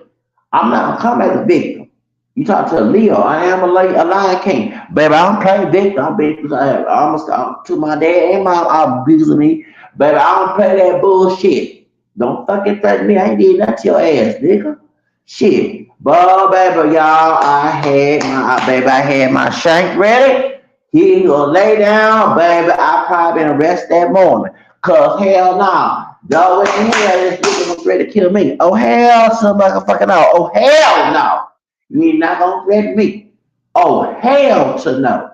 I'm not gonna come as a victim. You talk to Leo. I am a lion king, baby. I don't play victim. I'm victim. I almost to my dad and mom are abusing me, baby. I don't play that bullshit. Don't fucking threaten me. I ain't did nothing to your ass, nigga. Shit. But baby, y'all, I had my shank ready. He gonna lay down, baby. I probably been arrested that morning. Cause hell no. No, what the hell this nigga was ready to kill me. Oh hell, somebody fucking no. Oh hell no. You ain't not gonna threaten me. Oh hell to no.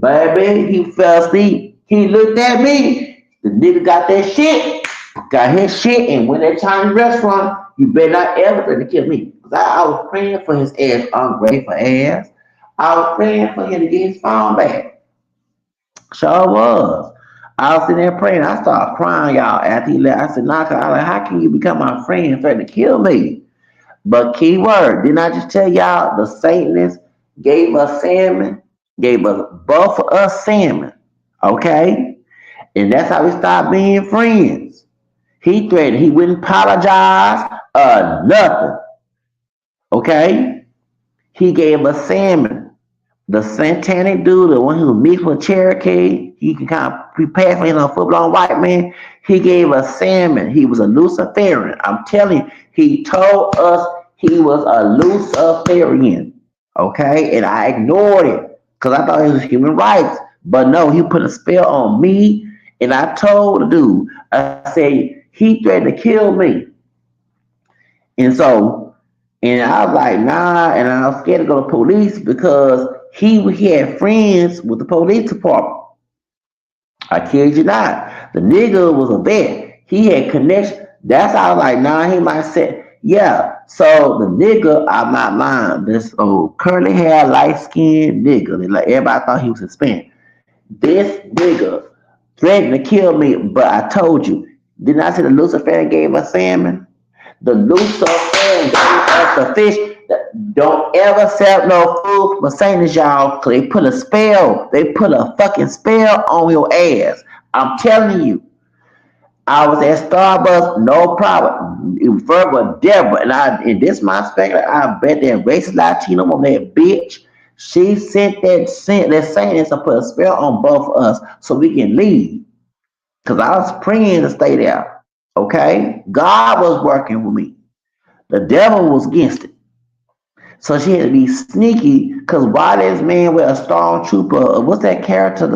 Baby, he fell asleep. He looked at me. The nigga got that shit, got his shit, and went to that Chinese restaurant. You better not ever try to kill me. Cause I was praying for his ass, ungrateful ass. I was praying for him to get his phone back. Sure was. I was sitting there praying. I started crying, y'all, after he left. I said, nah, 'cause I like, how can you become my friend and threaten to kill me? But key word, didn't I just tell y'all the Satanists gave us salmon, gave us both of us salmon, okay? And that's how we stopped being friends. He threatened, he wouldn't apologize, nothing, okay? He gave us salmon. The satanic dude, the one who mixed with Cherokee, he can kind of prepare for a full blown white man. He gave us salmon. He was a Luciferian. I'm telling you, he told us he was a Luciferian. Okay, and I ignored it because I thought it was human rights. But no, he put a spell on me, and I told the dude, I said he threatened to kill me, and so and I was like, nah, and I was scared to go to police because he had friends with the police department. I kid you not. The nigga was a vet. He had connection. That's how I was like, nah, he might say, yeah. So the nigga, I'm not lying. This old curly hair, light skinned nigga. Like everybody thought he was Hispanic. This nigga threatened to kill me, but I told you. Didn't I say the Lucifer gave us salmon? The Lucifer gave us the fish. Don't ever sell no food from Satan's, y'all, because they put a spell. They put a fucking spell on your ass. I'm telling you. I was at Starbucks, no problem. It was with Deborah, and this my speculator. I bet that racist Latino woman, that bitch, she that Satan to put a spell on both of us so we can leave. Cause I was praying to stay there. Okay, God was working with me. The devil was against it. So she had to be sneaky because why this man with a stormtrooper, what's that character?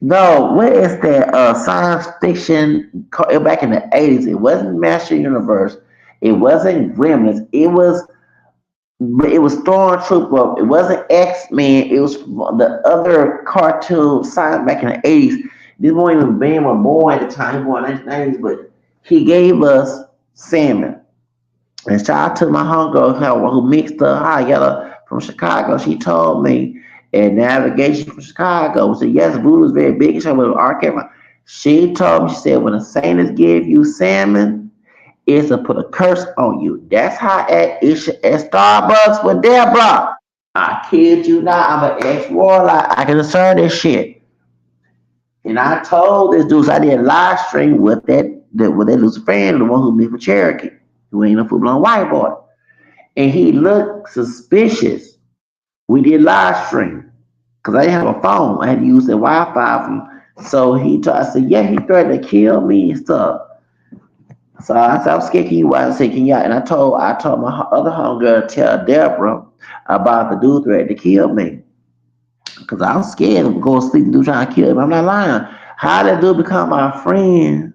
No, what is that science fiction back in the 80s? It wasn't Master Universe. It wasn't Gremlins. It was Stormtrooper. It wasn't X-Men. It was the other cartoon science back in the 80s. This wasn't even Ben was born at the time. He was born in the 1990s, but he gave us salmon. And shout out to my homegirl who mixed the high yellow from Chicago. She told me in navigation from Chicago, said yes, voodoo is very big. She with arcade. She told me, she said, when the saints give you salmon, it's to put a curse on you. That's how at Starbucks with Deborah. I kid you not, I'm an ex-warlock. I can discern this shit. And I told this dude, so I did a live stream with that Luciferian, the one who live for Cherokee, who ain't a full blown white boy. And he looked suspicious. We did live stream because I didn't have a phone. I had to use the Wi-Fi. So I said, yeah, he threatened to kill me and stuff. So I said, I'm scared. Can you watch? I said, can you? And I told my other homegirl to tell Deborah about the dude threatened to kill me because I was scared of going to sleep and dude trying to kill me. I'm not lying. How did dude become my friend?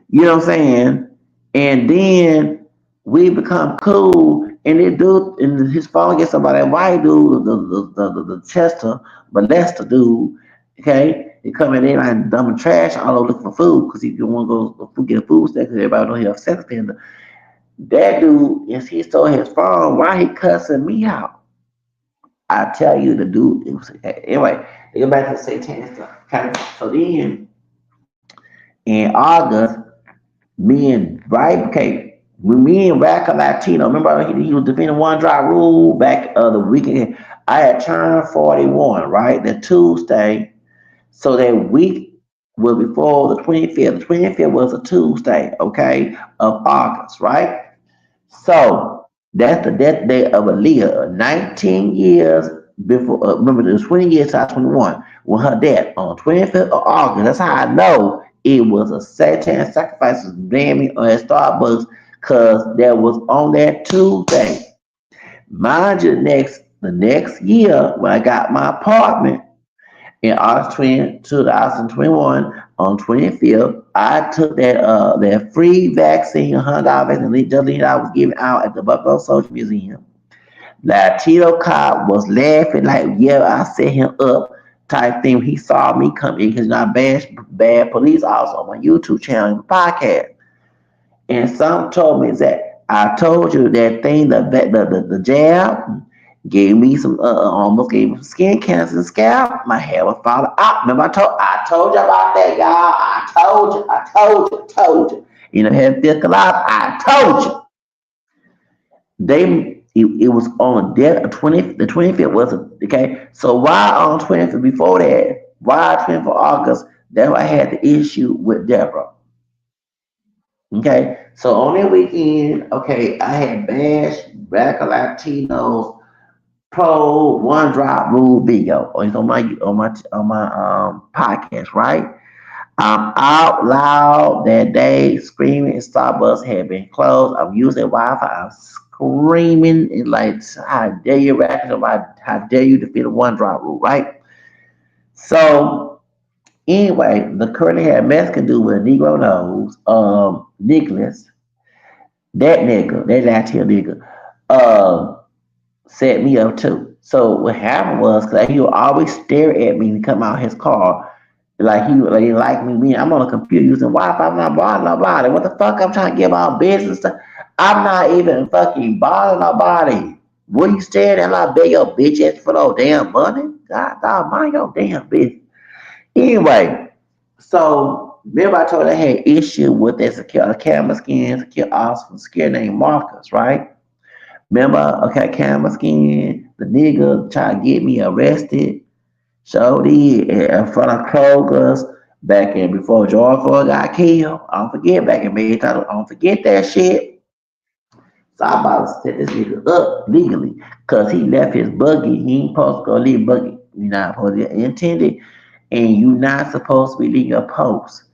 You know what I'm saying? And then we become cool. And it dude, and his phone gets somebody that white dude, the Chester, molester dude. Okay, he come in there like dumping trash all over looking for food because he didn't want to go get a food stack because everybody know he a sex offender. That dude, if he stole his phone, why he cussing me out? I tell you, the dude. It was, anyway, they go back to the satanic stuff. Okay, so then in August, me and right, okay, when me and Radical Latino, remember he was defending one drop rule back the weekend. I had turned 41, right? The Tuesday. So that week was before the 25th. The 25th was a Tuesday, okay, of August, right? So that's the death day of Aaliyah, 19 years before, remember, it was 20 years to 21 when her death on 25th of August. That's how I know it was a Satan sacrifice damn on at Starbucks because that was on that Tuesday. Mind you, the next year when I got my apartment, in August 20, 2021, on 25th, I took that free vaccine, $100 vaccine I was giving out at the Buffalo Social Museum. Latino cop was laughing like, yeah, I set him up type thing. He saw me come in because not bad police officer on my YouTube channel and podcast. And some told me that I told you that thing, the jab, Gave me some, almost gave me some skin cancer and scalp. My hair was falling out. Remember, I told you about that, y'all. I told you. You know, had thick alive. I told you. It was on death 20, the 25th was okay. So why on 20th before that? Why 20th of August? That's why I had the issue with Deborah. Okay, so on that weekend, okay, I had Bash, Black Latinos, Pro, One Drop Rule video on my podcast, right? I'm out loud that day screaming. Starbucks had been closed. I'm using Wi-Fi. I'm screaming and like, how dare you, rapping about how dare you defeat a one drop rule, right? So anyway, the currently had Mexican dude with a Negro nose, Nicholas, that nigga, that Latino nigga, um, set me up too. So what happened was, cause he would always stare at me and come out his car like he like, he like me. I'm on a computer using Wi-Fi. I'm not bothering nobody. What the fuck? I'm trying to get my business. I'm not even fucking bothering nobody. What you staring at? I beg your bitch ass for no damn money. God, mind your damn business. Anyway, so remember I told you I had issue with that secure camera skin, secure awesome secure named Marcus, right? Remember, okay, camera skin, the nigga trying to get me arrested. So did in front of Kroger's back in before George Floyd got killed. I don't forget back in May. I don't forget that shit. So I'm about to set this nigga up legally because he left his buggy. He ain't supposed to go leave buggy. You're not supposed to intended, and you not supposed to be leaving your post.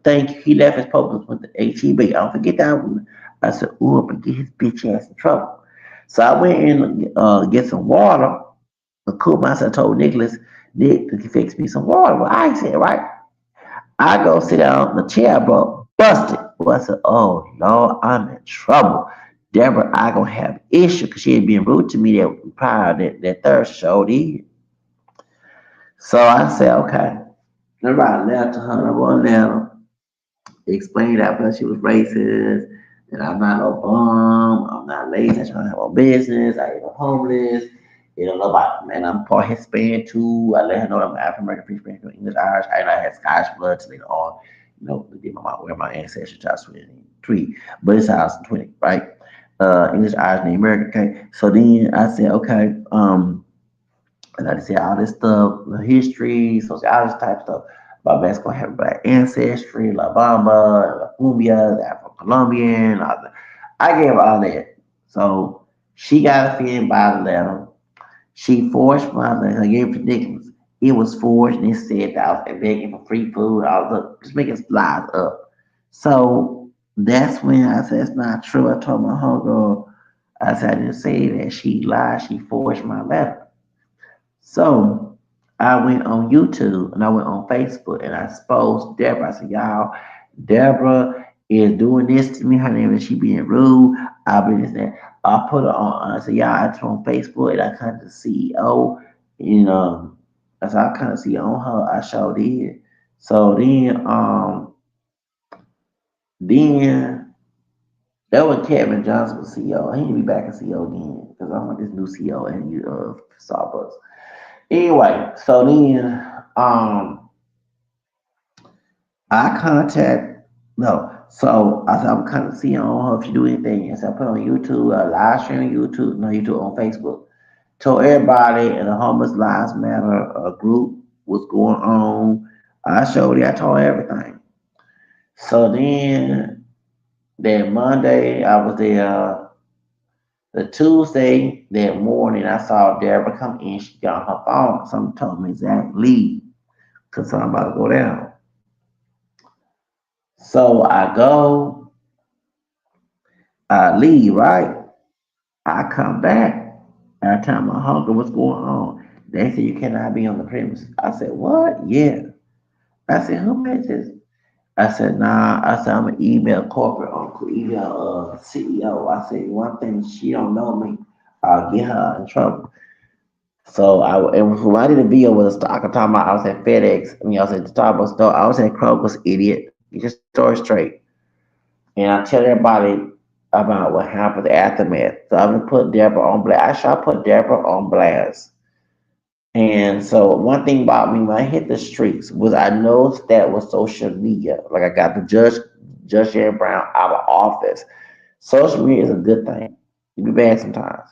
Thank you. He left his post with the HEB. I don't forget that one. I said, ooh, I'm gonna get his bitch ass in trouble. So I went in get some water. But cool myself told Nicholas, Nick, could you fix me some water? Well, I said, right. I go sit down in the chair, bro, busted. Well, I said, oh, Lord, I'm in trouble. Deborah, I gonna have issue because she had been rude to me that prior that third show did. So I said, okay. Remember I left to her, I wrote down, explained that because she was racist, and I'm not no bum, I'm not lazy, I don't have no business, I ain't no homeless, you know, nobody, man, I'm part Hispanic too. I let her know I'm African American, Free Spanish, English, Irish, I know I had Scottish blood till later on, you know, to get where my ancestors are 23, but it's 2020, right? English, Irish, and American, okay? So then I said, okay, and I just said all this stuff, the history, sociology type stuff about Mexico having black ancestry, La Bamba, La Cumbia, the Afro Colombian. I gave her all that. So she got offended by the letter. She forged my letter. I gave it to Nicholas. It was forged and it said that I was begging for free food. I was just making lies up. So that's when I said it's not true. I told my homegirl, I said I didn't say that. She lied. She forged my letter. So I went on YouTube and I went on Facebook and I exposed Deborah. I said, y'all, Deborah is doing this to me. Her name is she being rude. I been this that. I put her on. I said, y'all, I told on Facebook and I kind of the CEO. You know, as I kind of see on her, I showed it. So then that was Kevin Johnson was CEO. He need to be back as CEO again because I want this new CEO and you Starbucks. Anyway, so then I contact no. So I said I'm kind of seeing on her if you do anything. And so I put on YouTube, live stream on YouTube, no YouTube on Facebook. Told everybody in the Homeless Lives Matter group what's going on. I showed it. I told everything. So then that Monday I was there. The Tuesday that morning I saw Deborah come in. She got on her phone. Someone told me exactly leave because I'm about to go down. So I go, I leave, right? I come back. And I tell my uncle what's going on. They said you cannot be on the premises. I said, what? Yeah. I said, who made this? I said, nah. I said, I'm gonna email corporate uncle, email CEO. I said, one thing, she don't know me. I'll get her in trouble. So and who I did a video with a stock. I'm talking about I was at FedEx. I mean, I was at the Starbucks store. I was at Kroger's, idiot. Get your story straight. And I tell everybody about what happened, the aftermath. So I'm gonna put Deborah on blast. I shall put Deborah on blast. And so one thing about me when I hit the streets was I noticed that with social media, like I got the Judge Jerry Brown out of office. Social media is a good thing. It be bad sometimes.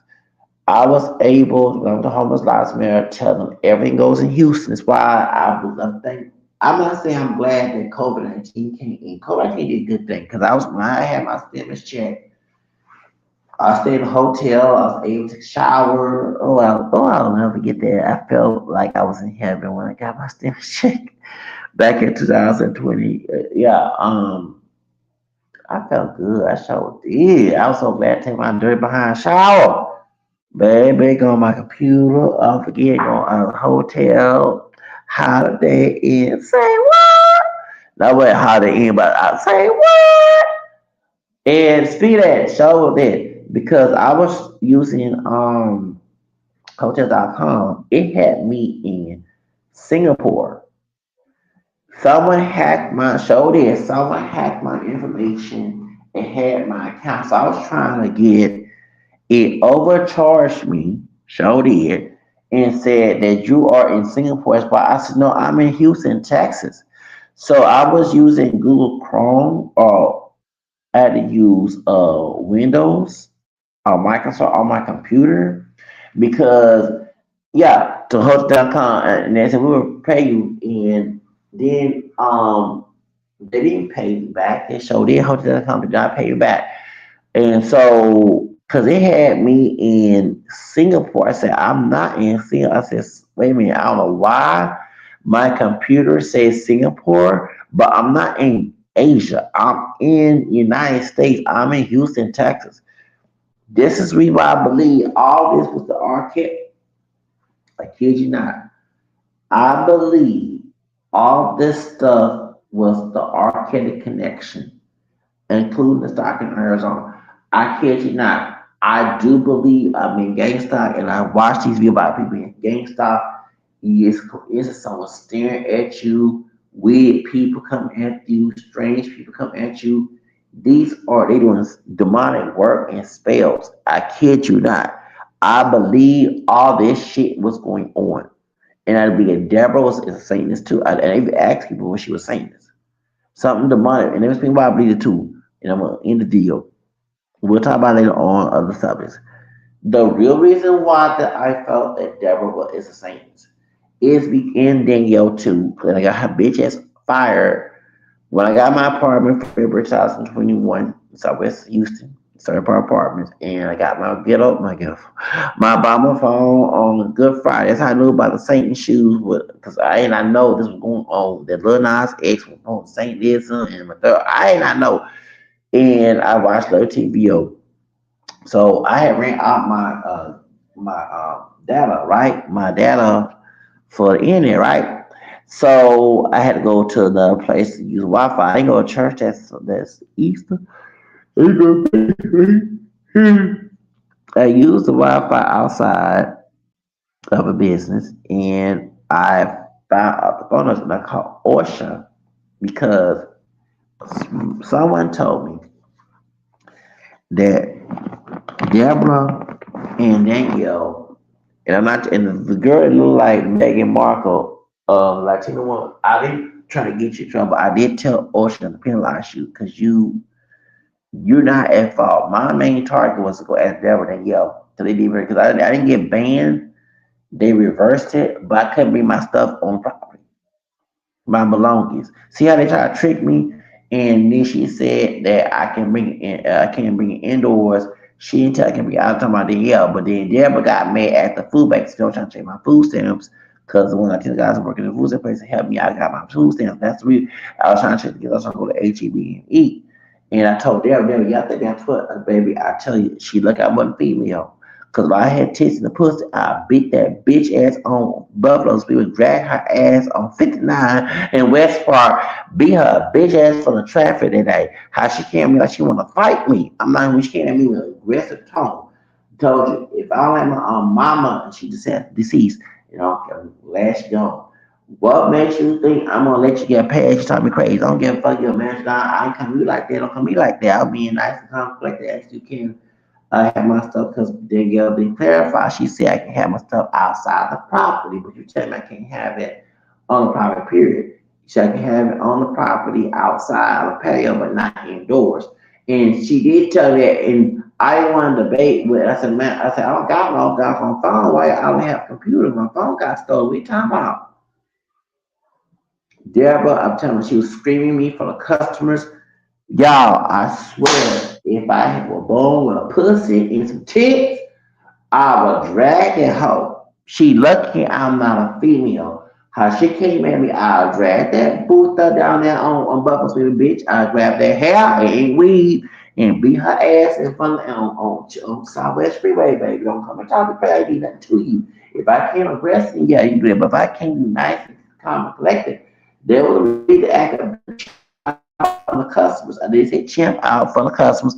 I was able, when I was the homeless lives mayor, tell them everything goes in Houston. That's why I'm thinking. I'm not saying I'm glad that COVID-19 came in. COVID-19 did a good thing because I was when I had my stimulus check. I stayed in a hotel. I was able to shower. I'll never forget that. I felt like I was in heaven when I got my stimulus check back in 2020. Yeah, I felt good. I sure did. I was so glad to take my dirty behind shower. Baby, go on my computer. I forget, go on a hotel, Holiday Inn. Say what? That wasn't Holiday Inn, but I say what? And speak that, show that because I was using Hotel.com. It had me in Singapore. Someone hacked my show this. Someone hacked my information and had my account. So I was trying to get it overcharged me, showed it, and said that you are in Singapore. That's why I said, no, I'm in Houston, Texas. So I was using Google Chrome or I had to use Windows or Microsoft on my computer because yeah, to host.com and they said we will pay you and then they didn't pay me back. They showed their host.com did not pay you back. And so, because it had me in Singapore, I said, I'm not in Singapore. I said, wait a minute, I don't know why my computer says Singapore, but I'm not in Asia. I'm in United States. I'm in Houston, Texas. This is reason why I believe all this was the architect. I kid you not. I believe all this stuff was the archaic connection including the stock in Arizona. I kid you not. I do believe I'm in GameStop, and I watch these videos about people in GameStop. Is someone staring at you? Weird people come at you. Strange people come at you. These are they doing demonic work and spells. I kid you not. I believe all this shit was going on, and I believe Deborah was a Satanist too. And I even asked people when she was saying this something demonic, and there's people I believe it too. And I'm gonna end the deal. We'll talk about it later on other subjects. The real reason why that I felt that Deborah is a saint is in Danielle too. And I got her bitch ass fired when I got my apartment February 2021 in Southwest Houston. Started for apartments, and I got my Obama phone on Good Friday. That's how I knew about the Saint shoes, because I know this was going on. That Lil Nas X was on Saint this and my third. I did not know, and I watched the TVO. So I had ran out my data, right? My data for the internet, right? So I had to go to the place to use Wi-Fi. I didn't go to church. That's Easter. I used the Wi-Fi outside of a business, and I found out the phone number. And I called OSHA because someone told me that Deborah and Danielle, and I'm not, and the girl that looked like Meghan Markle, Latino woman. I didn't try to get you in trouble. I did tell OSHA to penalize you because you're not at fault. My main target was to go at Deborah Danielle because they did because I didn't get banned. They reversed it, but I couldn't bring my stuff on property, my belongings. See how they try to trick me? And then she said that I can bring it in, I can't bring it indoors. She didn't tell I can bring it out. I'm talking about Danielle, but then Deborah got mad at the food bank. Still trying to take my food stamps because when I tell the guys working in the food stamp place to help me, I got my food stamps. That's the reason I was trying to check to get. I was trying to go to HEB and eat. And I told Deborah, y'all think that's what, baby? I tell you, she look, I wasn't female. Cause if I had tits in the pussy, I beat that bitch ass on Buffalo Speed, would drag her ass on 59 in West Park, beat her bitch ass for the traffic today. How she came at me like she wanna fight me. I'm not even she came at me with an aggressive tone. Told you if I don't have my mama and she just deceased, last gone. What makes you think I'm gonna let you get past? You talk me crazy. Don't give a fuck your man. I ain't come to you like that. Don't come to me like that. I'll be nice and calm, collected as you can. I have my stuff because the girl didn't clarify. She said I can have my stuff outside the property, but you tell me I can't have it on the property, period. She said I can have it on the property outside the patio, but not indoors. And she did tell me that, and I didn't want to debate with. I said, man, I said I don't got no doggone phone. Why I don't have a computer? My phone got stolen. What you talking about? Deborah, I'm telling you, she was screaming me for the customers. Y'all, I swear, if I were born with a pussy and some tits, I would drag that hoe. She lucky I'm not a female. How she came at me, I'll drag that booster down there on Buffalo Street, bitch. I'll grab that hair and weave and beat her ass in front of on Southwest Freeway, baby. Don't come and talk to me. I do nothing to you. If I can't aggress you, yeah, you can do it. But if I can't be nice and calm and collected, there was a reason to act a on the customers. I did say champ out for the customers.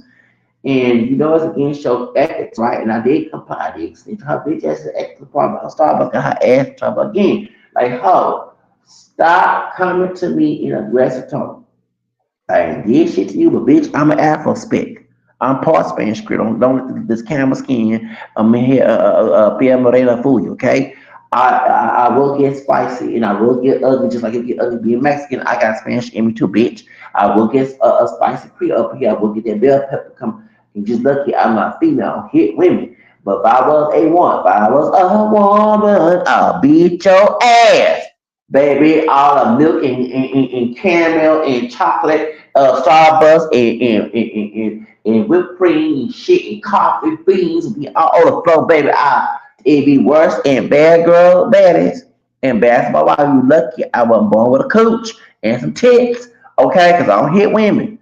And you know, it's against your ethics, right? And I did comply. I did extend her bitch ass to the ethics department of Starbucks, got her ass in trouble again. Like, ho, stop coming to me in aggressive tone. I ain't did shit to you, but bitch, I'm an Afro spec. I'm part Spanish script. Don't let this camera skin. I'm here, Pierre Morena fool you, okay? I will get spicy and I will get ugly, just like if you get ugly being Mexican. I got Spanish in me too, bitch. I will get a spicy Creole up here. I will get that bell pepper come. And just lucky I'm not female. I don't hit women. But if I was a one, if I was a woman, I'll beat your ass. Baby, all the milk and caramel and chocolate, Starbucks and whipped cream and shit and coffee beans be all over the floor, baby. It'd be worse and bad girl baddies and basketball. While you lucky, I wasn't born with a cooch and some tits, okay? Because I don't hit women.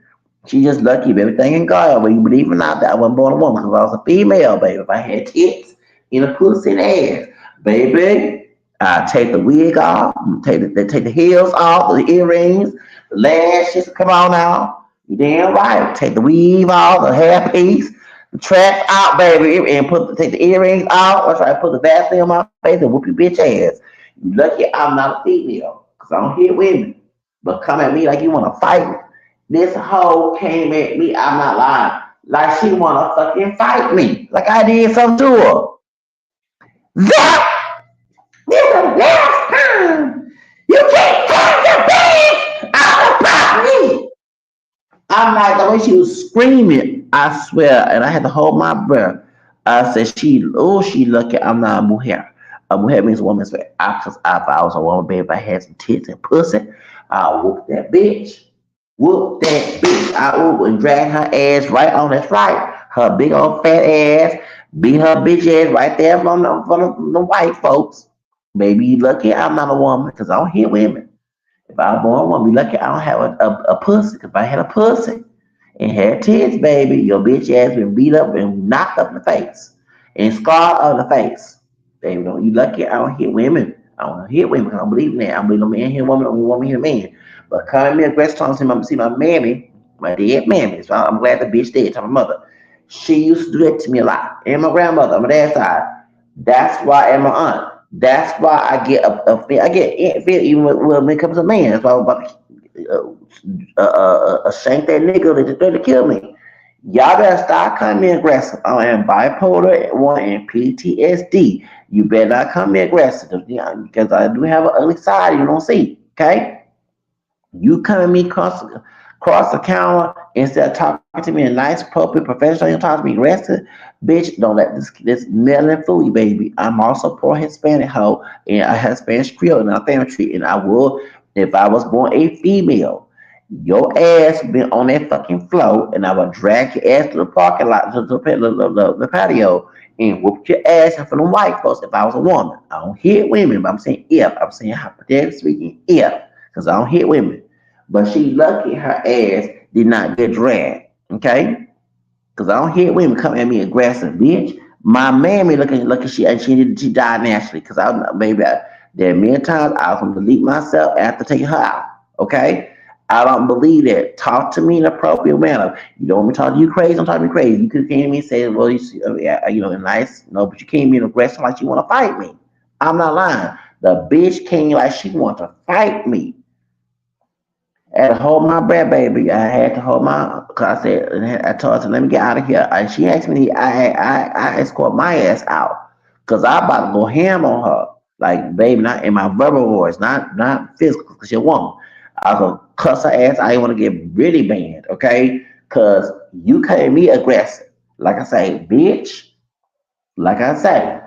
She just lucky if everything in God, whether you believe it or not, that I wasn't born a woman because I was a female, baby. If I had tits in a pussy and ass, baby, I take the wig off, take the heels off, the earrings, the lashes, come on now. You damn right. Take the weave off, the hair piece, the tracks out, baby, and take the earrings out. Or try to put the Vaseline on my face and whoop your bitch ass. You lucky I'm not a female, because I don't hit women. But come at me like you want to fight. This hoe came at me, I'm not lying, like she wanna fucking fight me. Like I did something to her. That is the last time you can't have your things out about me. I'm like the way she was screaming, I swear, and I had to hold my breath. I said, she lucky I'm not a mujer. A mujer means a woman's face. Cause if I was a woman, baby, if I had some tits and pussy, I'll whoop that bitch. Whoop that bitch. I whoop and drag her ass right on. That's right. Her big old fat ass. Beat her bitch ass right there from the white folks. Baby, you lucky I'm not a woman because I don't hit women. If I was born a woman, be lucky I don't have a pussy. If I had a pussy and had tits, baby, your bitch ass been beat up and knocked up in the face and scarred on the face. Baby, don't you lucky I don't hit women. I don't hit women. I don't believe in that. I don't believe no man hit a woman, only woman hit a man. But coming me aggressive talking to see my mammy, my dead mammy. So I'm glad the bitch dead to my mother. She used to do that to me a lot. And my grandmother on my dad's side. That's why, and my aunt. That's why I get I get feel even when it comes to man. That's why I'm about to shank that nigga that tried to kill me. Y'all better start coming aggressive. I am bipolar one and PTSD. You better not come aggressive because I do have an ugly side you don't see. Okay, you come at me cross the counter instead of talking to me in a nice, appropriate, professional. You talk to me aggressive, bitch. Don't let this melon fool you, baby. I'm also pro Hispanic hoe, and I have Spanish Creole in our family tree, and I will if I was born a female. Your ass been on that fucking floor, and I would drag your ass to the parking lot, to the patio, and whoop your ass in front of white folks if I was a woman. I don't hit women, but I'm saying if. I'm saying hypothetically speaking, if. Because I don't hit women. But she lucky her ass did not get dragged. Okay? Because I don't hit women come at me aggressive, bitch. My mammy looking she died naturally. Because there are many times I was going to delete myself after taking her out. Okay? I don't believe that. Talk to me in an appropriate manner. You don't want me to talk to you crazy, don't talk to me crazy. You could came to me and say, well, yeah, nice. No, but you came in aggressive like you want to fight me. I'm not lying. The bitch came like she want to fight me. I had to hold my breath, baby. I had to hold my, cause I said, I told her, let me get out of here. And she asked me, I escort my ass out, cause I about to go ham on her, like baby, not in my verbal voice, not physical, cause she a woman. I was gonna cuss her ass. I didn't want to get really banned, okay? Cause you came me aggressive, like I say, bitch. Like I say,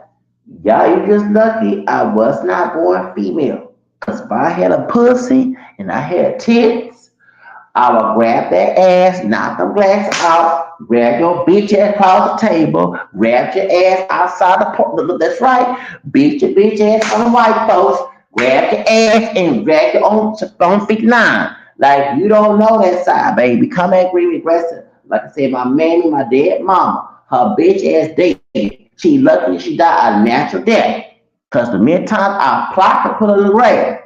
y'all, you just lucky I was not born female. Cause if I had a pussy and I had tits, I will grab that ass, knock them glasses out, grab your bitch ass across the table, grab your ass outside the porch. That's right. Beat your bitch ass on the white folks, grab your ass and drag your own feet line. Like you don't know that side, baby. Come at green aggressive. Like I said, my mammy, my dead mama, her bitch ass dead. She lucky she died a natural death. Cause the many times I plot to put her in the grave.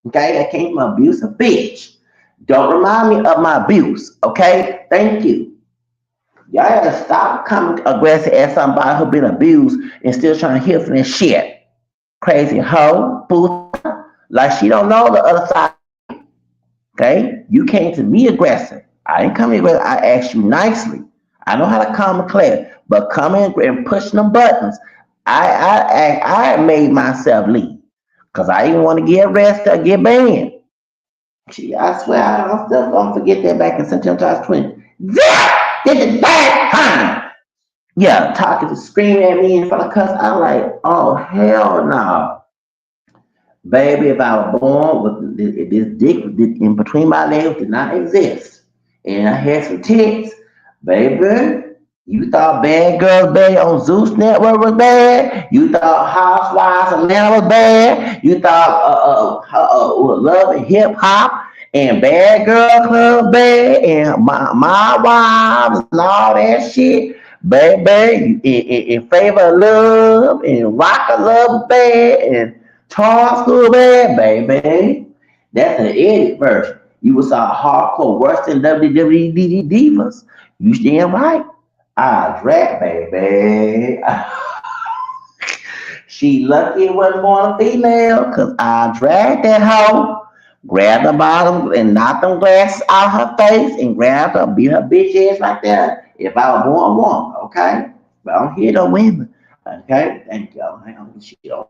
Okay, that came from abusive bitch. Don't remind me of my abuse. Okay, thank you. Y'all gotta stop coming aggressive at somebody who been abused and still trying to heal from this shit. Crazy hoe, fool. Like she don't know the other side. Okay, you came to me aggressive. I didn't come here aggressive. I asked you nicely. I know how to calm and clear, but coming and pushing them buttons, I made myself leave because I didn't want to get arrested or get banned. Gee, I swear I'm still gonna forget that back in September 2020. That is the bad time. Yeah, talking to screaming at me in front of cuss. I'm like, oh hell no. Baby, if I was born with this dick in between my legs did not exist. And I had some tits, baby. You thought Bad Girls Bad on Zeus Network was bad. You thought Housewives Atlanta was bad. You thought Love and Hip Hop and Bad Girl Club bad and my wives and all that shit. Baby, in favor of love and rock of love bad and Charles School bad, baby. That's an edit version. You was saw hardcore worse than WWE divas. You stand right. I drag, baby. She lucky it wasn't born a female, cause I dragged that hoe, grabbed the bottom and knocked them glasses out her face and grabbed her, beat her bitch ass like that. If I was born a woman, okay? But I don't hear no women. Okay, thank y'all. I don't she don't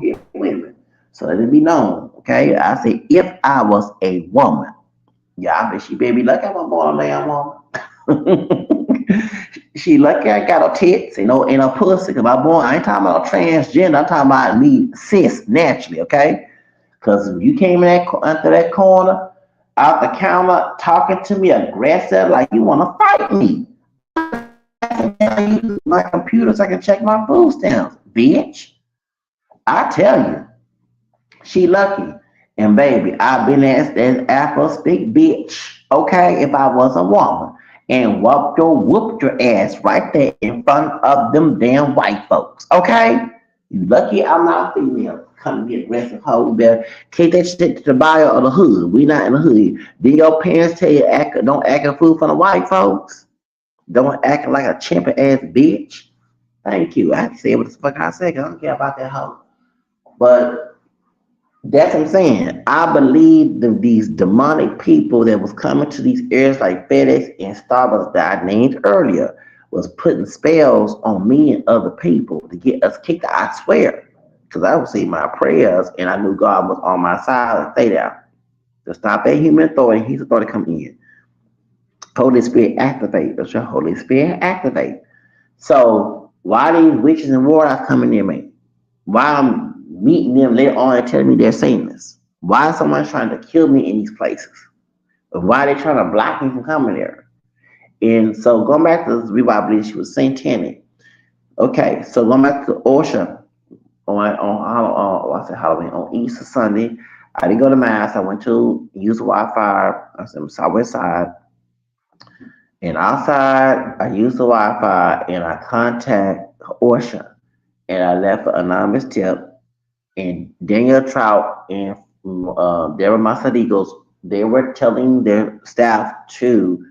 hear women. So let it be known, okay? I say if I was a woman. Yeah, I bet she baby lucky I was born a damn woman. She lucky I got her tits, and her pussy. Cause my boy, I ain't talking about transgender. I'm talking about me cis naturally, okay? Cause if you came in under that corner, out the counter, talking to me aggressive, like you want to fight me. I use my computer so I can check my food stamps, bitch. I tell you, she lucky. And baby, I've been as Apple speak bitch, okay, if I was a woman. And whooped your ass right there in front of them damn white folks, okay? You lucky I'm not a female. Come and get aggressive hoe. Better take that shit to the bio of the hood. We not in the hood. Did your parents tell you don't act a fool for the white folks? Don't act like a chimpy ass bitch. Thank you. I can say what the fuck I said 'cause I don't care about that hoe. But that's what I'm saying. I believe these demonic people that was coming to these areas like FedEx and Starbucks that I named earlier was putting spells on me and other people to get us kicked out. I swear. Because I would say my prayers and I knew God was on my side and stay there. To stop that human authority, his authority coming in. Holy Spirit activate. That's your Holy Spirit activate. So why these witches and warlocks coming near me? Why I'm meeting them later on and telling me they're Satanists? Why is someone trying to kill me in these places? Why are they trying to block me from coming there? And so going back to this revival, I believe she was satanic. Okay, so going back to Osha on I said Halloween on Easter Sunday, I didn't go to mass. I went to use Wi-Fi. I said Southwest Side, and outside I used the Wi-Fi and I contact Osha and I left an anonymous tip. And Daniel Trout and Deborah Masadigos, they were telling their staff to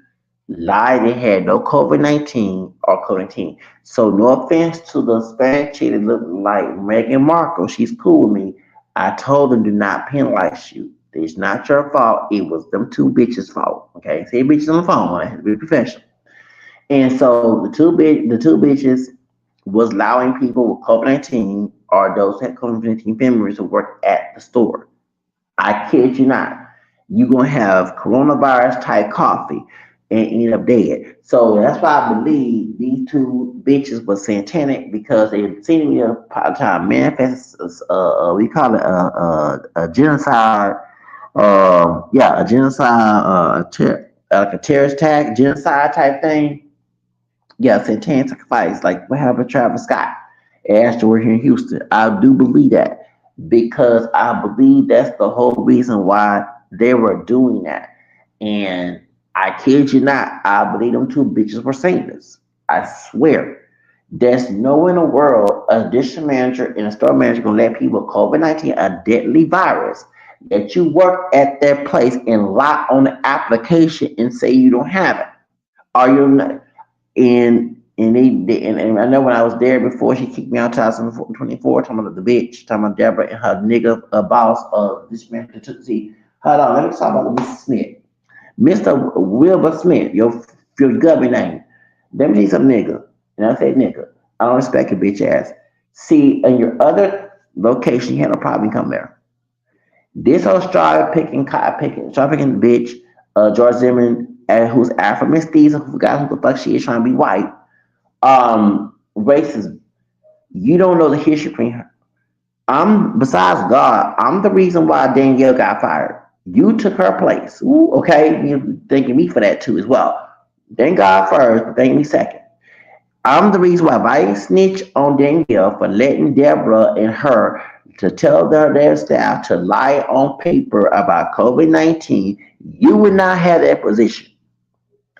lie they had no COVID-19 or COVID-19. So no offense to the Spanish chick that looked like Meghan Markle. She's cool with me. I told them do not penalize you. It's not your fault. It was them two bitches' fault. Okay, say bitches on the phone. I had to be professional. And so the two bitches was allowing people with COVID-19 or those that had COVID-19 members to work at the store. I kid you not. You're gonna have coronavirus type coffee and end up dead. So that's why I believe these two bitches were satanic because they seen me a part of time manifest. We call it a genocide. Yeah, a genocide, like a terrorist attack, genocide type thing. Yeah, satanic sacrifice, like what happened to Travis Scott and Astro here in Houston. I do believe that because I believe that's the whole reason why they were doing that. And I kid you not, I believe them two bitches were Satanists. I swear. There's no in the world a district manager and a store manager gonna let people with COVID-19, a deadly virus, that you work at their place and lie on the application and say you don't have it. Are you not? And I know when I was there before she kicked me out 2024, talking about the bitch, talking about Deborah and her nigga boss this man see. Hold on, let me talk about Mr. Smith. Mr. Wilbur Smith, your government name. Let me tell you some nigga. And I say nigga. I don't respect your bitch ass. See, in your other location, you had no problem come there. This whole straw picking bitch, George Zimmerman, who's Afro Miss Steves, who forgot who the fuck she is trying to be white. Racism. You don't know the history between her. Besides God, I'm the reason why Danielle got fired. You took her place. Ooh, okay, you thanking me for that too as well. Thank God first, but thank me second. I'm the reason why if I ain't snitch on Danielle for letting Deborah and her to tell their staff to lie on paper about COVID-19, you would not have that position.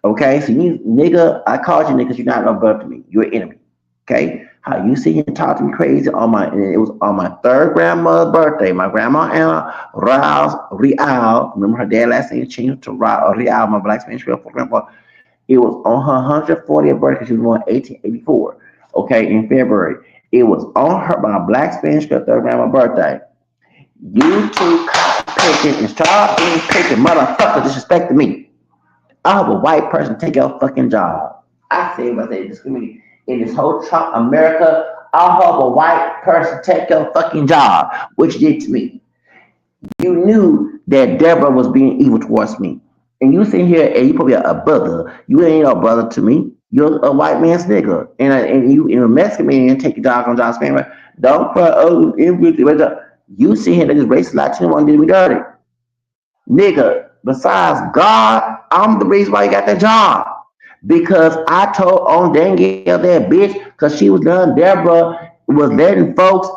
Okay, so you nigga, I called you nigga because you're not no brother to me. You're an enemy. Okay, how you sit here and talk to me crazy on my, and it was on my third grandmother's birthday. My grandma Anna Real, remember her dad last name changed to Real, my black Spanish girl for grandpa. It was on her 140th birthday. She was born in 1884. Okay, in February. It was on her my black Spanish girl third grandma's birthday. You two picking and start being picking motherfucker disrespecting me. I hope a white person take your fucking job. I say what I say this community in this whole Trump America. I hope a white person take your fucking job, which you did to me. You knew that Deborah was being evil towards me. And you sitting here and you probably a brother. You ain't no brother to me. You're a white man's nigga. And you in a Mexican man take your dog on John's family. Don't put you sit here that this racist Latino one did me dirty. Nigga, besides God, I'm the reason why you got that job. Because I told on Danielle that bitch, because she was done, Deborah was letting folks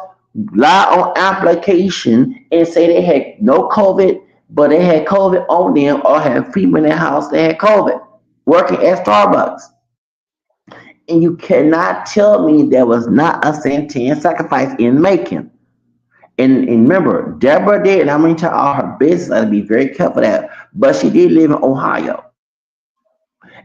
lie on application and say they had no COVID, but they had COVID on them or had people in their house that had COVID working at Starbucks. And you cannot tell me there was not a sentient sacrifice in making. And remember, Deborah did, and I'm going to tell all her business, I'll be very careful of that. But she did live in Ohio.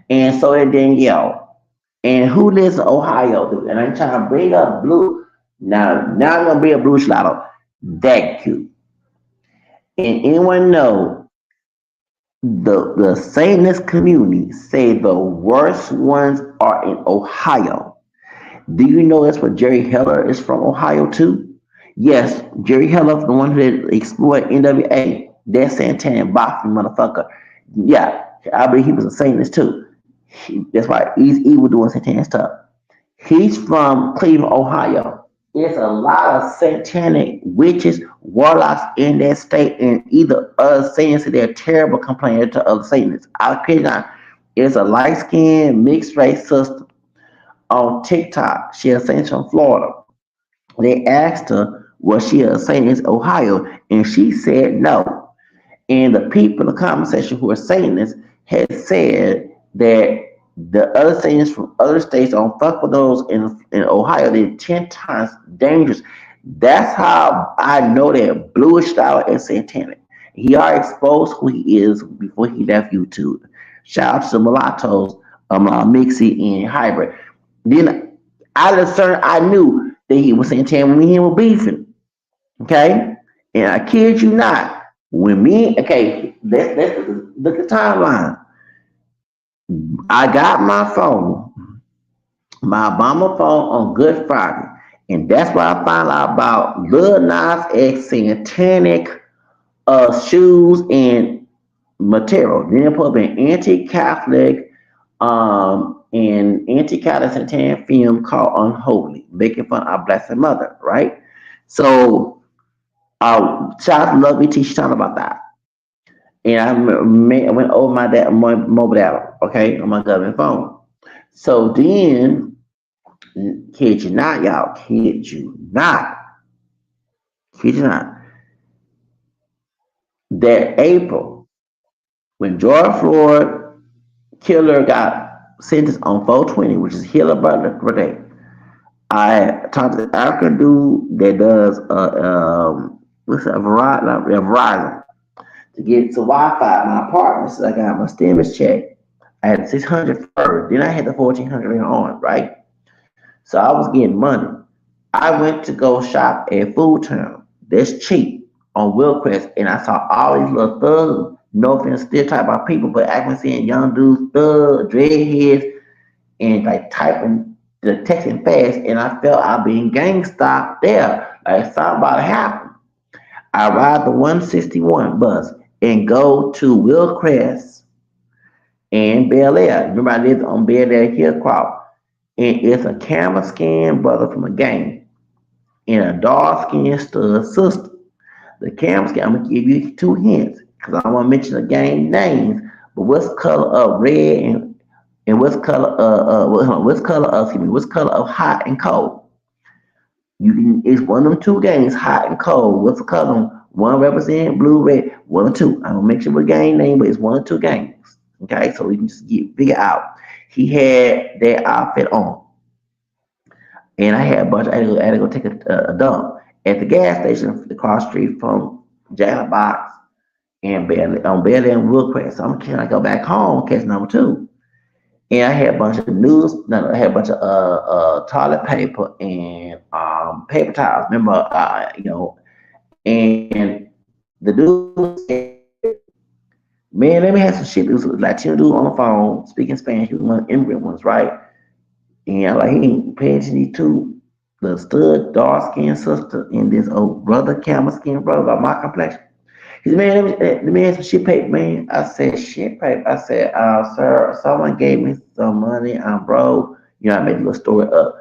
And so did Danielle. And who lives in Ohio? And I'm trying to bring up Blue. Now I'm going to bring up Blue Schlatter. That cute. And anyone know the Satanist community say the worst ones are in Ohio. Do you know that's what Jerry Heller is from Ohio too? Yes, Jerry Heller, the one who explored NWA, that Santana boxing motherfucker. Yeah, I believe he was a Satanist too. That's why he's evil doing Santana stuff. He's from Cleveland, Ohio. There's a lot of satanic witches, warlocks in that state, and either other Satanists they're terrible compared to other Satanists. I kid not. It's a light skinned mixed race sister on TikTok. She a Saint from Florida. They asked her, was she a Satanist in Ohio? And she said no. And the people in the conversation who are Satanists had said that the other Satanists from other states don't fuck with those in Ohio. They're 10 times dangerous. That's how I know that Bluish Style is satanic. He already exposed who he is before he left YouTube. Shout out to the mulattoes, Mixie and Hybrid. Then I discerned, I knew that he was satanic when he was beefing. Okay? And I kid you not, when me, okay, let's look at the timeline. I got my phone, my Obama phone on Good Friday. And that's where I found out about Lil Nas X satanic shoes and material. Then it put up an anti-Catholic and anti-Catholic satanic film called Unholy, making fun of our Blessed Mother, right? So, shout out to Love Me T, she talking about that. And I went over my mobile data, okay, on my government phone. So then, kid you not, y'all, kid you not, that April, when George Floyd killer got sentenced on 420, which is Hiller birthday, I talked to the African dude that does what's that, Verizon to get to Wi-Fi in my apartment. So I got my stimulus check. I had 600 first, then I had the 1400 later on, right? So I was getting money. I went to go shop at Food Town. That's cheap on Wilcrest, and I saw all these little thugs. No offense, still talk about people, but I was seeing young dudes, thug, dreadheads, and like typing the texting fast, and I felt I being gang stalked there. Like something about to happen. I ride the 161 bus and go to Wilcrest and Bel Air. Remember, I lived on Bel Air Hillcroft, and it's a camera scan brother from a gang and a dark skinned stud sister. The camera scan, I'm gonna give you two hints because I don't want to mention the gang names, but what's the color of red and what's color of excuse me, what's color of hot and cold? You can it's one of them two games, hot and cold. What's the color? One represent blue, red, one or two. I don't make sure what game name, but it's one or two games. Okay, so we can just get figure out. He had that outfit on, and I had a bunch. I had to go take a dump at the gas station across the street from Janet Box and on Bailey and Woodcrest. So I'm can I go back home, catch number two. And I had a bunch of news. No, I had a bunch of toilet paper and paper towels. Remember, and the dude said, "Man, let me have some shit." It was a Latino dude on the phone speaking Spanish. He was one of the immigrant ones, right? And I'm like, he ain't paying attention to two, the stud dark skinned sister and this old brother, camel skin brother about my complexion. He said, man, let me have some shit paper, man. I said, shit paper. I said, sir, someone gave me some money. I'm broke. I made a little story up.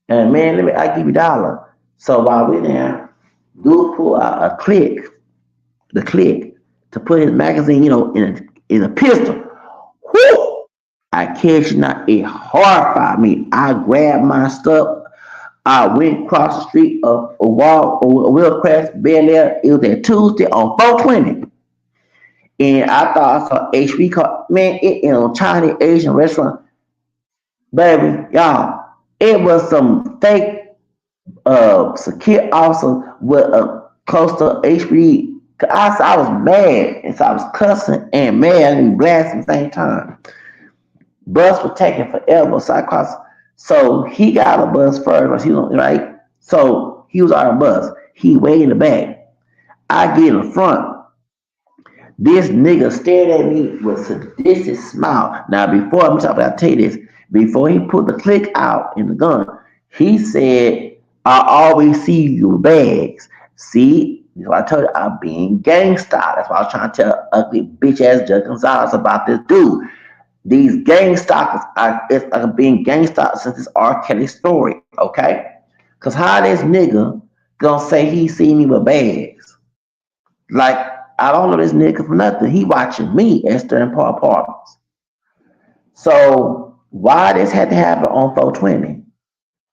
And man, I give you a dollar. So while we're there, dude pull out the click to put his magazine, in a pistol. Whoo! I kid you not, it horrified me. I grabbed my stuff. I went across the street of a wall, a Willcrest, Bel Air. It was at Tuesday on 420. And I thought I saw HB call, man, it in a Chinese Asian restaurant. Baby, y'all, it was some fake secure officer with a close to HB. I was mad, and so I was cussing and mad and blasting at the same time. Bus was taking forever, so I crossed. So he got a bus first, right? So he was on a bus. He way in the back. I get in the front. This nigga stared at me with a sadistic smile. Now, before I'm talking, I'll tell you this. Before he put the click out in the gun, he said, I always see your bags. See, that's why I told you I'm being gangsta. That's why I was trying to tell ugly bitch ass Judge Gonzalez about this dude. These gang stalkers it's like being gang stalkers since this R. Kelly story, okay? Cause how this nigga gonna say he see me with bags? Like I don't know this nigga for nothing. He watching me at Stern Park Apartments. So why this had to happen on 420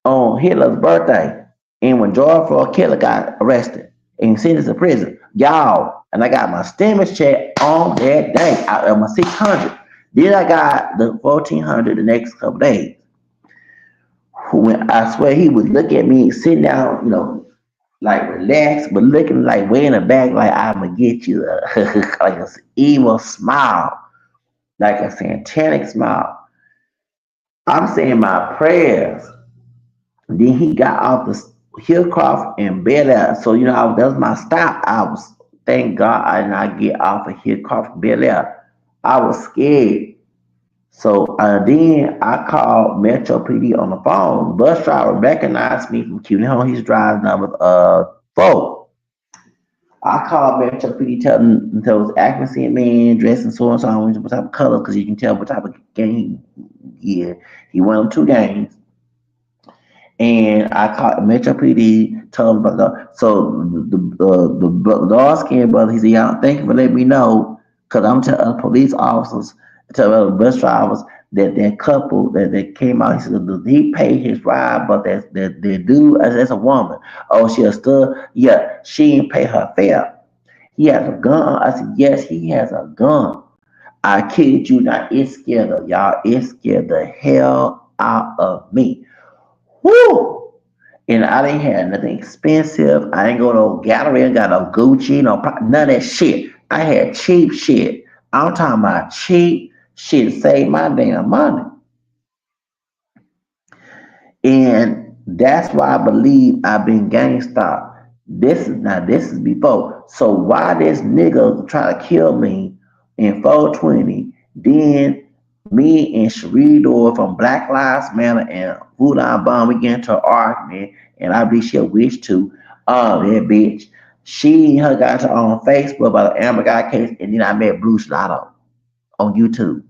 on Hitler's birthday, and when George Floyd Killer got arrested and sentenced to prison, y'all, and I got my stimulus check on that day out of my 600. Then I got the 1400 the next couple days. When I swear he would look at me sitting down, like relaxed, but looking like way in the back, like I'ma get you, like an evil smile, like a satanic smile. I'm saying my prayers. Then he got off the Hillcroft and Bel Air. So that was my stop. I was thank God I did not get off of Hillcroft and Bel Air. I was scared. So then I called Metro PD on the phone. Bus driver recognized me from Cutie Home. He's driving number 4. I called Metro PD, telling them there was accuracy man dressed in so and so, what type of color, because you can tell what type of game he won 2 games. And I called Metro PD, told him about the dark skinned brother. He said, "Y'all, thank you for letting me know, because I'm telling other police officers, tell other bus drivers that couple that came out. He said he paid his ride, but that the dude that's a woman. Oh, she a stud. Yeah, she didn't pay her fare. He has a gun. I said, yes, he has a gun. I kid you not. It scared the y'all. It scared the hell out of me. Whoo! And I didn't have nothing expensive. I didn't go to no gallery. I got no Gucci, none of that shit. I had cheap shit. I'm talking about cheap shit to save my damn money. And that's why I believe I've been GameStop. This is before. So why this nigga try to kill me in 420, then me and Cherie Dore from Black Lives Matter and Voodoo Bomb, we get into an argument, and I believe she'll wish to. That bitch. She and her got on Facebook about the Amber Guy case, and then I met Bruce Lotto on YouTube.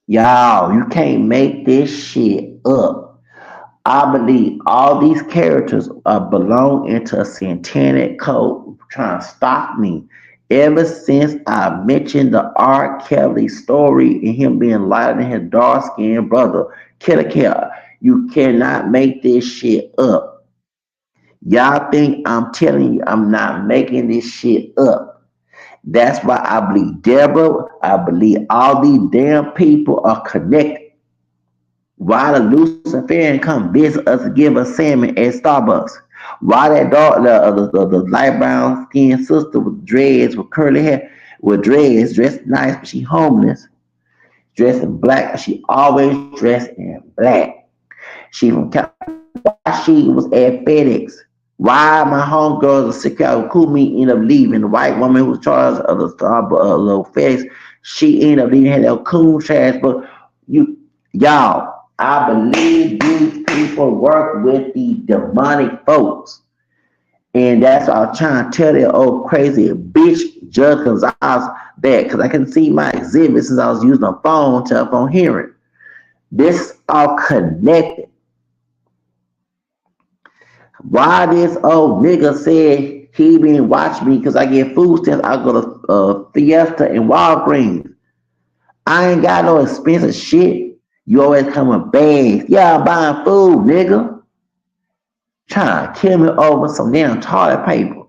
Y'all, you can't make this shit up. I believe all these characters belong into a satanic code trying to stop me. Ever since I mentioned the R. Kelly story and him being lighter than his dark skinned brother, Killer Killer, you cannot make this shit up. Y'all think I'm telling you I'm not making this shit up. That's why I believe Deborah, I believe all these damn people are connected. Why the Luciferian come visit us to give us salmon at Starbucks? Why that dog, the light brown skinned sister with dreads, with curly hair, with dreads, dressed nice, but she homeless, dressed in black. She always dressed in black. She from why she was at FedEx. Why my homegirls, the security cool me ended up leaving. The white woman who was charged of the little FedEx, she ended up leaving, had that cool trash. But y'all, I believe these people work with the demonic folks. And that's what I'm trying to tell that old crazy bitch Judge Gonzalez that, because I can see my exhibit since I was using a telephone hearing. This all connected. Why this old nigga said he been watching me because I get food stamps, I go to Fiesta and Walgreens. I ain't got no expensive shit. You always come with bags. Yeah, I'm buying food, nigga. Trying to kill me over some damn toilet paper.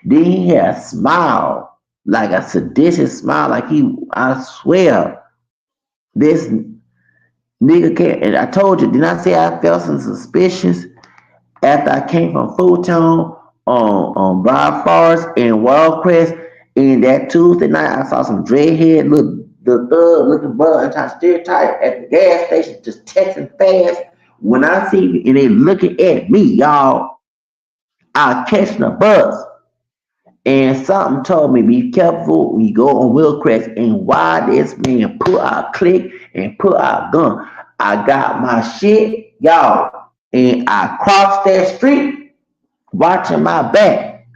Then he had a smile, like a seditious smile, like I swear, this nigga can't. And I told you, did I say I felt some suspicious after I came from Futon on Broad Forest and Wildcrest? And that Tuesday night, I saw some dreadhead the thug looking brother and trying to stereotype at the gas station, just texting fast. When I see and they looking at me, y'all, I catching a bus. And something told me, be careful when you go on Willcrest and why this man put out click and put out gun. I got my shit, y'all, and I crossed that street watching my back.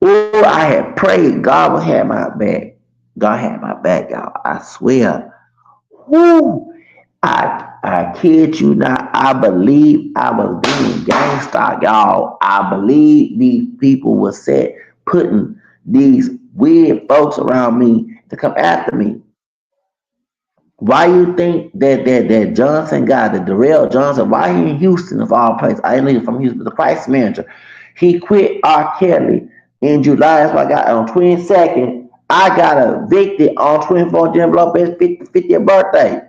Oh, I had prayed God would have my back. God had my back, y'all. I swear. Woo! I kid you not. I believe I was being gangsta, y'all. I believe these people were set putting these weird folks around me to come after me. Why you think that Johnson guy, the Darrell Johnson, why he in Houston of all places? I didn't leave from Houston, the crisis manager. He quit R. Kelly in July. That's why I got on 22nd. I got evicted on 24th December, his 50th birthday.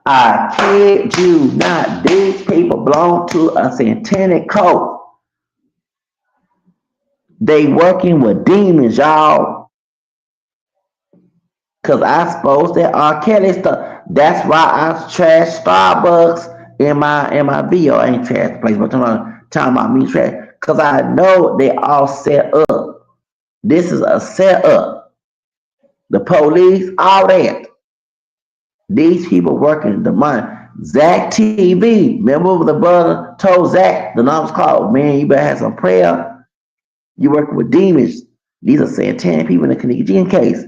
I kid you not. These people belong to a satanic cult. They working with demons, y'all. Cause I suppose that R. Kelly stuff. That's why I trash Starbucks in my video ain't trash the place, but talking about me trash. Cause I know they all set up. This is a setup. The police, all that. These people working the money. Zach TV. Remember the brother told Zach, the numbers called, man, you better have some prayer. You working with demons. These are satanic people in the Canadian case.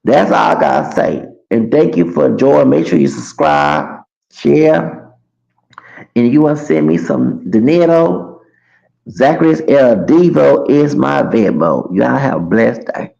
That's all I gotta say. And thank you for joining. Make sure you subscribe, share, and you want to send me some dinero. Zacharias El Devo is my Venmo. Y'all have a blessed day.